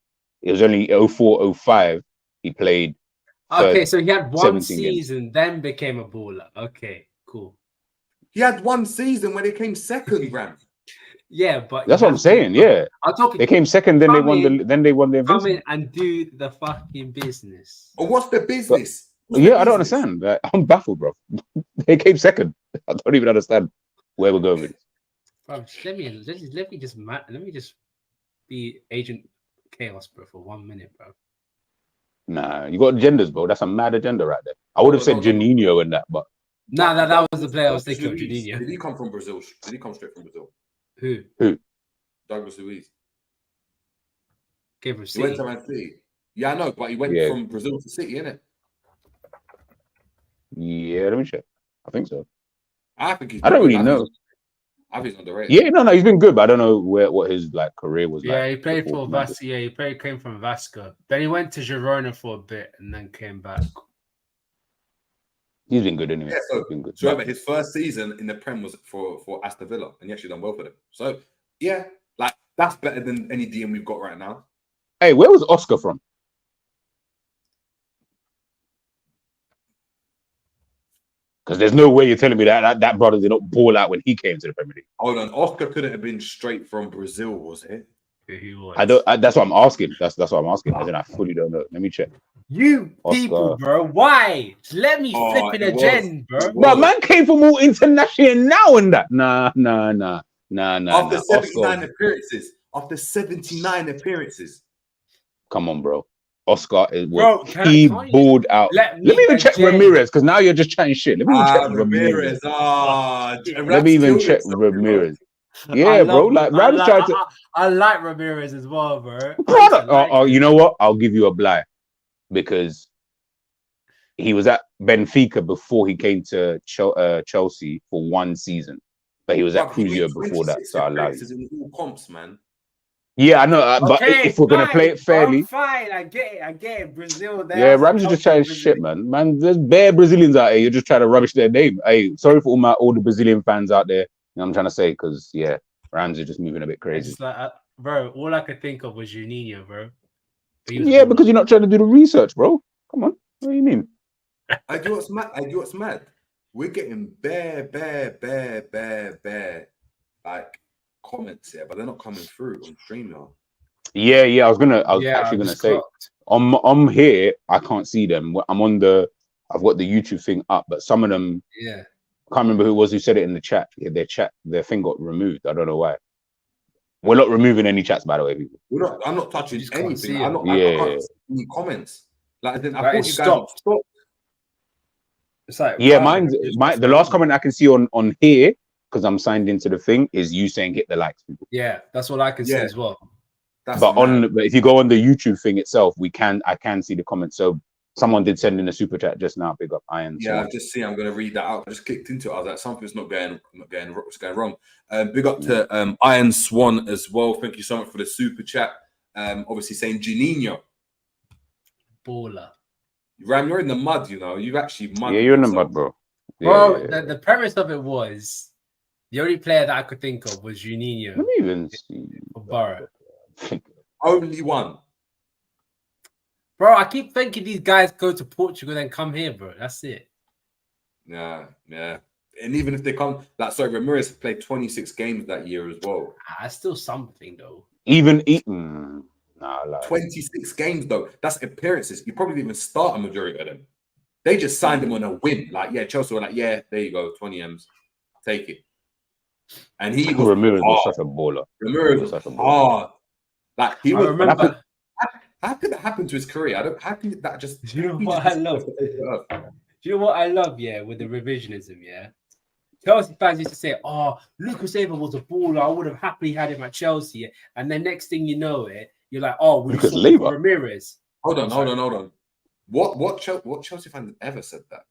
It was only 04, 05 he played. Okay, so he had one season, games. Then became a baller. Okay, cool. He had one season when they came second, Ram. Yeah, but that's what I'm saying. Yeah, I'm talking. They came second, then they won the. Come in and do the fucking business. Oh, what's the business? I don't understand. I'm baffled, bro. They came second. I don't even understand where we're going with this. Bro, let me just be Agent Chaos, bro, for 1 minute, bro. Nah, you got agendas, bro. That's a mad agenda right there. I would have said Juninho and that, but that was the player I was thinking of. Juninho. Did he come from Brazil? Did he come straight from Brazil? Who? Douglas Luiz. Came from City. He went to Man City. Yeah, I know, but he went from Brazil to City, innit? Yeah, let me check. I think so. I think he's. I don't really know. I think he's underrated. Yeah, no, he's been good, but I don't know what his like career was like. Yeah, he played for Vasco. Yeah, came from Vasco. Then he went to Girona for a bit and then came back. He's been good anyway. Yeah, he's been good. So remember, his first season in the Prem was for Aston Villa, and he actually done well for them. So yeah, like that's better than any DM we've got right now. Hey, where was Oscar from? Because there's no way you're telling me that brother did not ball out when he came to the Premier League. Hold on, Oscar couldn't have been straight from Brazil, was it? Yeah, he was. That's what I'm asking. That's what I'm asking. As in, I fully don't know. Let me check. You Oscar. People, bro. Why? Let me flip it again, bro. But man came for more international now and that. Nah. After 79 appearances. After 79 appearances. Come on, bro. Oscar balled out. Let me even check Ramirez, because now you're just chatting shit. Let me even check Ramirez. Let me even check Ramirez. Yeah, bro. Like Rams tried to. I like Ramirez as well, bro. You know what? I'll give you a blight, because he was at Benfica before he came to Chelsea for one season, but he was at Cruzeiro before that. So I like all comps, man. Yeah, I know, but if we're gonna play it fairly, fine. I get it. Brazil. Yeah, Rams just trying shit, man. Man, there's bare Brazilians out here. You're just trying to rubbish their name. Hey, sorry for all the Brazilian fans out there. You know what I'm trying to say, because yeah, Rams are just moving a bit crazy. It's like, bro, all I could think of was Juninho, bro. Yeah, because you're not trying to do the research, bro. Come on, what do you mean? I do what's mad. We're getting bare, like comments here, but they're not coming through on StreamYard. Yeah. I was actually gonna just say clocked. I'm here. I can't see them. I'm on I've got the YouTube thing up, but some of them. Yeah. I can't remember who it was who said it in the chat. Yeah, their thing got removed. I don't know why. We're not removing any chats, by the way, people. I'm not touching just can't anything. see I Yeah. can't see any comments. Like, I Like, thought it you guys stopped. stopped. It's like Yeah, wow, the last comment I can see on here, because I'm signed into the thing, is you saying hit the likes, people. Yeah, that's all I can see Yeah. as well. That's But mad. but if you go on the YouTube thing itself, I can see the comments. So someone did send in a super chat just now. Big up Iron. Yeah, I've just seen. I'm going to read that out. I just clicked into it. I was like, something's not going. What's going wrong? Big up to Iron Swan as well. Thank you so much for the super chat. Obviously saying Juninho. Baller. Ram, you're in the mud. You know, you've actually mud. Yeah, you're in the mud, bro. Bro, Yeah. the premise of it was the only player that I could think of was Juninho Let me even see. for Borough. Only one. Bro, I keep thinking these guys go to Portugal then come here, bro. That's it. Yeah. And even if they come, Ramirez played 26 games that year as well. That's still something though. Even eating. Nah, like 26 games though. That's appearances. You probably didn't even start a majority of them. They just signed him on a whim. Like, yeah, Chelsea were like, yeah, there you go, 20 M's, take it. And he was Ramirez was hard. such a baller. Ramirez was hard. Like he I was. remember. How could that happen to his career? How can that just? Do you know what I love? Do you know what I love? Yeah, with the revisionism. Yeah, Chelsea fans used to say, "Oh, Lucas Leiva was a baller. I would have happily had him at Chelsea." And then next thing you know, you're like, "Oh, we Lucas saw Leiva? Ramirez." Hold on. What Chelsea fans ever said that?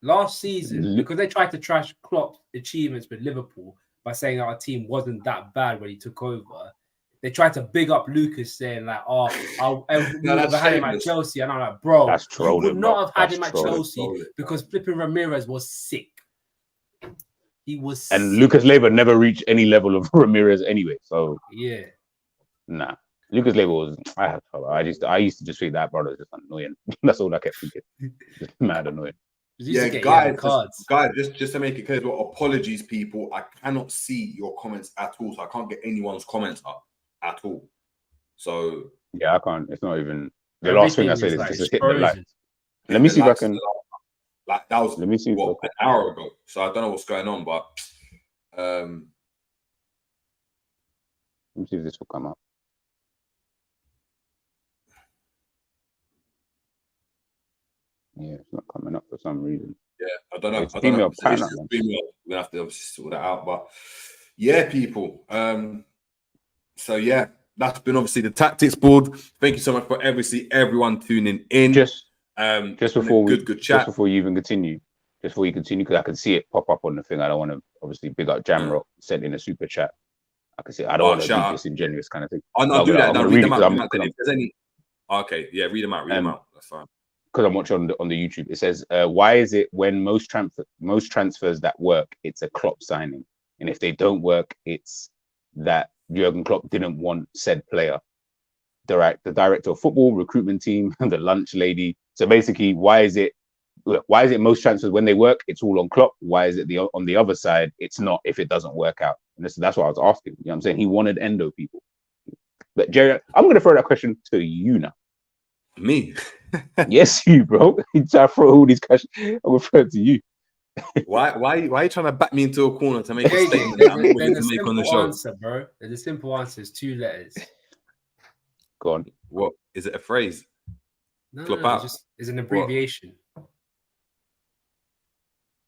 Last season, because they tried to trash Klopp's achievements with Liverpool by saying that our team wasn't that bad when he took over. They tried to big up Lucas, saying like, "Oh, we would have had him at Chelsea," and I'm like, "Bro, That's trolling, you would not have had That's him at trolling. Chelsea because flipping Ramirez was sick. He was, and sick. Lucas Leiva never reached any level of Ramirez anyway. So yeah, nah, Lucas Leiva was. I used to just think that brother was just annoying. That's all I kept thinking. Just mad annoying. Yeah, guys, just to make it clear, well, apologies, people. I cannot see your comments at all, so I can't get anyone's comments up at all. So yeah, I can't. It's not even the last thing I said is just hit the like. Let me see if I can. Like that was let me see an hour ago, so I don't know what's going on, but let me see if this will come up. Yeah, it's not coming up for some reason. Yeah, I don't know. It's female pattern. We're gonna have to obviously sort that out, but yeah, people. So yeah, that's been obviously the tactics board. Thank you so much for everyone tuning in. Just before good chat. Just before you continue, because I can see it pop up on the thing. I don't want to obviously big up Jamrock sent in a super chat. I can see. I don't want to be disingenuous kind of thing. Oh no, do that. No, read them out. If there's any, okay, yeah, read them out. That's fine. Because I'm watching on the YouTube. It says, "Why is it when most transfers that work, it's a Klopp signing, and if they don't work, it's that Jurgen Klopp didn't want said player." The director of football, recruitment team, the lunch lady. So basically, why is it most transfers when they work, it's all on Klopp? Why is it on the other side, it's not if it doesn't work out? And that's what I was asking. You know what I'm saying? He wanted Endo, people. But Jerry, I'm going to throw that question to you now. Me? Yes, you, bro. You try to throw all these questions. I'm going to throw it to you. Why are you trying to back me into a corner to make a statement that I'm going to make on the show? Answer, bro. There's a simple answer. It's 2 letters. Go on. What is it? A phrase? No, it's an abbreviation. What?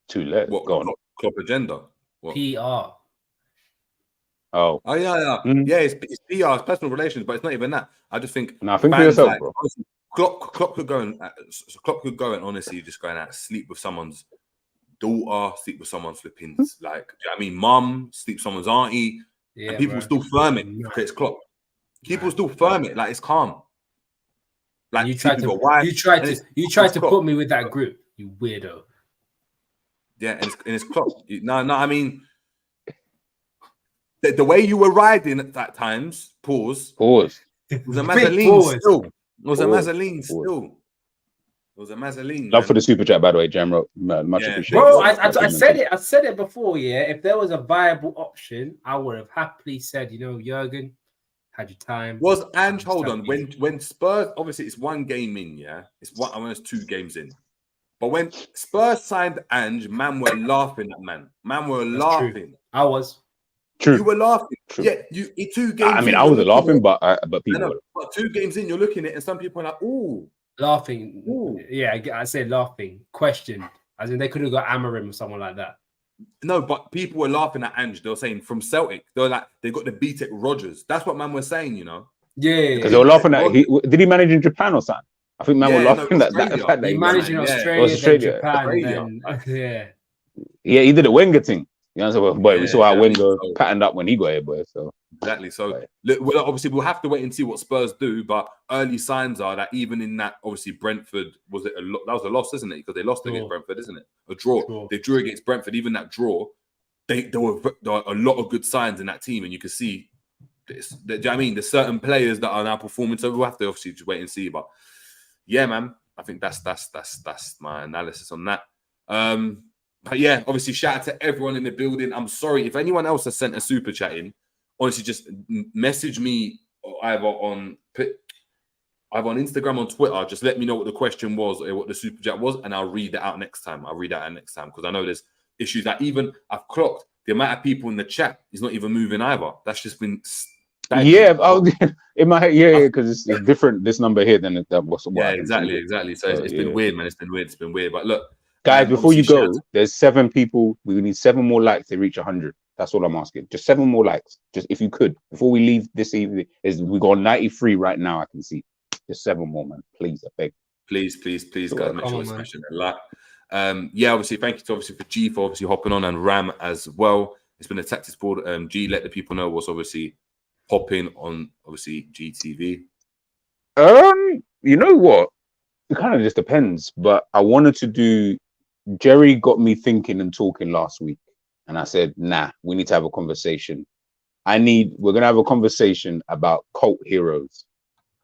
2 letters. What? Go on. Klopp agenda. What? PR. Oh yeah. Yeah, it's PR, it's personal relations, but it's not even that. I just think. No, think for yourself, bro. Klopp could go and honestly just go and sleep with someone's daughter, sleep with someone's flipping mum, sleep with someone's auntie, and people still firm it because it's Klopp. People still firm it like it's calm. Like you tried to put me with that group, you weirdo. Yeah, and it's Klopp. No, I mean. The way you were riding at that times, pause. Pause. It was a Mazzoline still. It was a Mazzoline still. It was a Mazzoline. Love man. for the super chat, by the way, Jamrock. Man, much Yeah. appreciated. Bro, I said it. I said it before. Yeah, if there was a viable option, I would have happily said, Jurgen, had your time. Was Ange, hold on, when Spurs, obviously it's one game in, yeah? I mean, it's 2 games in. But when Spurs signed Ange, man were laughing at man. Man were laughing. True. I was. True. You were laughing. True. Yeah, 2 games I mean, in, I wasn't laughing, but people were. But 2 games in, you're looking at it, and some people are like, ooh. Laughing. Ooh. Yeah, I said laughing. Question. As in, they could have got Amarim or someone like that. No, but people were laughing at Ange. They were saying from Celtic, they were like, they got the beat at Rodgers. That's what man was saying, Yeah. Because they were laughing at did he manage in Japan or something? I think man were laughing at that fact that he managed in Australia, then Japan, Yeah, he did a Wenger thing. You know what I'm saying? Boy, we saw how Wenger patterned up when he got here, boy. So exactly. So look, obviously we'll have to wait and see what Spurs do, but early signs are that even in that, obviously Brentford that was a loss, isn't it? Because they lost against Brentford, isn't it? A draw. Sure. They drew against Brentford. Even that draw, there were a lot of good signs in that team, and you can see. Do you know what I mean? There's certain players that are now performing, so we'll have to obviously just wait and see. But yeah, man, I think that's my analysis on that. But yeah, obviously, shout out to everyone in the building. I'm sorry if anyone else has sent a super chat in. Honestly, just message me either on Instagram or Twitter. Just let me know what the question was or what the super chat was, and I'll read that out next time. Because I know there's issues that even I've clocked the amount of people in the chat is not even moving either. That's just been in my head, because it's different. This number here than that was. Exactly. So it's been weird, man. It's been weird. But look. Guys, before you go, there's 7 people. We need 7 more likes to reach 100. That's all I'm asking. Just 7 more likes. Just if you could, before we leave this evening, we got 93 right now. I can see. Just 7 more, man. Please, I beg. Please, guys, make sure it's smashing a like. Obviously, thank you to for G for obviously hopping on and Ram as well. It's been a tactics board. G, let the people know what's obviously popping on obviously GTV. You know what? It kind of just depends. But I wanted to do. Jerry got me thinking and talking last week, and I said, "Nah, we need to have a conversation. We're gonna have a conversation about cult heroes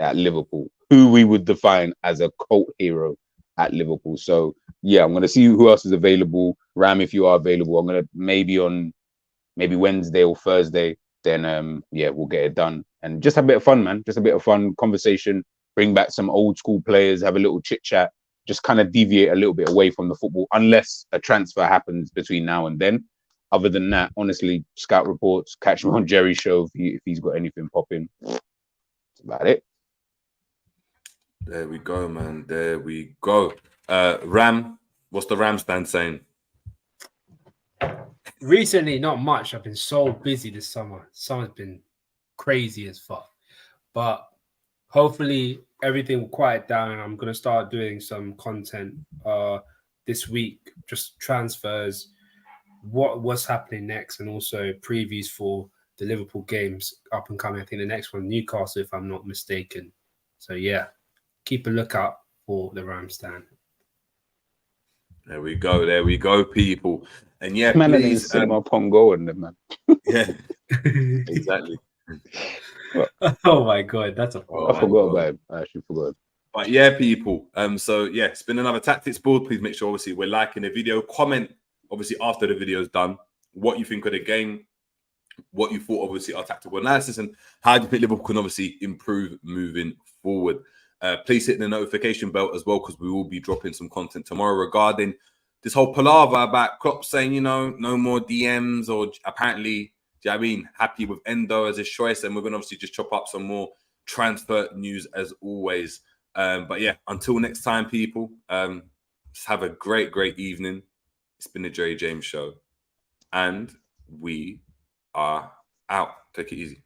at Liverpool. Who we would define as a cult hero at Liverpool." So yeah, I'm gonna see who else is available. Ram, if you are available, I'm gonna maybe Wednesday or Thursday. Then we'll get it done and just have a bit of fun, man. Just a bit of fun conversation. Bring back some old school players. Have a little chit chat. Just kind of deviate a little bit away from the football, unless a transfer happens between now and then. Other than that, honestly, scout reports, catch me on Jerry's show if he's got anything popping. That's about it. There we go, man. There we go. Ram, what's the Ram stand saying? Recently, not much. I've been so busy this summer. Summer's been crazy as fuck. But hopefully everything will quiet down, and I'm going to start doing some content this week, just transfers, what's happening next, and also previews for the Liverpool games up and coming. I think the next one, Newcastle, if I'm not mistaken. So yeah, keep a lookout for the Ram stand. There we go, people. And yeah, man, please, cinema Pongo and them, man. Yeah, exactly. Oh my god, that's a I forgot about it. I actually forgot. But yeah, people. So yeah, it's been another tactics board. Please make sure obviously we're liking the video. Comment obviously after the video is done what you think of the game, what you thought obviously our tactical analysis, and how do you think Liverpool can obviously improve moving forward. Please hit the notification bell as well, because we will be dropping some content tomorrow regarding this whole palaver about Klopp saying, no more DMs, or apparently, do you know what I mean, happy with Endo as his choice. And we're going to obviously just chop up some more transfer news as always. But yeah, until next time, people, just have a great evening. It's been the Jerry James Show, and we are out. Take it easy.